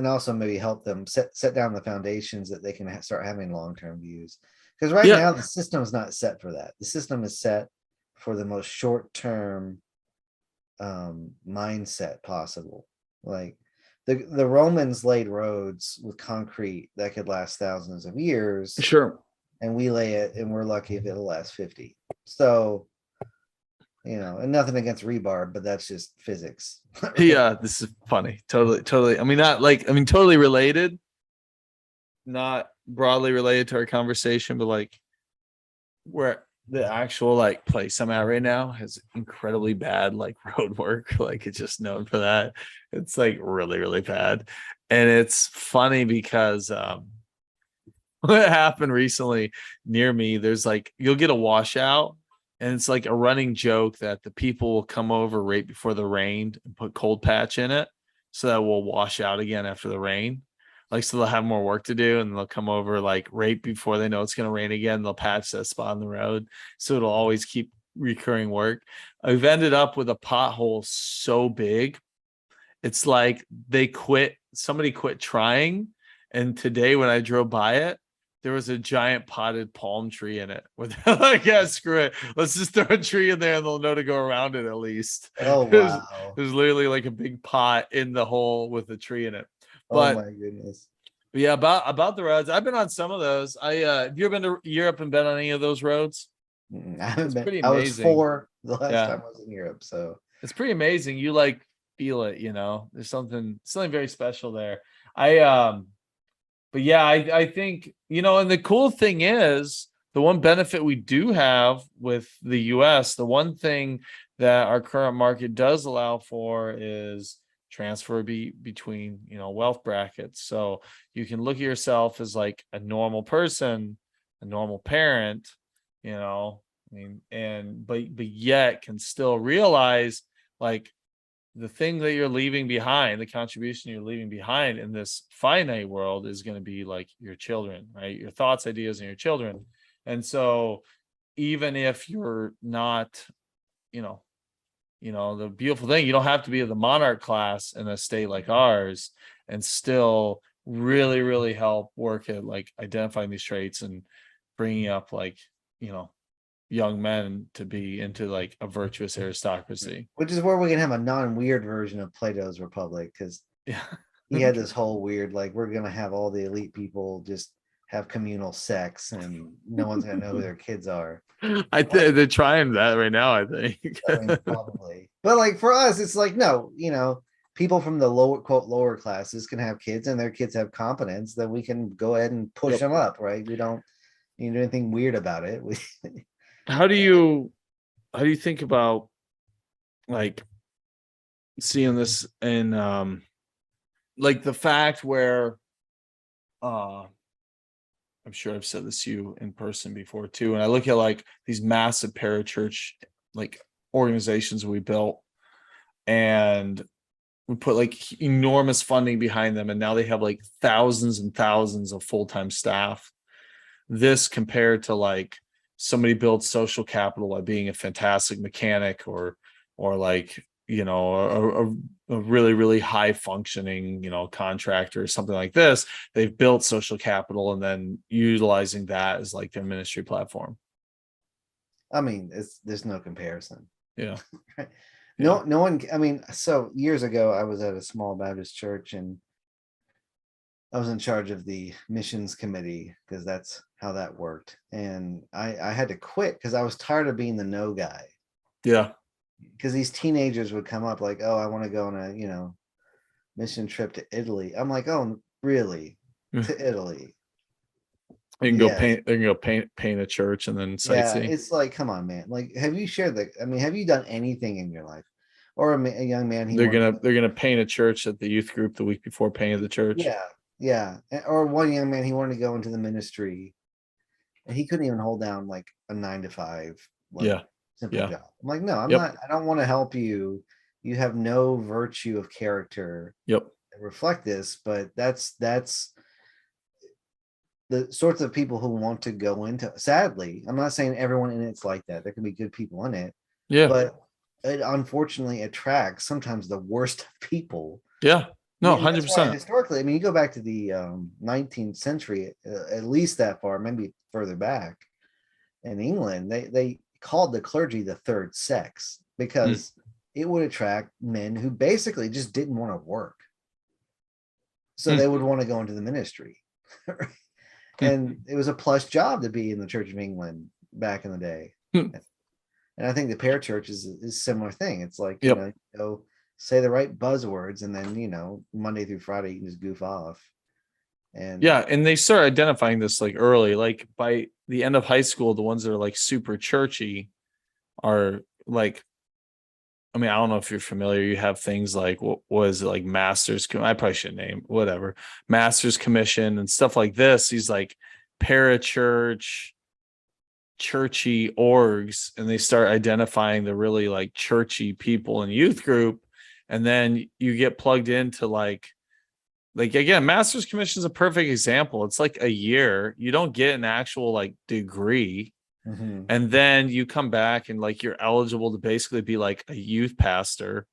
also maybe help them set down the foundations that they can start having long-term views. Because right now the system is not set for that. The system is set for the most short-term mindset possible. Like the Romans laid roads with concrete that could last thousands of years. Sure. And we lay it, and we're lucky if it'll last 50. So, and nothing against rebar, but that's just physics. Yeah, this is funny. Totally. I mean, totally related, not broadly related to our conversation, but like where the actual like place I'm at right now has incredibly bad like road work. Like it's just known for that. It's like really, really bad. And it's funny because what happened recently near me, there's like you'll get a washout, and it's like a running joke that the people will come over right before the rain and put cold patch in it so that will wash out again after the rain. Like, so they'll have more work to do and they'll come over like right before they know it's going to rain again. They'll patch that spot on the road. So it'll always keep recurring work. I've ended up with a pothole so big. It's like somebody quit trying. And today when I drove by it, there was a giant potted palm tree in it. Where they're like, yeah, screw it. Let's just throw a tree in there and they'll know to go around it at least. Oh, wow. There's literally like a big pot in the hole with a tree in it. Oh But my goodness. yeah, about the roads. I've been on some of those. Have you ever been to Europe and been on any of those roads? I haven't been. Pretty I was amazing. 4 the last time I was in Europe, so it's pretty amazing. You like feel it, there's something very special there. But yeah, I think, and the cool thing is the one benefit we do have with the US, the one thing that our current market does allow for is transfer between, wealth brackets. So you can look at yourself as like a normal person, a normal parent, but yet can still realize like the thing that you're leaving behind, the contribution you're leaving behind in this finite world is going to be like your children, right? Your thoughts, ideas, and your children. And so even if you're not, the beautiful thing, you don't have to be of the monarch class in a state like ours and still really, really help work at like identifying these traits and bringing up like, young men to be into like a virtuous aristocracy. Which is where we can have a non-weird version of Plato's Republic, because he had this whole weird, like, we're gonna have all the elite people just have communal sex and no one's gonna know who their kids are. They're trying that right now, I think. I mean, probably. But like for us, it's like, no, people from the lower classes can have kids and their kids have competence, then we can go ahead and push Yep. them up, right? We don't need to do anything weird about it. How do you think about like seeing this in like the fact where I'm sure I've said this to you in person before too, and I look at like these massive parachurch like organizations we built, and we put like enormous funding behind them, and now they have like thousands and thousands of full-time staff. This compared to like somebody builds social capital by being a fantastic mechanic or like, you know, a really, really high functioning, you know, contractor or something like this. They've built social capital and then utilizing that as like their ministry platform. I mean, there's no comparison. Yeah. No one. I mean, so years ago, I was at a small Baptist church and I was in charge of the missions committee because that's how that worked. And I had to quit because I was tired of being the no guy. Yeah. Because these teenagers would come up like, oh, I want to go on a, you know, mission trip to Italy. I'm like, oh, really? To Italy? They can go Yes. paint. They can go paint a church and then Yeah, sightsee. it's like, come on, man. Like, have you shared the? I mean, have you done anything in your life? Or a young man, They're gonna paint a church at the youth group the week before painting the church. yeah. Or one young man, he wanted to go into the ministry, and he couldn't even hold down like a 9 to 5, like simple job. I'm like, no, I'm not. I don't want to help you. You have no virtue of character. Yep. Reflect this, but that's the sorts of people who want to go into. Sadly, I'm not saying everyone in it's like that. There can be good people in it. Yeah. But it unfortunately attracts sometimes the worst of people. Yeah. No, And that's why 100%. historically, I mean, you go back to the 19th century, at least that far, maybe further back in England, they called the clergy the third sex because it would attract men who basically just didn't want to work. So they would want to go into the ministry. And it was a plus job to be in the Church of England back in the day. And I think the parachurch is a similar thing. It's like, you know, go say the right buzzwords and then, you know, Monday through Friday, you can just goof off. And and they start identifying this like early, like by the end of high school, the ones that are like super churchy are like, I mean, I don't know if you're familiar. You have things like what was it like masters? I probably should name whatever masters commission and stuff like this. These like parachurch, churchy orgs, and they start identifying the really like churchy people in youth group, and then you get plugged into like again, master's commission is a perfect example. It's like a year. You don't get an actual like degree. And then you come back and like you're eligible to basically be like a youth pastor,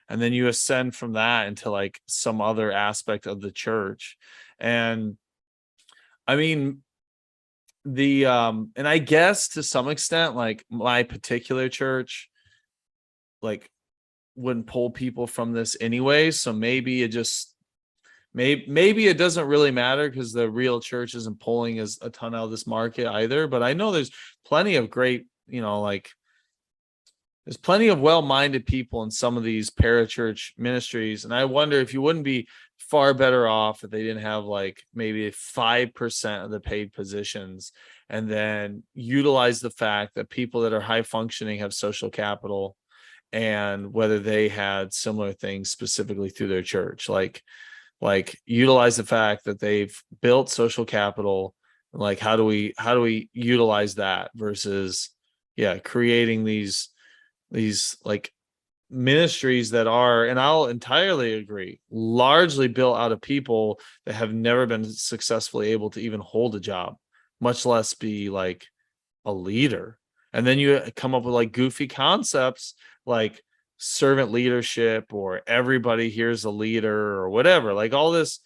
and then you ascend from that into like some other aspect of the church. And I mean, the and I guess to some extent, like my particular church like wouldn't pull people from this anyway, so maybe it just maybe it doesn't really matter because the real church isn't pulling as a ton out of this market either. But I know there's plenty of great, you know, like there's plenty of well-minded people in some of these parachurch ministries, and I wonder if you wouldn't be far better off if they didn't have like maybe 5% of the paid positions, and then utilize the fact that people that are high functioning have social capital, and whether they had similar things specifically through their church, like utilize the fact that they've built social capital. Like how do we utilize that versus creating these like ministries that are, and I'll entirely agree, largely built out of people that have never been successfully able to even hold a job, much less be like a leader. And then you come up with like goofy concepts like servant leadership or everybody here's a leader or whatever, like all this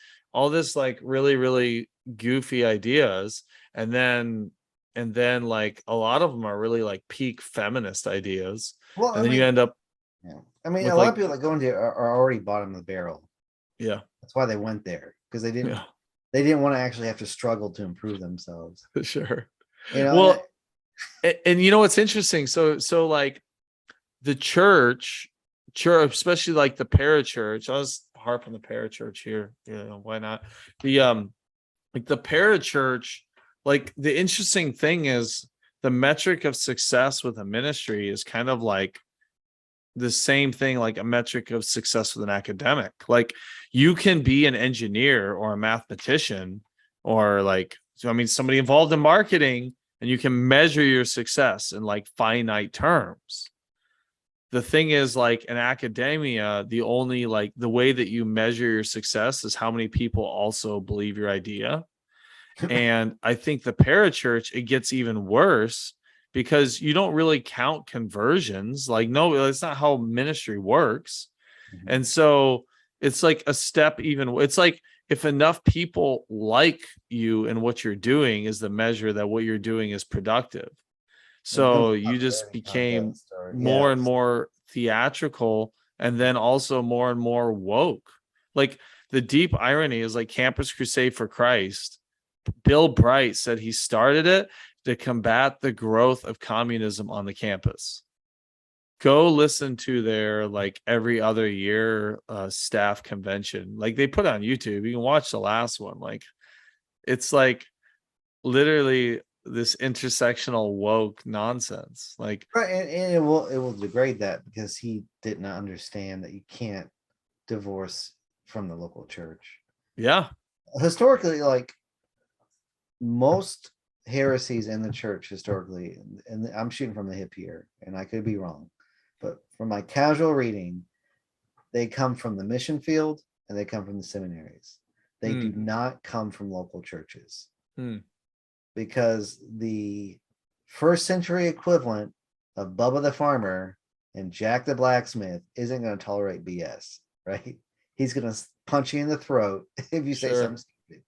like really, really goofy ideas. And then like a lot of them are really like peak feminist ideas. well, And then you end up I mean, with a lot like, of people that go into are already bottom of the barrel. yeah, That's why they went there, because they didn't want to actually have to struggle to improve themselves. for sure. You know, Well, and you know what's interesting? So like the church church, especially like the parachurch. I'll just harp on the parachurch here. Why not? The like the parachurch, like the interesting thing is the metric of success with a ministry is kind of like the same thing, like a metric of success with an academic. Like you can be an engineer or a mathematician or like, so I mean, somebody involved in marketing, and you can measure your success in like finite terms. The thing is, like in academia, the only like the way that you measure your success is how many people also believe your idea. And I think the parachurch, it gets even worse because you don't really count conversions. Like, no, that's not how ministry works. Mhm. And so it's like a step even. It's like if enough people like you and what you're doing is the measure that what you're doing is productive. It becomes So a you just popularity became contest, or more and yes. more theatrical and then also more and more woke. Like the deep irony is like Campus Crusade for Christ. Bill Bright said he started it to combat the growth of communism on the campus. Go listen to their like every other year staff convention. Like they put on YouTube. You can watch the last one. Like it's like literally this intersectional woke nonsense. Like, Right, and it will degrade that because he did not understand that you can't divorce from the local church. yeah, Historically, like most heresies in the church historically, and I'm shooting from the hip here, and I could be wrong, but from my casual reading, they come from the mission field and they come from the seminaries. They do not come from local churches because the first century equivalent of Bubba the Farmer and Jack the Blacksmith isn't going to tolerate BS, right? He's going to punch you in the throat if you say Sure. something stupid.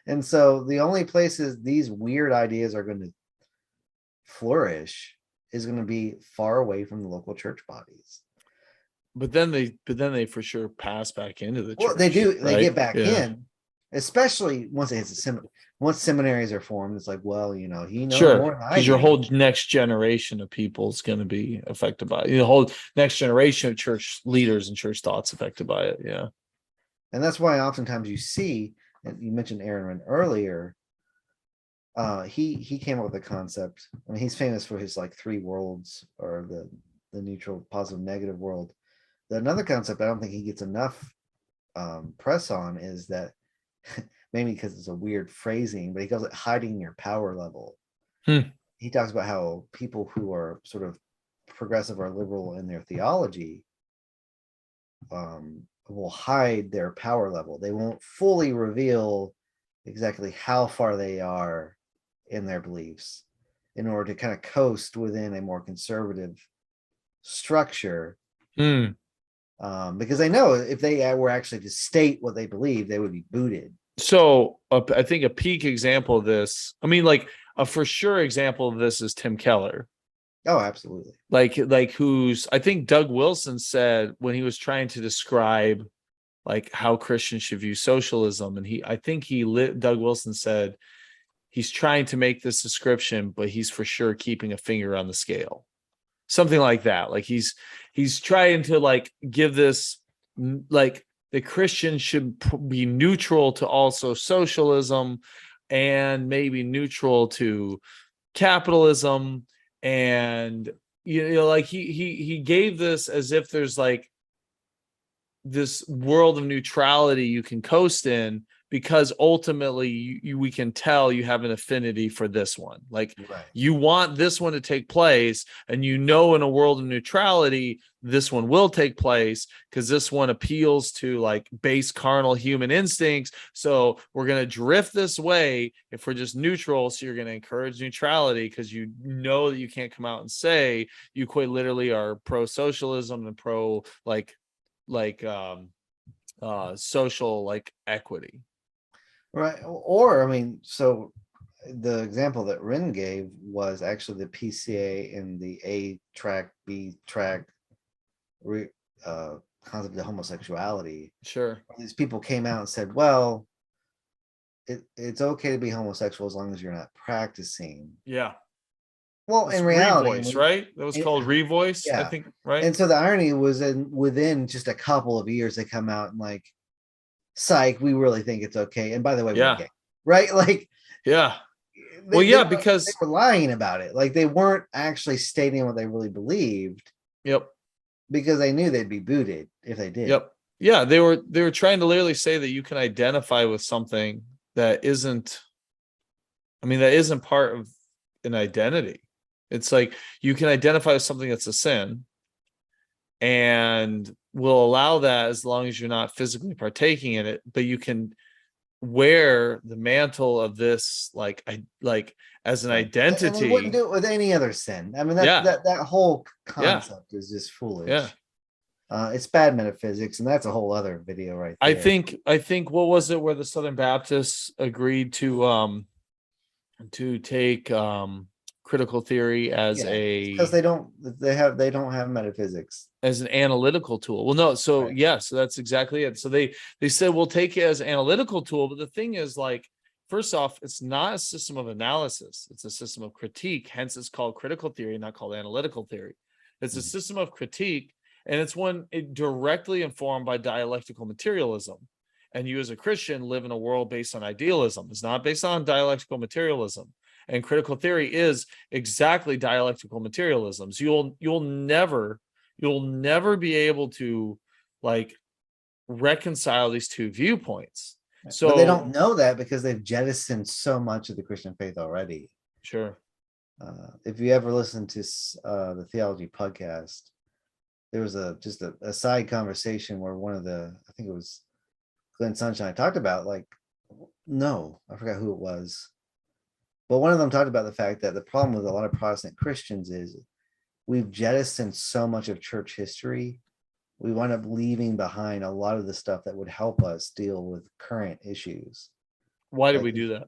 And so the only places these weird ideas are going to flourish is going to be far away from the local church bodies. But then they for sure pass back into the Well, church. they do. They right? get back Yeah. in, especially once it hits once seminaries are formed. It's like, well, he knows more Sure, than I because your do. whole next generation of people is going to be affected by it. The whole next generation of church leaders and church thoughts affected by it. Yeah. And that's why oftentimes you see, and you mentioned Aaron earlier, he came up with a concept. I mean, he's famous for his like three worlds, or the neutral, positive, negative world. Another concept I don't think he gets enough press on is that maybe because it's a weird phrasing, but he calls it hiding your power level. He talks about how people who are sort of progressive or liberal in their theology will hide their power level. They won't fully reveal exactly how far they are in their beliefs in order to kind of coast within a more conservative structure. Because they know if they were actually to state what they believe, they would be booted. So I think a peak example of this, I mean, like a for sure example of this is Tim Keller. Oh, absolutely. Like who's, I think Doug Wilson said when he was trying to describe like how Christians should view socialism, and Doug Wilson said he's trying to make this description, but he's for sure keeping a finger on the scale. Something like that. Like he's trying to like give this like the Christians should be neutral to also socialism and maybe neutral to capitalism. And like he gave this as if there's like this world of neutrality you can coast in, because ultimately we can tell you have an affinity for this one. Like Right. you want this one to take place, and in a world of neutrality, this one will take place because this one appeals to like base carnal human instincts. So we're going to drift this way if we're just neutral. So you're going to encourage neutrality because you know that you can't come out and say you quite literally are pro-socialism and pro social like equity. Right. Or, I mean, so the example that Ren gave was actually the PCA and the A track, B track concept of homosexuality. Sure. These people came out and said, well, it's okay to be homosexual as long as you're not practicing. Yeah. Well, in reality, Revoice, right? That was called Revoice, I yeah. think, right? And so the irony was within just a couple of years, they come out and like, psych, we really think it's okay. And by the way, we're Yeah. gay, right? Like, Yeah. they, Well, yeah, they because were lying about it. Like they weren't actually stating what they really believed yep. because they knew they'd be booted if they did. Yep. Yeah, they were trying to literally say that you can identify with something that isn't, I mean, that isn't part of an identity. It's like you can identify with something that's a sin and will allow that as long as you're not physically partaking in it, but you can wear the mantle of this like as an Right. And they wouldn't identity. do it with any other sin. I mean, Yeah. that whole Yeah. concept is just foolish. Yeah. It's bad metaphysics, and that's a whole other video right there. I think what was it where the Southern Baptists agreed to take critical theory as because they don't have metaphysics. as an analytical tool. Well, no, so Right. yeah, so that's exactly it. So they said we'll take it as an analytical tool, but the thing is, like, first off, it's not a system of analysis, it's a system of critique, hence it's called critical theory, not called analytical theory. It's a system of critique, and it's one directly informed by dialectical materialism. And you as a Christian live in a world based on idealism. It's not based on dialectical materialism. And critical theory is exactly dialectical materialism. So you'll never be able to like reconcile these two viewpoints. So but they don't know that because they've jettisoned so much of the Christian faith already. Sure. If you ever listen to the theology podcast, there was just a side conversation where one of I think it was Glenn Sunshine, talked about I forgot who it was, but one of them talked about the fact that the problem with a lot of Protestant Christians is we've jettisoned so much of church history. We wind up leaving behind a lot of the stuff that would help us deal with current issues. Why did we do that?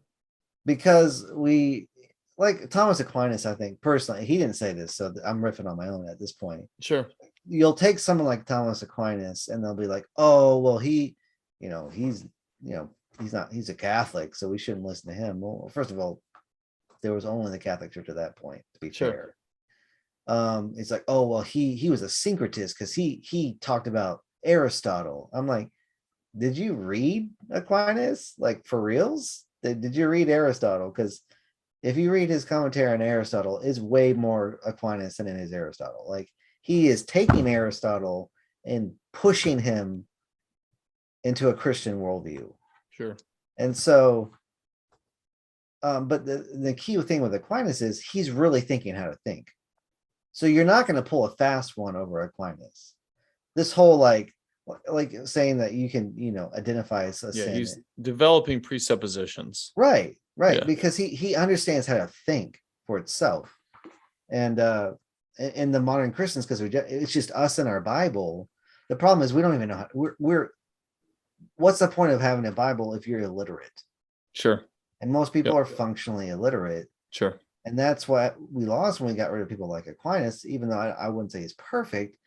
Because we, like Thomas Aquinas, I think personally, he didn't say this, so I'm riffing on my own at this point. Sure. You'll take someone like Thomas Aquinas and they'll be like, oh, well, he's a Catholic, so we shouldn't listen to him. Well, first of all, there was only the Catholic Church at that point, to be fair. It's like, oh, well, he was a syncretist because he talked about Aristotle. I'm like, did you read Aquinas? Like, for reals? Did you read Aristotle? Because if you read his commentary on Aristotle, it's way more Aquinas than it is Aristotle. Like, he is taking Aristotle and pushing him into a Christian worldview. Sure. And so, but the key thing with Aquinas is he's really thinking how to think. So you're not going to pull a fast one over Aquinas. This whole like saying that you can, identify as a sin. He's developing presuppositions. Right. Yeah. Because he understands how to think for itself. And in the modern Christians, because it's just us and our Bible. The problem is we don't even know how what's the point of having a Bible if you're illiterate? Sure. And most people are functionally illiterate. Sure. And that's what we lost when we got rid of people like Aquinas, even though I wouldn't say he's perfect.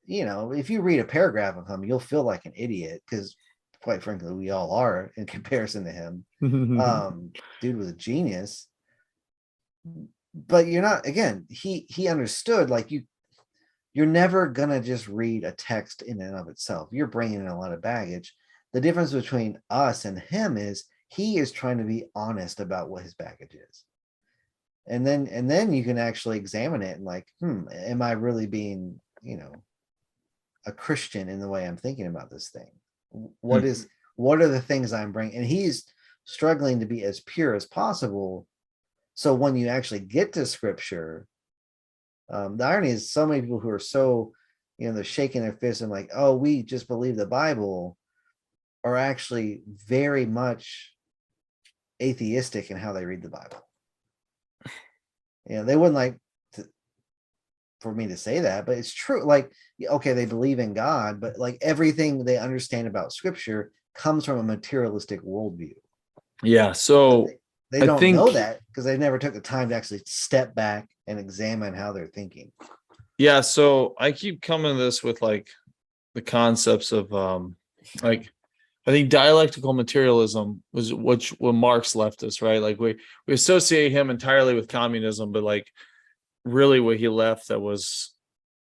If you read a paragraph of him, you'll feel like an idiot because, quite frankly, we all are in comparison to him. Dude was a genius. But you're not, again, he understood, like, you're never going to just read a text in and of itself. You're bringing in a lot of baggage. The difference between us and him is he is trying to be honest about what his baggage is. And then you can actually examine it and like, am I really being, a Christian in the way I'm thinking about this thing? What are the things I'm bringing? And he's struggling to be as pure as possible. So when you actually get to scripture, the irony is so many people who are so, they're shaking their fists and like, oh, we just believe the Bible, are actually very much atheistic in how they read the Bible. They wouldn't like for me to say that, but it's true. Like, okay, they believe in God, but like everything they understand about scripture comes from a materialistic worldview. Yeah. So they don't know that because they never took the time to actually step back and examine how they're thinking. Yeah. So I keep coming to this with like the concepts of I think dialectical materialism was what Marx left us, right? Like we associate him entirely with communism, but like really what he left that was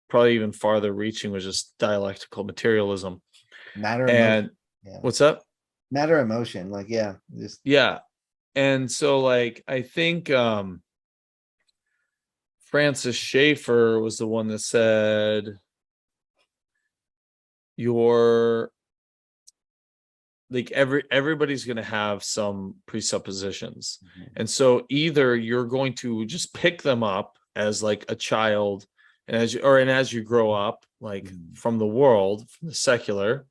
probably even farther reaching was just dialectical materialism. Matter emotion. And Yeah. what's up? Matter emotion. Like, yeah. Just Yeah. And so like I think Francis Schaeffer was the one that said you're like everybody's going to have some presuppositions. And so either you're going to just pick them up as like a child, and as you grow up, like from the world, from the secular,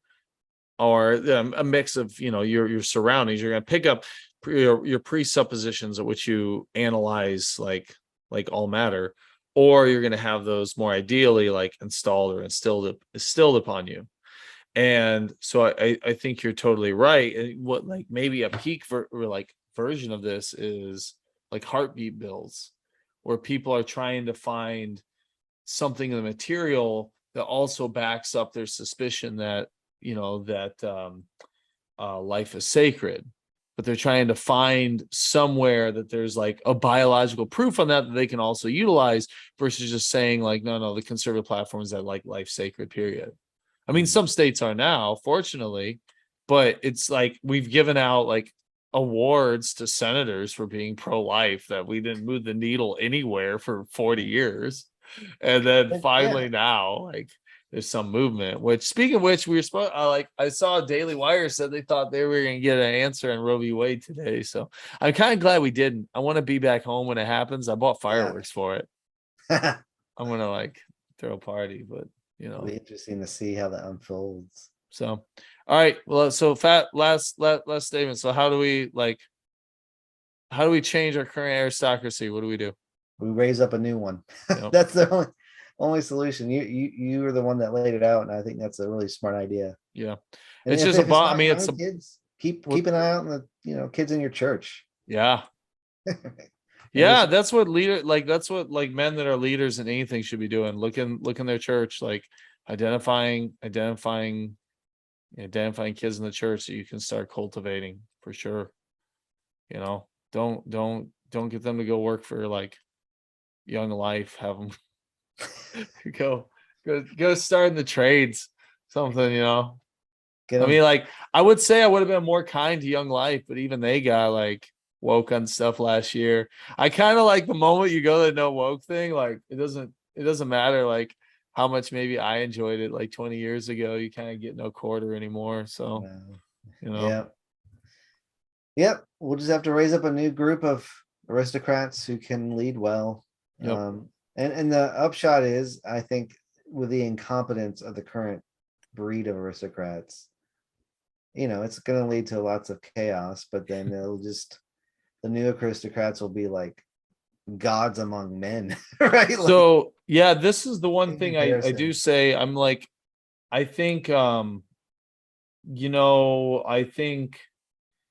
or a mix of, you know, your surroundings. You're going to pick up your presuppositions at which you analyze like all matter, or you're going to have those more ideally like installed or instilled upon you. And so I think you're totally right. And what like maybe a peak version of this is like heartbeat bills, where people are trying to find something in the material that also backs up their suspicion that, you know, that life is sacred, but they're trying to find somewhere that there's like a biological proof on that they can also utilize, versus just saying like, no, the conservative platform is that like life sacred, period. I mean, some states are now, fortunately, but it's like we've given out like awards to senators for being pro-life that we didn't move the needle anywhere for 40 years. And then finally now, like there's some movement, which speaking of which, we were supposed like I saw Daily Wire said they thought they were going to get an answer on Roe v. Wade today. So I'm kind of glad we didn't. I want to be back home when it happens. I bought fireworks for it. I'm going to like throw a party, but you know, it'll be interesting to see how that unfolds. so, all right. Well, so last statement. So how do we change our current aristocracy? What do we do? We raise up a new one. Yep. That's the only solution. You were the one that laid it out, and I think that's a really smart idea. Yeah. And It's if, just if a bomb. I not mean, young it's a kids. Keep an eye out on the, you know, kids in your church. yeah. Yeah, that's what that's what like men that are leaders in anything should be doing. Look in their church, like identifying kids in the church that you can start cultivating for sure. You know, don't get them to go work for like Young Life. Have them go start in the trades, something, you know. I mean, like I would say I would have been more kind to Young Life, but even they got like woke on stuff last year. I kind of like the moment you go to the no woke thing, like it doesn't matter like how much maybe I enjoyed it like 20 years ago. You kind of get no quarter anymore. So you know. Yep. We'll just have to raise up a new group of aristocrats who can lead well. Yep. And the upshot is, I think, with the incompetence of the current breed of aristocrats, you know, it's going to lead to lots of chaos, but then the new aristocrats will be like gods among men, right? So yeah, this is the one thing I do comparison. say. I'm like, I think you know, I think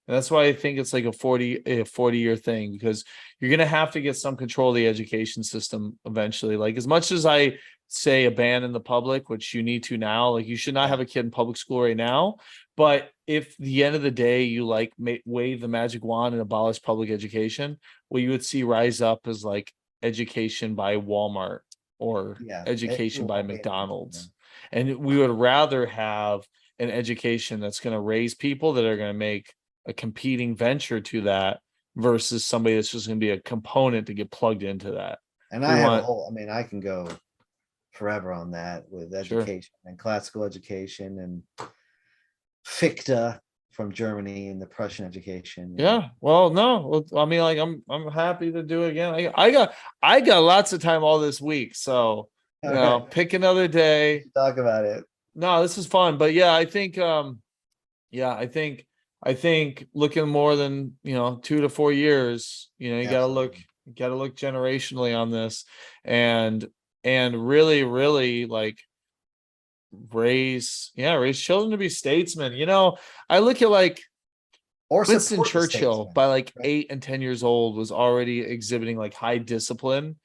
that's why I think it's like a 40-year thing, because you're going to have to get some control of the education system eventually. Like as much as I say abandon the public, which you need to now, like you should not have a kid in public school right now. But if the end of the day you like wave the magic wand and abolish public education, what you would see rise up is like education by Walmart or education by McDonald's. And we would rather have an education that's going to raise people that are going to make a competing venture to that, versus somebody that's just going to be a component to get plugged into that. And I can go forever on that with education and classical education and Fichte from Germany and the Prussian education. Yeah. Well, no, I mean, like I'm happy to do it again. I got lots of time all this week, so you know, pick another day. Talk about it. No, this is fun, but yeah, I think I think looking more than, you know, 2 to 4 years, you know, you got to look generationally on this, and really like raise children to be statesmen. You know, I look at like Winston Churchill by like 8 and 10 years old was already exhibiting like high discipline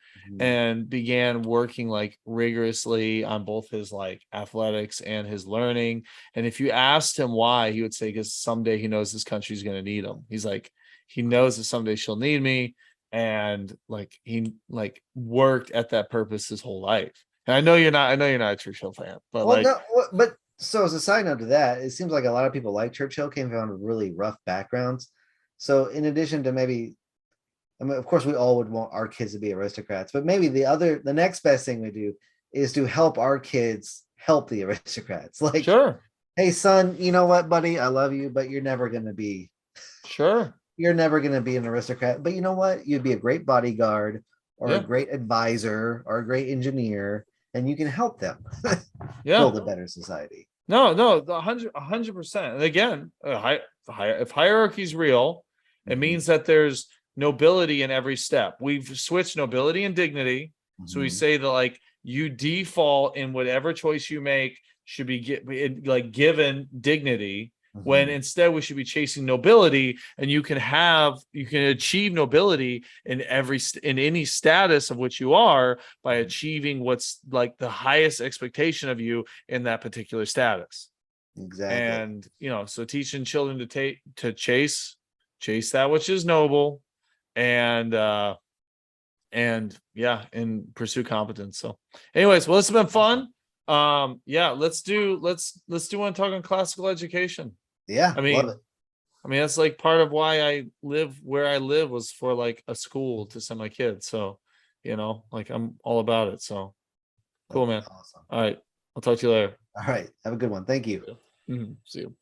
and began working like rigorously on both his like athletics and his learning. And if you asked him why, he would say, because someday he knows this country's going to need him. He's like, he knows that someday she'll need me. and like he like worked at that purpose his whole life. And I know you're not a Churchill fan, but Well, like no, but so as a side note to that, it seems like a lot of people like Churchill came from really rough backgrounds. So in addition to maybe, I mean, of course, we all would want our kids to be aristocrats, but maybe the next best thing we do is to help our kids help the aristocrats. Like, sure, hey, son, you know what, buddy? I love you, but you're never gonna be sure, an aristocrat. But you know what? You'd be a great bodyguard or a yeah, great advisor or a great engineer, and you can help them yeah. build a better society. No, 100%. And again, if hierarchy is real, it Mhm, means that there's nobility in every step. We've switched nobility and dignity. So we mhm, say that like you default in whatever choice you make should be like given dignity, when mhm. instead we should be chasing nobility, and you can achieve nobility in in any status of which you are by achieving what's like the highest expectation of you in that particular status. Exactly. And so teaching children to chase that which is noble, and yeah, and pursue competence. So anyways, well, this has been fun. Yeah, let's do one talking classical education. Yeah, I love mean, it. that's like part of why I live where I live, was for like a school to send my kids. So, like I'm all about it. So cool, That's man. awesome. All right. I'll talk to you later. All right. Have a good one. Thank you. See you.